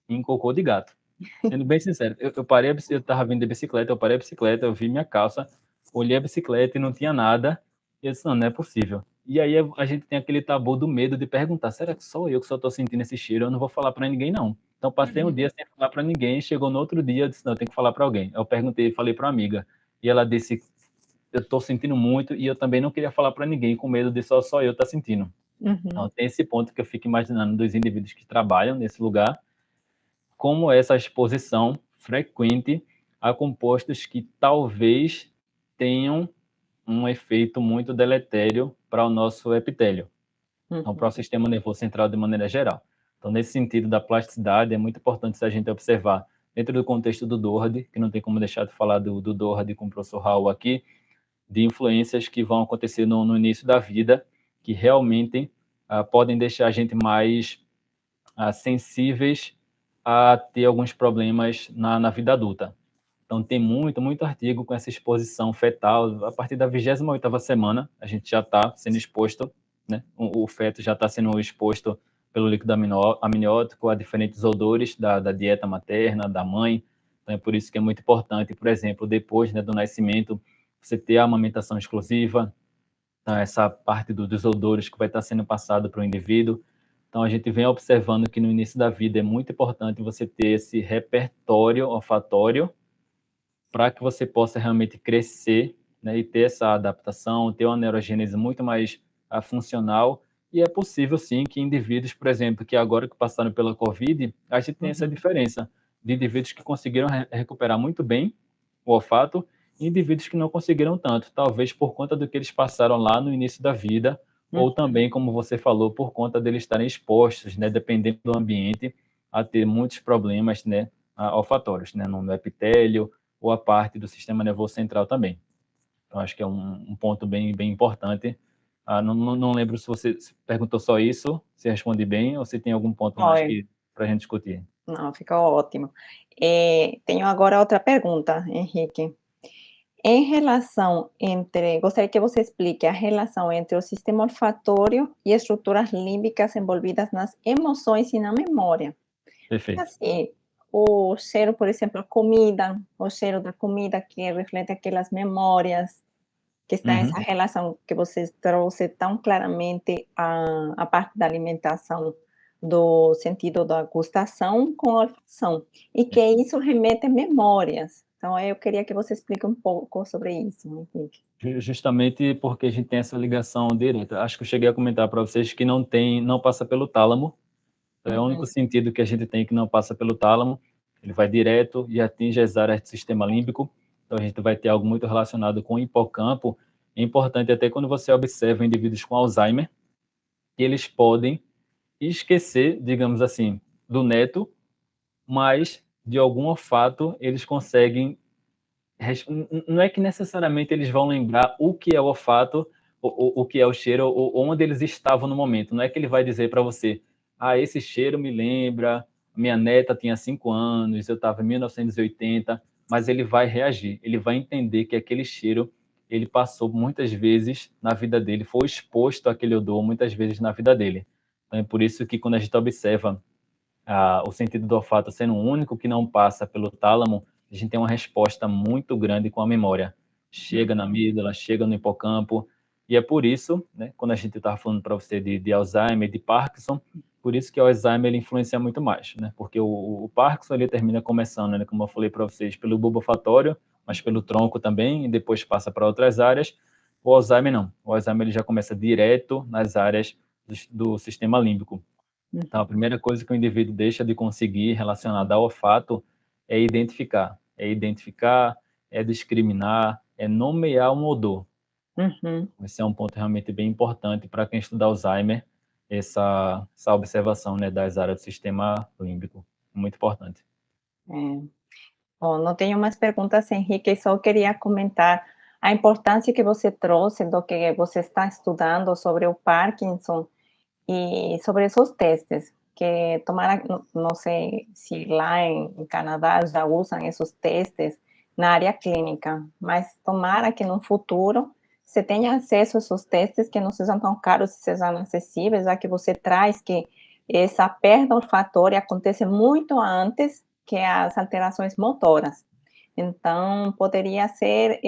em cocô de gato. Sendo bem sincero, eu parei, eu estava vindo de bicicleta, eu parei a bicicleta, eu vi minha calça, olhei a bicicleta e não tinha nada. E eu disse, não é possível. E aí a gente tem aquele tabu do medo de perguntar, será que sou eu que só estou sentindo esse cheiro? Eu não vou falar para ninguém, não. Então passei um dia sem falar para ninguém, chegou no outro dia, eu disse, não, eu tenho que falar para alguém. Eu perguntei, falei para uma amiga, e ela disse, eu estou sentindo muito e eu também não queria falar para ninguém, com medo de só eu estar sentindo. Então tem esse ponto que eu fico imaginando dos indivíduos que trabalham nesse lugar, como essa exposição frequente a compostos que talvez tenham um efeito muito deletério para o nosso epitélio, então, para o sistema nervoso central de maneira geral. Então, nesse sentido da plasticidade, é muito importante se a gente observar, dentro do contexto do Doherty, que não tem como deixar de falar do Doherty com o professor Raul aqui, de influências que vão acontecer no início da vida, que realmente podem deixar a gente mais sensíveis a ter alguns problemas na vida adulta. Então, tem muito artigo com essa exposição fetal. A partir da 28ª semana, a gente já está sendo exposto, né? O feto já está sendo exposto pelo líquido amniótico a diferentes odores da dieta materna, da mãe. Então, é por isso que é muito importante, por exemplo, depois, né, do nascimento, você ter a amamentação exclusiva, tá? Essa parte dos odores que vai estar sendo passado para o indivíduo. Então, a gente vem observando que no início da vida é muito importante você ter esse repertório olfatório para que você possa realmente crescer, né, e ter essa adaptação, ter uma neurogênese muito mais funcional. E é possível, sim, que indivíduos, por exemplo, que agora que passaram pela Covid, a gente tem essa diferença de indivíduos que conseguiram recuperar muito bem o olfato e indivíduos que não conseguiram tanto, talvez por conta do que eles passaram lá no início da vida, ou também, como você falou, por conta deles estarem expostos, né, dependendo do ambiente, a ter muitos problemas, né, olfatórios, né, no epitélio, ou a parte do sistema nervoso central também. Então, acho que é um ponto bem importante. Não lembro se você perguntou só isso, se responde bem, ou se tem algum ponto mais para a gente discutir. Não, ficou ótimo. Tenho agora outra pergunta, Henrique. Gostaria que você explique a relação entre o sistema olfatório e estruturas límbicas envolvidas nas emoções e na memória. Perfeito. Assim, o cheiro, por exemplo, a comida, o cheiro da comida que reflete aquelas memórias, que está Uhum. essa relação que você trouxe tão claramente a parte da alimentação, do sentido da gustação com a olfação, e que isso remete a memórias. Então eu queria que você explique um pouco sobre isso, Henrique. Justamente porque a gente tem essa ligação direta. Acho que eu cheguei a comentar para vocês que não passa pelo tálamo. Então, é o único Uhum, sentido que a gente tem que não passa pelo tálamo. Ele vai direto e atinge as áreas do sistema límbico. Então a gente vai ter algo muito relacionado com o hipocampo. É importante até quando você observa indivíduos com Alzheimer, que eles podem esquecer, digamos assim, do neto, mas de algum olfato eles conseguem. Não é que necessariamente eles vão lembrar o que é o olfato, o que é o cheiro, ou onde eles estavam no momento. Não é que ele vai dizer para você, ah, esse cheiro me lembra, minha neta tinha 5 anos, eu estava em 1980, mas ele vai reagir, ele vai entender que aquele cheiro ele passou muitas vezes na vida dele, foi exposto àquele odor muitas vezes na vida dele. Então é por isso que quando a gente observa o sentido do olfato sendo o único que não passa pelo tálamo, a gente tem uma resposta muito grande com a memória. Chega na amígdala, chega no hipocampo, e é por isso, né, quando a gente estava falando para você de Alzheimer, de Parkinson, por isso que o Alzheimer ele influencia muito mais, né? Porque o Parkinson ele termina começando, né, como eu falei para vocês, pelo bulbo olfatório, mas pelo tronco também, e depois passa para outras áreas. O Alzheimer não. O Alzheimer ele já começa direto nas áreas do sistema límbico. Então, a primeira coisa que o indivíduo deixa de conseguir relacionada ao olfato é identificar. É identificar, é discriminar, é nomear um odor. uhum. Esse é um ponto realmente bem importante para quem estuda Alzheimer, essa observação, né, das áreas do sistema límbico. Muito importante. É. Bom, não tenho mais perguntas, Henrique, só queria comentar a importância que você trouxe do que você está estudando sobre o Parkinson e sobre esos testes, que tomara, não sei se lá em Canadá já usam esses testes na área clínica, mas tomara que no futuro você tenha acesso a esses testes que não sejam tão caros e sejam acessíveis, já que você traz que essa perda olfatória acontece muito antes que as alterações motoras. Então, poderia ser,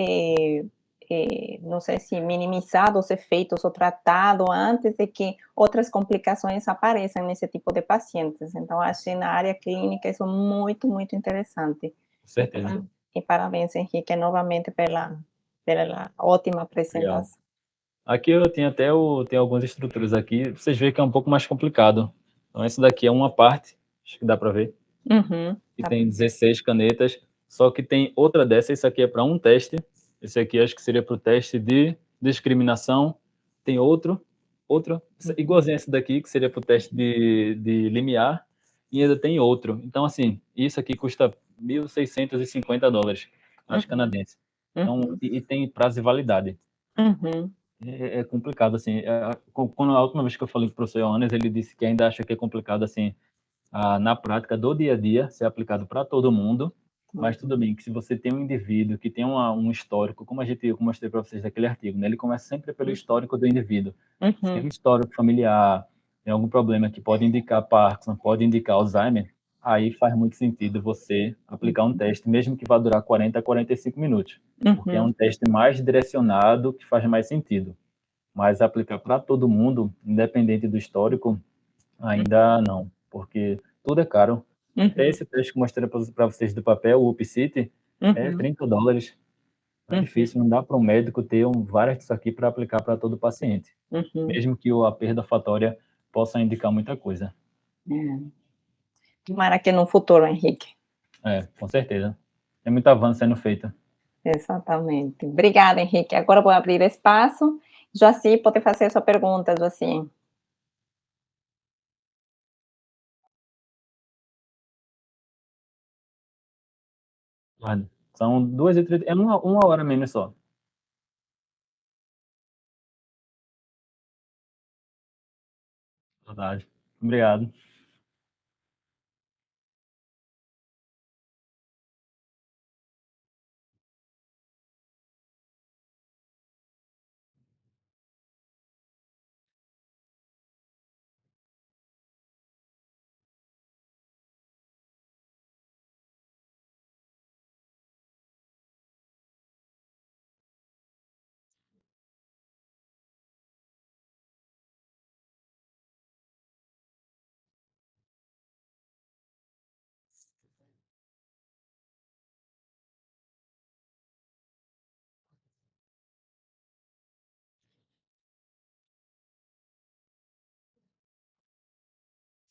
não sei se minimizado os efeitos ou tratado antes de que outras complicações apareçam nesse tipo de pacientes. Então, achei na área clínica isso muito, muito interessante. Com E, certeza. e parabéns, Henrique, novamente pela ótima Legal. apresentação. Aqui eu tenho tenho algumas estruturas aqui, vocês veem que é um pouco mais complicado. Então, essa daqui é uma parte, acho que dá para ver. Uhum, E tá. tem 16 canetas, só que tem outra dessa, esse aqui é para um teste, esse aqui acho que seria para o teste de discriminação, tem outro, igualzinho esse daqui, que seria para o teste de limiar, e ainda tem outro. Então, assim, isso aqui custa US$ 1.650, acho Uhum, canadense. Então, uhum, e tem prazo de validade. uhum, É complicado, assim, quando a última vez que eu falei com o professor Johannes, ele disse que ainda acha que é complicado, assim, na prática do dia a dia, ser aplicado para todo mundo, mas tudo bem que se você tem um indivíduo que tem um histórico, como eu mostrei para vocês daquele artigo, né, ele começa sempre pelo histórico do indivíduo. Se tem um uhum, histórico familiar, tem algum problema que pode indicar Parkinson, pode indicar Alzheimer, aí faz muito sentido você aplicar um teste, mesmo que vá durar 40 a 45 minutos, porque é uhum, um teste mais direcionado que faz mais sentido. Mas aplicar para todo mundo, independente do histórico, ainda não, porque tudo é caro. Até uhum, esse teste que eu mostrei para vocês do papel, o UpCity, é uhum, US$ 30. É uhum, difícil, não dá para um médico ter várias disso aqui para aplicar para todo paciente, uhum. mesmo que a perda fatória possa indicar muita coisa. É. Tomara que no futuro, Henrique. É, com certeza. Tem muito avanço sendo feito. Exatamente. Obrigada, Henrique. Agora vou abrir espaço. Joaci, pode fazer sua pergunta, Joaci. Olha, são 2h30, é uma hora menos só. Verdade. Obrigado.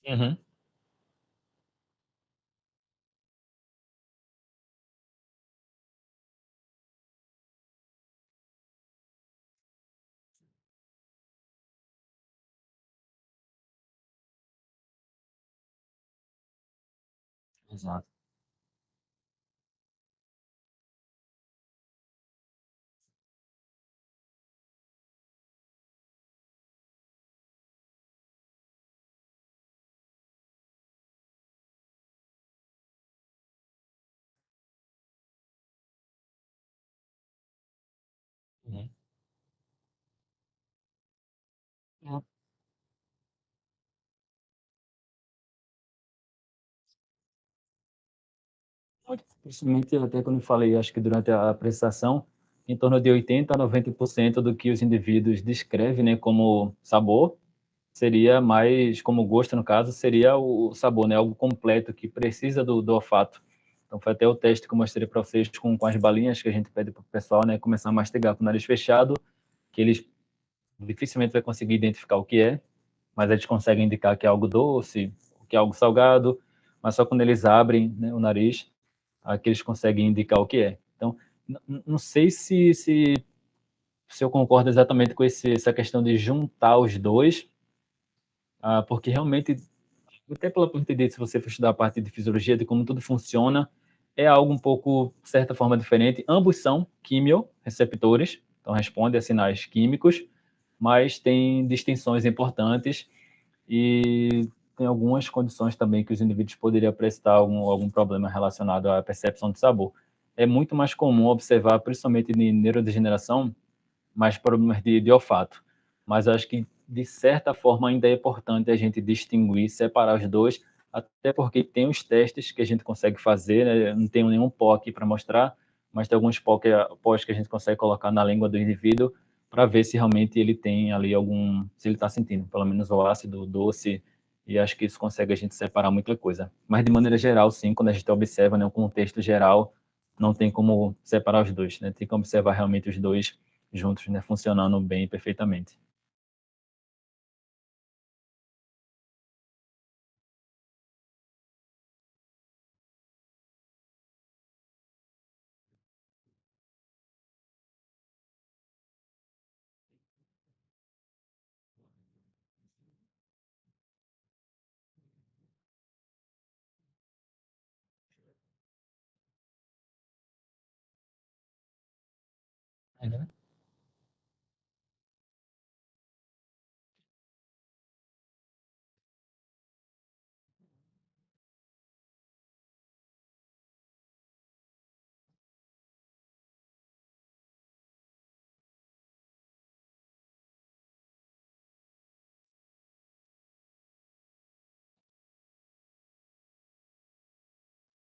Uhum. Exato. Uhum. É. Principalmente até quando eu falei, acho que durante a apresentação, em torno de 80 a 90% do que os indivíduos descrevem, né, como sabor, seria mais, como gosto no caso, seria o sabor, né, algo completo que precisa do olfato. Então foi até o teste que eu mostrei para vocês com as balinhas que a gente pede para o pessoal, né, começar a mastigar com o nariz fechado, que eles dificilmente vai conseguir identificar o que é, mas eles conseguem indicar que é algo doce, que é algo salgado, mas só quando eles abrem, né, o nariz, aqui eles conseguem indicar o que é. Então, não sei se eu concordo exatamente com essa questão de juntar os dois, porque realmente, até pela parte de, se você for estudar a parte de fisiologia, de como tudo funciona, é algo um pouco, de certa forma, diferente. Ambos são quimioreceptores, então respondem a sinais químicos, mas tem distinções importantes e tem algumas condições também que os indivíduos poderiam apresentar algum problema relacionado à percepção de sabor. É muito mais comum observar, principalmente em neurodegeneração, mais problemas de olfato. Mas acho que, de certa forma, ainda é importante a gente distinguir, separar os dois, até porque tem os testes que a gente consegue fazer, né? Não tenho nenhum pó aqui para mostrar, mas tem alguns pós que a gente consegue colocar na língua do indivíduo para ver se realmente ele tem ali se ele está sentindo, pelo menos o ácido, o doce, e acho que isso consegue a gente separar muita coisa. Mas, de maneira geral, sim, quando a gente observa, né, o contexto geral, não tem como separar os dois, né? Tem que observar realmente os dois juntos, né, funcionando bem, perfeitamente. Uhum.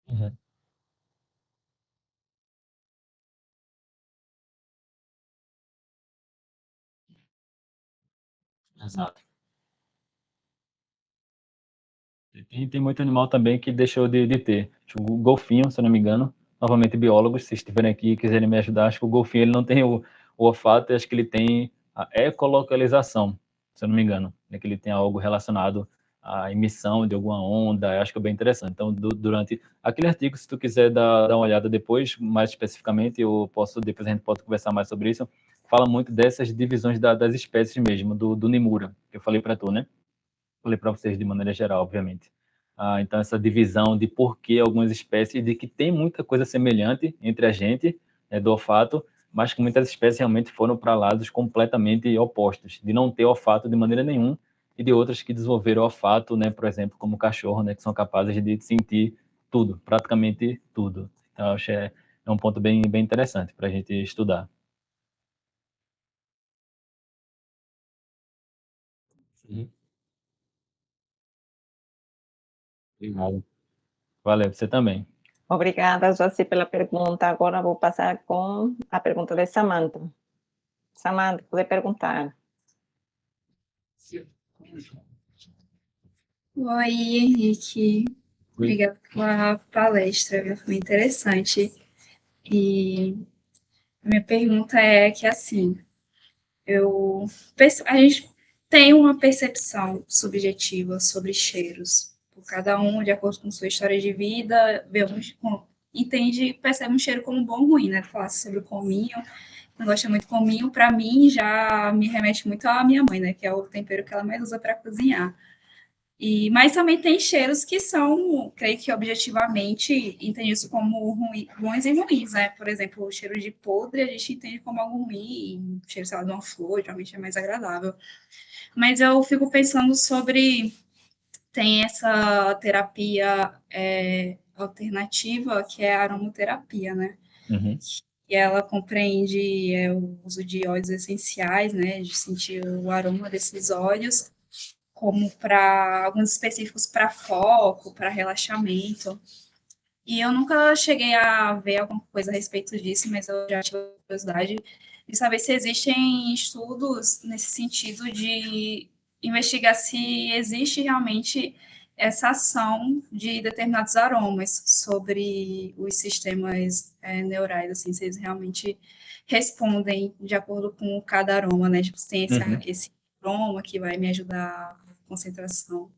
Uhum. Exato. Tem muito animal também que deixou de ter. Tipo, o golfinho, se eu não me engano, novamente biólogos, se estiverem aqui e quiserem me ajudar, acho que o golfinho ele não tem o olfato, acho que ele tem a ecolocalização, se eu não me engano, né, que ele tem algo relacionado à emissão de alguma onda, acho que é bem interessante. Então, durante aquele artigo, se tu quiser dar uma olhada depois, mais especificamente, depois a gente pode conversar mais sobre isso, fala muito dessas divisões das espécies mesmo, do Nimura, que eu falei para tu, né? Falei para vocês de maneira geral, obviamente. Então, essa divisão de por que algumas espécies, de que tem muita coisa semelhante entre a gente, né, do olfato, mas que muitas espécies realmente foram para lados completamente opostos, de não ter olfato de maneira nenhuma, e de outras que desenvolveram olfato, né, por exemplo, como o cachorro, né, que são capazes de sentir tudo, praticamente tudo. Então, acho que é um ponto bem interessante para a gente estudar. Sim. Obrigado. Valeu, você também. Obrigada, Josi, pela pergunta. Agora vou passar com a pergunta de Samantha. Samantha, pode perguntar. Oi, Henrique. Oi. Obrigada pela palestra, viu? Foi interessante. E a minha pergunta é que, assim, a gente tem uma percepção subjetiva sobre cheiros. Por cada um, de acordo com sua história de vida, entende, percebe um cheiro como bom ou ruim, né? Falasse sobre o cominho, não gosta muito de cominho, para mim já me remete muito à minha mãe, né? Que é o tempero que ela mais usa para cozinhar. Mas também tem cheiros que são, creio que objetivamente, entende isso como bons e ruins, né? Por exemplo, o cheiro de podre a gente entende como algo ruim, o cheiro, sei lá, de uma flor, geralmente é mais agradável. Mas eu fico pensando sobre, tem essa terapia alternativa, que é a aromaterapia, né? Uhum. E ela compreende o uso de óleos essenciais, né? De sentir o aroma desses óleos, como para alguns específicos para foco, para relaxamento. E eu nunca cheguei a ver alguma coisa a respeito disso, mas eu já tive curiosidade de saber se existem estudos nesse sentido de investigar se existe realmente essa ação de determinados aromas sobre os sistemas neurais, assim, se eles realmente respondem de acordo com cada aroma, né? Tipo, tem esse aroma que vai me ajudar a concentração.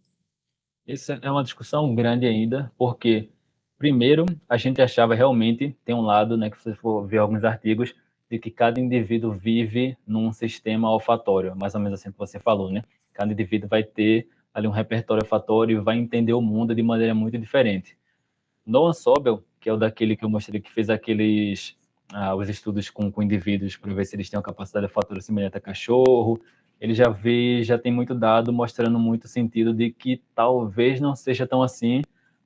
Essa é uma discussão grande ainda, porque, primeiro, a gente achava realmente, tem um lado, né, que se você for ver alguns artigos, de que cada indivíduo vive num sistema olfatório, mais ou menos assim que você falou, né? Cada indivíduo vai ter ali um repertório olfatório e vai entender o mundo de maneira muito diferente. Noah Sobel, que é o daquele que eu mostrei que fez os estudos com indivíduos para ver se eles têm uma capacidade olfatória semelhante a cachorro, ele já tem muito dado mostrando muito sentido de que talvez não seja tão assim,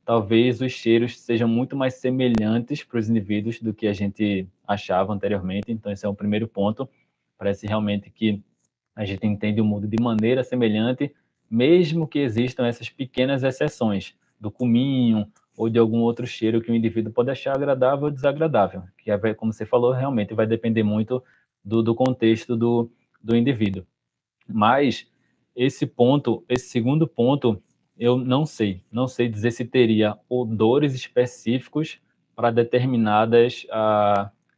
talvez os cheiros sejam muito mais semelhantes para os indivíduos do que a gente achava anteriormente, então esse é o primeiro ponto, parece realmente que a gente entende o mundo de maneira semelhante, mesmo que existam essas pequenas exceções do cominho ou de algum outro cheiro que o indivíduo pode achar agradável ou desagradável, que, como você falou, realmente vai depender muito do contexto do indivíduo. Mas esse segundo ponto, eu não sei dizer se teria odores específicos para determinadas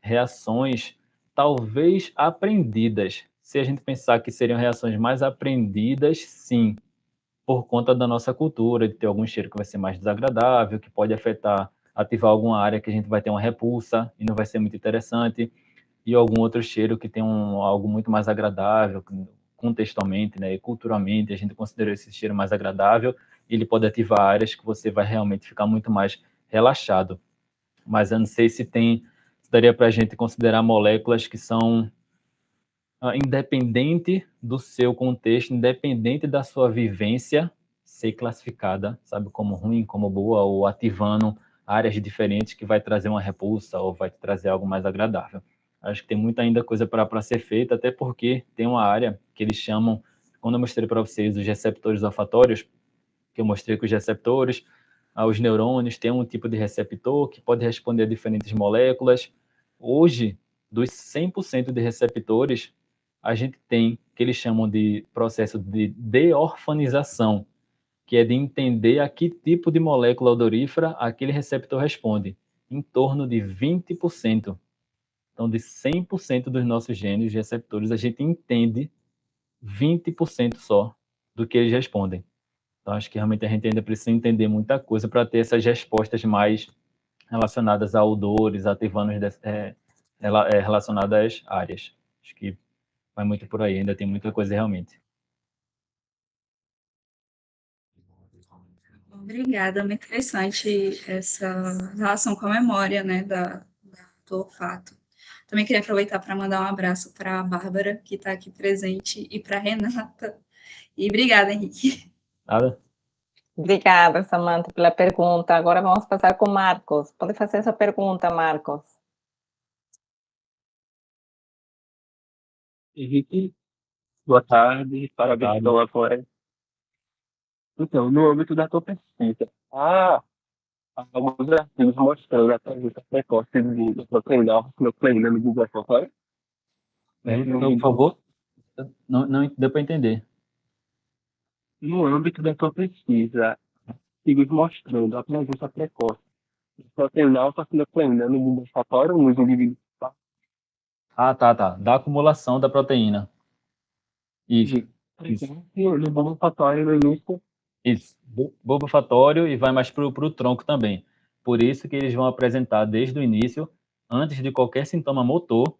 reações, talvez aprendidas. Se a gente pensar que seriam reações mais aprendidas, sim, por conta da nossa cultura, de ter algum cheiro que vai ser mais desagradável, que pode afetar, ativar alguma área que a gente vai ter uma repulsa e não vai ser muito interessante, e algum outro cheiro que tem algo muito mais agradável, contextualmente, né, e culturalmente, a gente considera esse cheiro mais agradável, e ele pode ativar áreas que você vai realmente ficar muito mais relaxado. Mas eu não sei se daria para a gente considerar moléculas que são independente do seu contexto, independente da sua vivência, ser classificada, sabe, como ruim, como boa, ou ativando áreas diferentes que vai trazer uma repulsa ou vai trazer algo mais agradável. Acho que tem muita ainda coisa para ser feita, até porque tem uma área que eles chamam, quando eu mostrei para vocês os receptores olfatórios, que eu mostrei que os receptores, os neurônios têm um tipo de receptor que pode responder a diferentes moléculas. Hoje, dos 100% de receptores, a gente tem que eles chamam de processo de deorfanização, que é de entender a que tipo de molécula odorífera aquele receptor responde, em torno de 20%. Então, de 100% dos nossos genes receptores, a gente entende 20% só do que eles respondem. Então, acho que realmente a gente ainda precisa entender muita coisa para ter essas respostas mais relacionadas a odores, ativando relacionadas às áreas. Acho que vai muito por aí, ainda tem muita coisa realmente. Obrigada, muito interessante essa relação com a memória, né, do olfato. Também queria aproveitar para mandar um abraço para a Bárbara, que está aqui presente, e para a Renata. E obrigada, Henrique. Nada? Obrigada, Samantha, pela pergunta. Agora vamos passar com Marcos. Pode fazer essa pergunta, Marcos. Henrique, boa tarde, parabéns pela palestra. Então, no âmbito da tua pesquisa, há alguns artigos mostrando a presença precoce de proteína alfa-nucleína no desenvolvimento. Por favor, não deu para entender. No âmbito da tua pesquisa, artigos mostrando a presença precoce de proteína alfa-nucleína no desenvolvimento nos indivíduos. Tá. Da acumulação da proteína. Isso. Isso. No bulbo fatório no início. Isso, bulbo fatório e vai mais para o tronco também. Por isso que eles vão apresentar desde o início, antes de qualquer sintoma motor,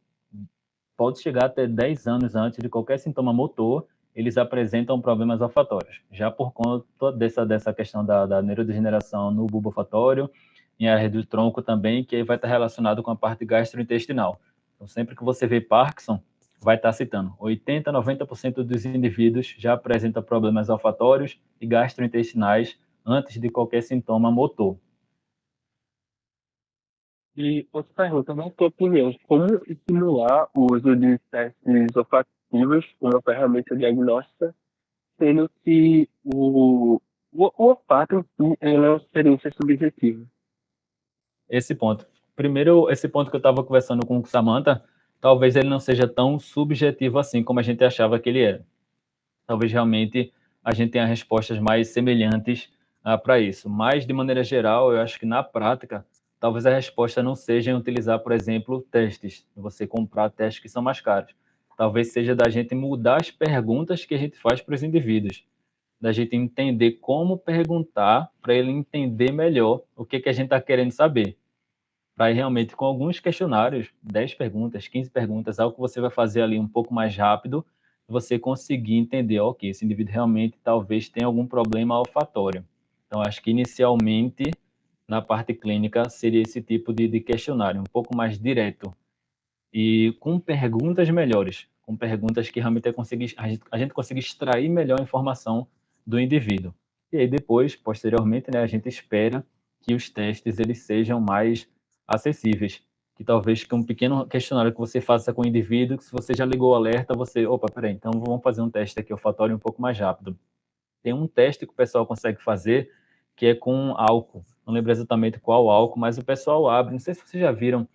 pode chegar até 10 anos antes de qualquer sintoma motor, eles apresentam problemas olfatórios. Já por conta dessa questão da neurodegeneração no bulbo olfatório, em área do tronco também, que aí vai estar relacionado com a parte gastrointestinal. Então, sempre que você vê Parkinson, vai estar citando 80, 90% dos indivíduos já apresentam problemas olfatórios e gastrointestinais antes de qualquer sintoma motor. E outra pergunta, na tua opinião, como estimular o uso de testes olfativos como ferramenta diagnóstica, sendo que o olfato em si é uma experiência subjetiva? Esse ponto. Primeiro, esse ponto que eu estava conversando com o Samantha, talvez ele não seja tão subjetivo assim como a gente achava que ele era. Talvez realmente a gente tenha respostas mais semelhantes para isso. Mas, de maneira geral, eu acho que na prática, talvez a resposta não seja em utilizar, por exemplo, testes. Você comprar testes que são mais caros. Talvez seja da gente mudar as perguntas que a gente faz para os indivíduos. Da gente entender como perguntar para ele entender melhor o que a gente está querendo saber. Para ir realmente com alguns questionários, 10 perguntas, 15 perguntas, algo que você vai fazer ali um pouco mais rápido, você conseguir entender, ok, esse indivíduo realmente talvez tenha algum problema olfatório. Então, acho que inicialmente, na parte clínica, seria esse tipo de questionário, um pouco mais direto e com perguntas melhores, com perguntas que realmente a gente consiga extrair melhor a informação do indivíduo. E aí depois, posteriormente, né, a gente espera que os testes eles sejam mais acessíveis, que talvez com um pequeno questionário que você faça com o indivíduo, que se você já ligou o alerta, você, opa, peraí, então vamos fazer um teste aqui olfatório um pouco mais rápido. Tem um teste que o pessoal consegue fazer que é com álcool. Não lembro exatamente qual álcool, mas o pessoal abre, não sei se vocês já viram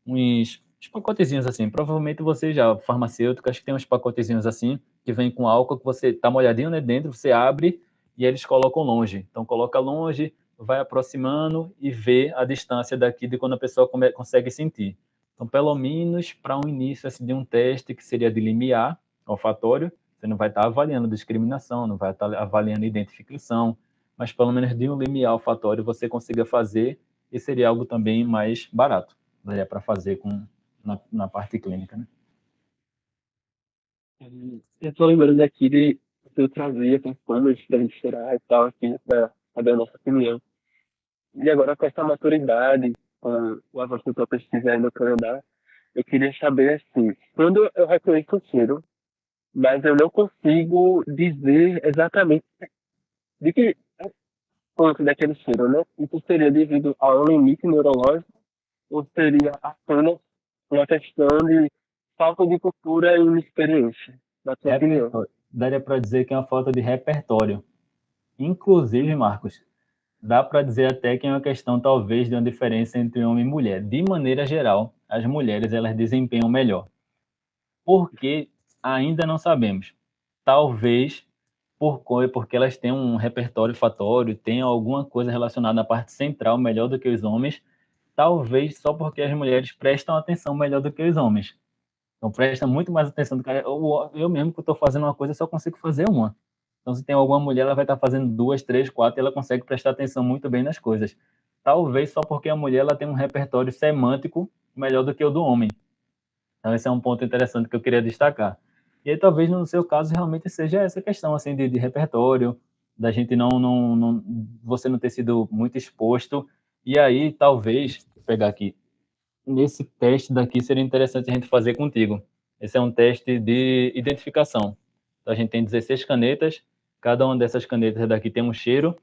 uns pacotezinhos assim. Provavelmente você já, farmacêutico, acho que tem uns pacotezinhos assim, que vem com álcool, que você tá molhadinho, né, dentro, você abre e eles colocam longe. Então coloca longe, vai aproximando e vê a distância daqui de quando a pessoa consegue sentir. Então, pelo menos para um início assim, de um teste que seria de limiar olfatório, você não vai estar avaliando discriminação, não vai estar avaliando identificação, mas pelo menos de um limiar olfatório você consiga fazer e seria algo também mais barato, daria para fazer na parte clínica, né? Eu tô lembrando aqui de eu trazer temas pra gente tirar e tal, aqui, pra saber a nossa opinião. E agora, com essa maturidade, com o avanço da tua pesquisa aí no Canadá, eu queria saber, assim, quando eu reconheço o cheiro, mas eu não consigo dizer exatamente de que ponto daquele cheiro, né? Isso seria devido a um limite neurológico ou seria apenas uma questão de falta de cultura e inexperiência, na tua opinião? Repertório. Daria para dizer que é uma falta de repertório. Inclusive, Marcos, dá para dizer até que é uma questão, talvez, de uma diferença entre homem e mulher. De maneira geral, as mulheres elas desempenham melhor. Por que ainda não sabemos? Talvez porque elas têm um repertório olfatório, têm alguma coisa relacionada à parte central melhor do que os homens. Talvez só porque as mulheres prestam atenção melhor do que os homens. Então presta muito mais atenção do cara. Eu mesmo que estou fazendo uma coisa, só consigo fazer uma. Então se tem alguma mulher, ela vai estar fazendo duas, três, quatro, e ela consegue prestar atenção muito bem nas coisas. Talvez só porque a mulher ela tem um repertório semântico melhor do que o do homem. Então esse é um ponto interessante que eu queria destacar. E aí talvez no seu caso realmente seja essa questão assim de repertório, da gente você não ter sido muito exposto. E aí talvez, vou pegar aqui, nesse teste daqui seria interessante a gente fazer contigo. Esse é um teste de identificação. Então, a gente tem 16 canetas, cada uma dessas canetas daqui tem um cheiro,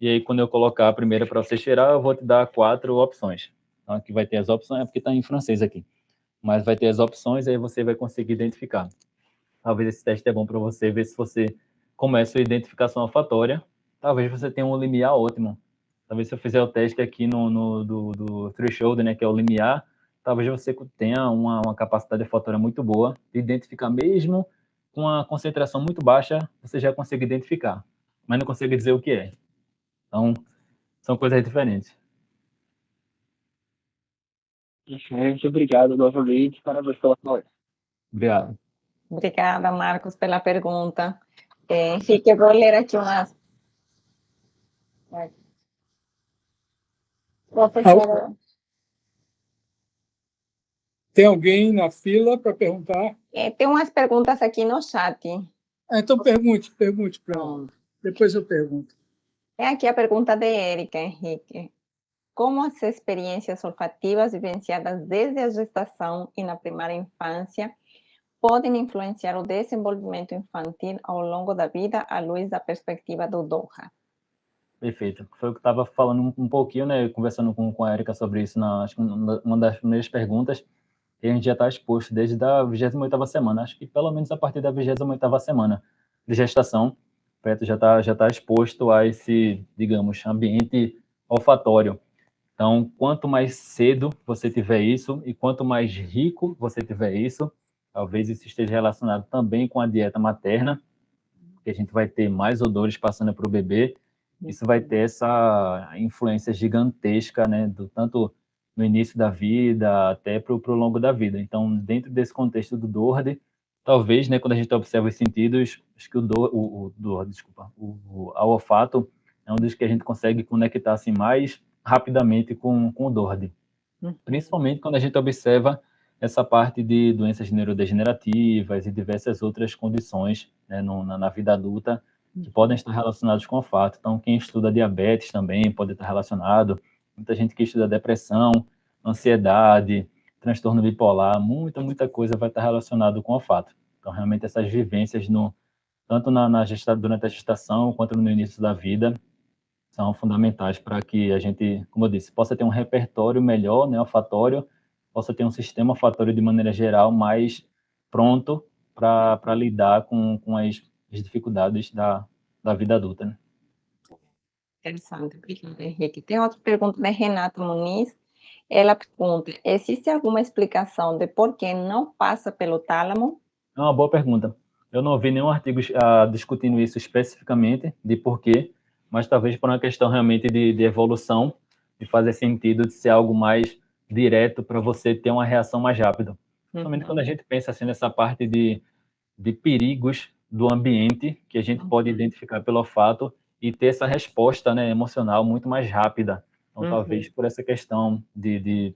e aí quando eu colocar a primeira para você cheirar, eu vou te dar 4 opções. Então, aqui vai ter as opções, é porque está em francês aqui, mas vai ter as opções, e aí você vai conseguir identificar. Talvez esse teste é bom para você ver se você começa a identificação olfatória, talvez você tenha um limiar ótimo. Talvez se eu fizer o teste aqui do threshold, né, que é o limiar, talvez você tenha uma capacidade olfatória muito boa de identificar mesmo com uma concentração muito baixa, você já consegue identificar, mas não consegue dizer o que é. Então, são coisas diferentes. Gente, obrigado novamente. Parabéns pela palestra. Obrigado. Obrigada, Marcos, pela pergunta. Henrique, eu vou ler aqui umas... Professora, Tem alguém na fila para perguntar? tem umas perguntas aqui no chat. Então pergunte para ela. Bom, Depois eu pergunto. tem aqui a pergunta de Érica, Henrique. Como as experiências olfativas vivenciadas desde a gestação e na primeira infância podem influenciar o desenvolvimento infantil ao longo da vida, à luz da perspectiva do Doha? Perfeito. Foi o que eu estava falando um pouquinho, né, conversando com a Erika sobre isso, acho que uma das primeiras perguntas, que a gente já está exposto desde a 28ª semana, acho que pelo menos a partir da 28ª semana de gestação, o feto já tá exposto a esse, digamos, ambiente olfatório. Então, quanto mais cedo você tiver isso e quanto mais rico você tiver isso, talvez isso esteja relacionado também com a dieta materna, que a gente vai ter mais odores passando para o bebê. Isso vai ter essa influência gigantesca, né, do tanto no início da vida até para o longo da vida. Então, dentro desse contexto do Doherty, talvez, né, quando a gente observa os sentidos, acho que o olfato é um dos que a gente consegue conectar assim mais rapidamente com o Doherty. Principalmente quando a gente observa essa parte de doenças neurodegenerativas e diversas outras condições, né, na vida adulta que podem estar relacionadas com o olfato. Então, quem estuda diabetes também pode estar relacionado. Muita gente que estuda depressão, ansiedade, transtorno bipolar, muita coisa vai estar relacionado com o olfato. Então, realmente, essas vivências, tanto durante a gestação quanto no início da vida, são fundamentais para que a gente, como eu disse, possa ter um repertório melhor, né, olfatório, possa ter um sistema olfatório de maneira geral mais pronto para lidar com as dificuldades da vida adulta, né? Interessante, obrigada, Henrique. Tem outra pergunta da Renata Muniz. Ela pergunta: existe alguma explicação de por que não passa pelo tálamo? É uma boa pergunta. Eu não vi nenhum artigo discutindo isso especificamente, de porquê, mas talvez por uma questão realmente de evolução, de fazer sentido, de ser algo mais direto para você ter uma reação mais rápida. Principalmente quando a gente pensa assim nessa parte de perigos do ambiente que a gente pode identificar pelo olfato e ter essa resposta, né, emocional muito mais rápida. Então, talvez por essa questão de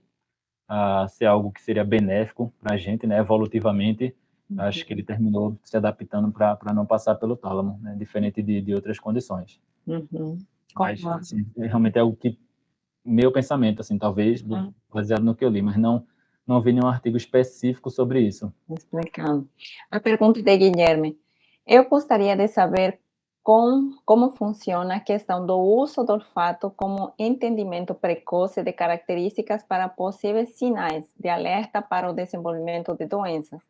ser algo que seria benéfico para a gente, né, evolutivamente, acho que ele terminou se adaptando para não passar pelo tálamo, né, diferente de outras condições. Mas, assim, realmente é o que meu pensamento, assim, talvez baseado no que eu li, mas não vi nenhum artigo específico sobre isso. Explicando. A pergunta de Guilherme: eu gostaria de saber como funciona a questão do uso do olfato como entendimento precoce de características para possíveis sinais de alerta para o desenvolvimento de doenças.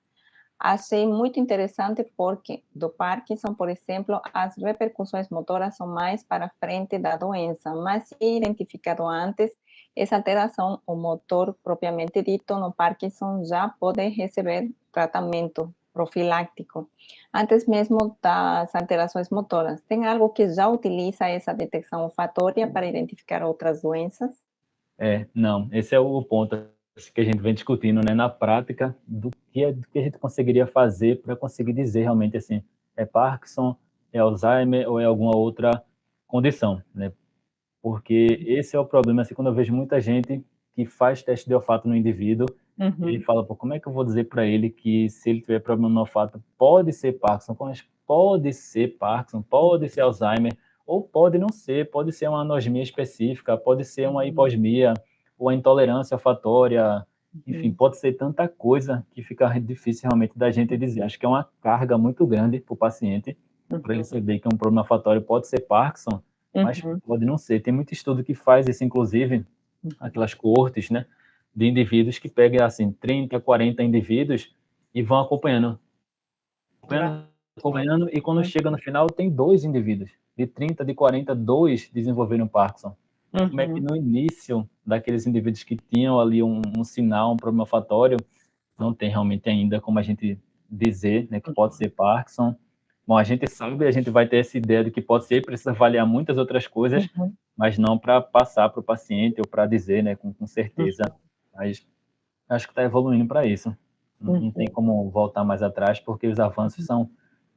Achei muito interessante porque, do Parkinson, por exemplo, as repercussões motoras são mais para frente da doença, mas se identificado antes, essa alteração, o motor propriamente dito, no Parkinson já pode receber tratamento profiláctico, antes mesmo das alterações motoras. Tem algo que já utiliza essa detecção olfatória para identificar outras doenças? Não, esse é o ponto que a gente vem discutindo, né, na prática, do que a gente conseguiria fazer para conseguir dizer realmente assim, é Parkinson, é Alzheimer ou é alguma outra condição, né? Porque esse é o problema, assim, quando eu vejo muita gente que faz teste de olfato no indivíduo, ele fala, pô, como é que eu vou dizer para ele que se ele tiver problema no olfato, pode ser Parkinson, pode ser Parkinson, pode ser Alzheimer, ou pode não ser, pode ser uma anosmia específica, pode ser uma hiposmia, ou a intolerância olfatória, enfim, pode ser tanta coisa que fica difícil realmente da gente dizer. Acho que é uma carga muito grande para o paciente, para ele saber que um problema olfatório pode ser Parkinson, mas pode não ser. Tem muito estudo que faz isso, inclusive, aquelas coortes, né, de indivíduos que pegam, assim, 30, 40 indivíduos e vão acompanhando, e quando chega no final, tem 2 indivíduos. De 30, de 40, 2 desenvolveram Parkinson. Como é que no início daqueles indivíduos que tinham ali um sinal, um problema olfatório, não tem realmente ainda como a gente dizer, né, que pode ser Parkinson. Bom, a gente sabe, a gente vai ter essa ideia de que pode ser, precisa avaliar muitas outras coisas, mas não para passar para o paciente ou para dizer, né, com certeza. Mas acho que está evoluindo para isso. Não tem como voltar mais atrás, porque os avanços são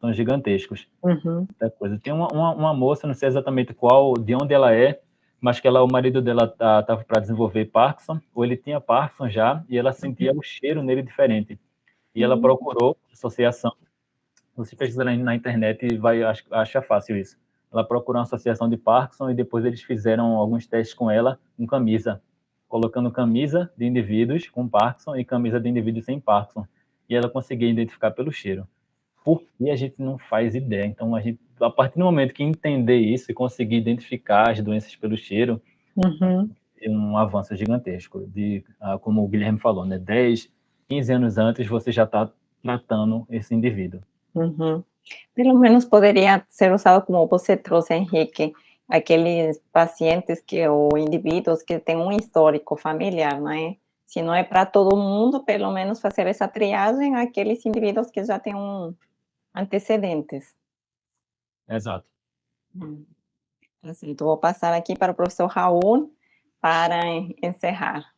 são gigantescos. Uhum. Muita coisa. Tem uma moça, não sei exatamente de onde ela é, mas que o marido dela estava para desenvolver Parkinson, ou ele tinha Parkinson já, e ela sentia o cheiro nele diferente. E ela procurou associação. Você pesquisa na internet e vai achar fácil isso. Ela procurou uma associação de Parkinson e depois eles fizeram alguns testes com ela com camisa, colocando camisa de indivíduos com Parkinson e camisa de indivíduos sem Parkinson. E ela conseguia identificar pelo cheiro. Por que a gente não faz ideia? Então, a partir do momento que entender isso e conseguir identificar as doenças pelo cheiro, é um avanço gigantesco. Como o Guilherme falou, né? 10, 15 anos antes, você já está tratando esse indivíduo. Uhum. Pelo menos poderia ser usado como você trouxe, Henrique, aqueles pacientes ou indivíduos que têm um histórico familiar, né? Se não é para todo mundo, pelo menos fazer essa triagem aqueles indivíduos que já têm antecedentes. Exato. Assim, então vou passar aqui para o professor Raul para encerrar.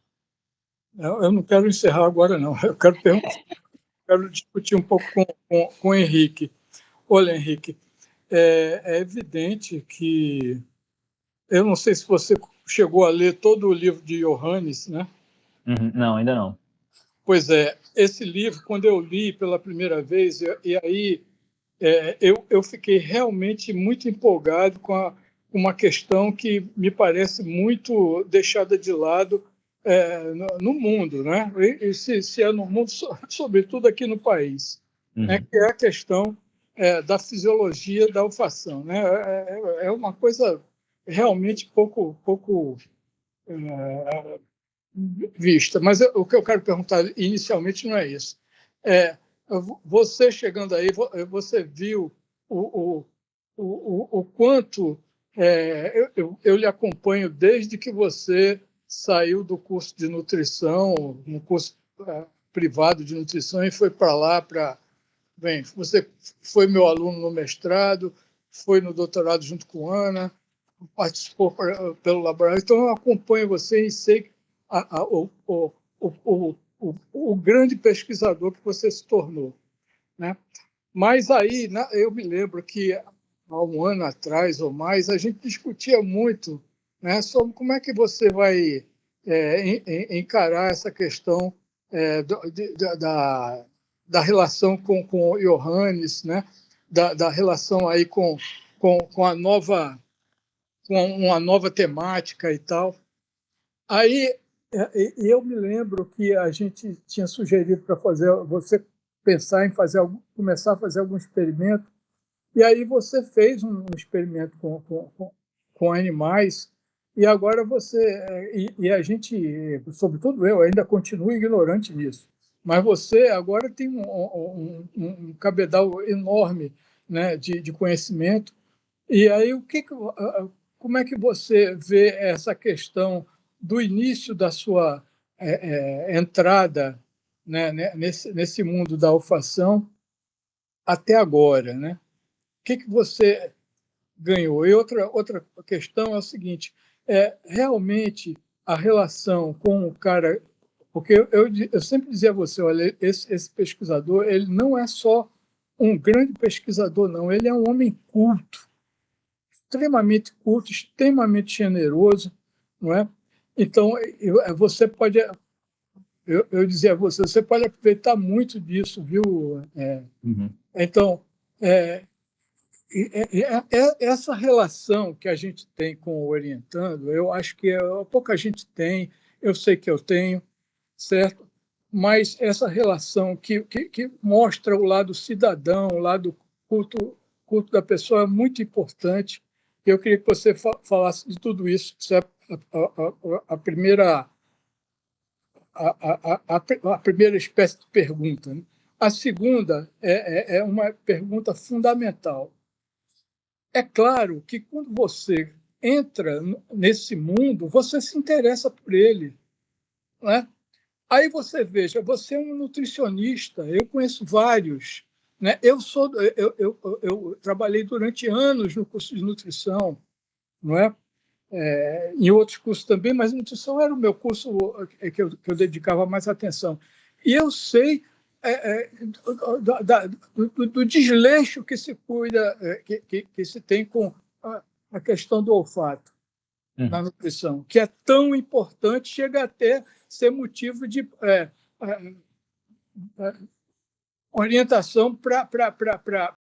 Eu não quero encerrar agora, não. Eu quero discutir um pouco com o Henrique. Olha, Henrique, é evidente que... Eu não sei se você chegou a ler todo o livro de Johannes, né? Não, ainda não. Pois é, esse livro, quando eu li pela primeira vez, e aí eu fiquei realmente muito empolgado com uma questão que me parece muito deixada de lado no mundo, né? E se é no mundo, sobretudo aqui no país, né? Que é a questão da fisiologia da olfação, né? É uma coisa realmente pouco vista. Mas o que eu quero perguntar inicialmente não é isso. Você chegando aí, você viu o quanto eu lhe acompanho desde que você saiu do curso de nutrição, um curso privado de nutrição, e foi para lá Bem, você foi meu aluno no mestrado, foi no doutorado junto com Ana, participou pelo laboratório, então eu acompanho você e sei o grande pesquisador que você se tornou, né? Mas aí eu me lembro que há um ano atrás ou mais a gente discutia muito, né, sobre como é que você vai encarar essa questão da relação com o Johannes, né, da relação aí com a nova com uma nova temática e tal. Aí eu me lembro que a gente tinha sugerido para você pensar em começar a fazer algum experimento, e aí você fez um experimento com animais, e agora e a gente, sobretudo eu, ainda continuo ignorante nisso, mas você agora tem um cabedal enorme, né, de conhecimento. E aí, como é que você vê essa questão do início da sua entrada, né, nesse mundo da olfação até agora, né? O que você ganhou? E outra questão é o seguinte: realmente a relação com o cara, porque eu sempre dizia a você, olha, esse pesquisador, ele não é só um grande pesquisador, não, ele é um homem culto, extremamente culto, extremamente generoso, não é? Então, você pode, eu dizia a você, você pode aproveitar muito disso, viu? Então, essa relação que a gente tem com o orientando, eu acho que pouca gente tem, eu sei que eu tenho, certo? Mas essa relação que mostra o lado cidadão, o lado culto da pessoa é muito importante. Eu queria que você falasse de tudo isso. Isso é a primeira a primeira espécie de pergunta, né? A segunda é uma pergunta fundamental. É claro que quando você entra nesse mundo, você se interessa por ele, não é? Aí você veja, você é um nutricionista, eu conheço vários, né? Eu trabalhei durante anos no curso de nutrição, não é? Em outros cursos também, mas nutrição era o meu curso que eu dedicava mais atenção. E eu sei do desleixo que se cuida, que se tem com a questão do olfato na nutrição, que é tão importante, chega até ser motivo de orientação para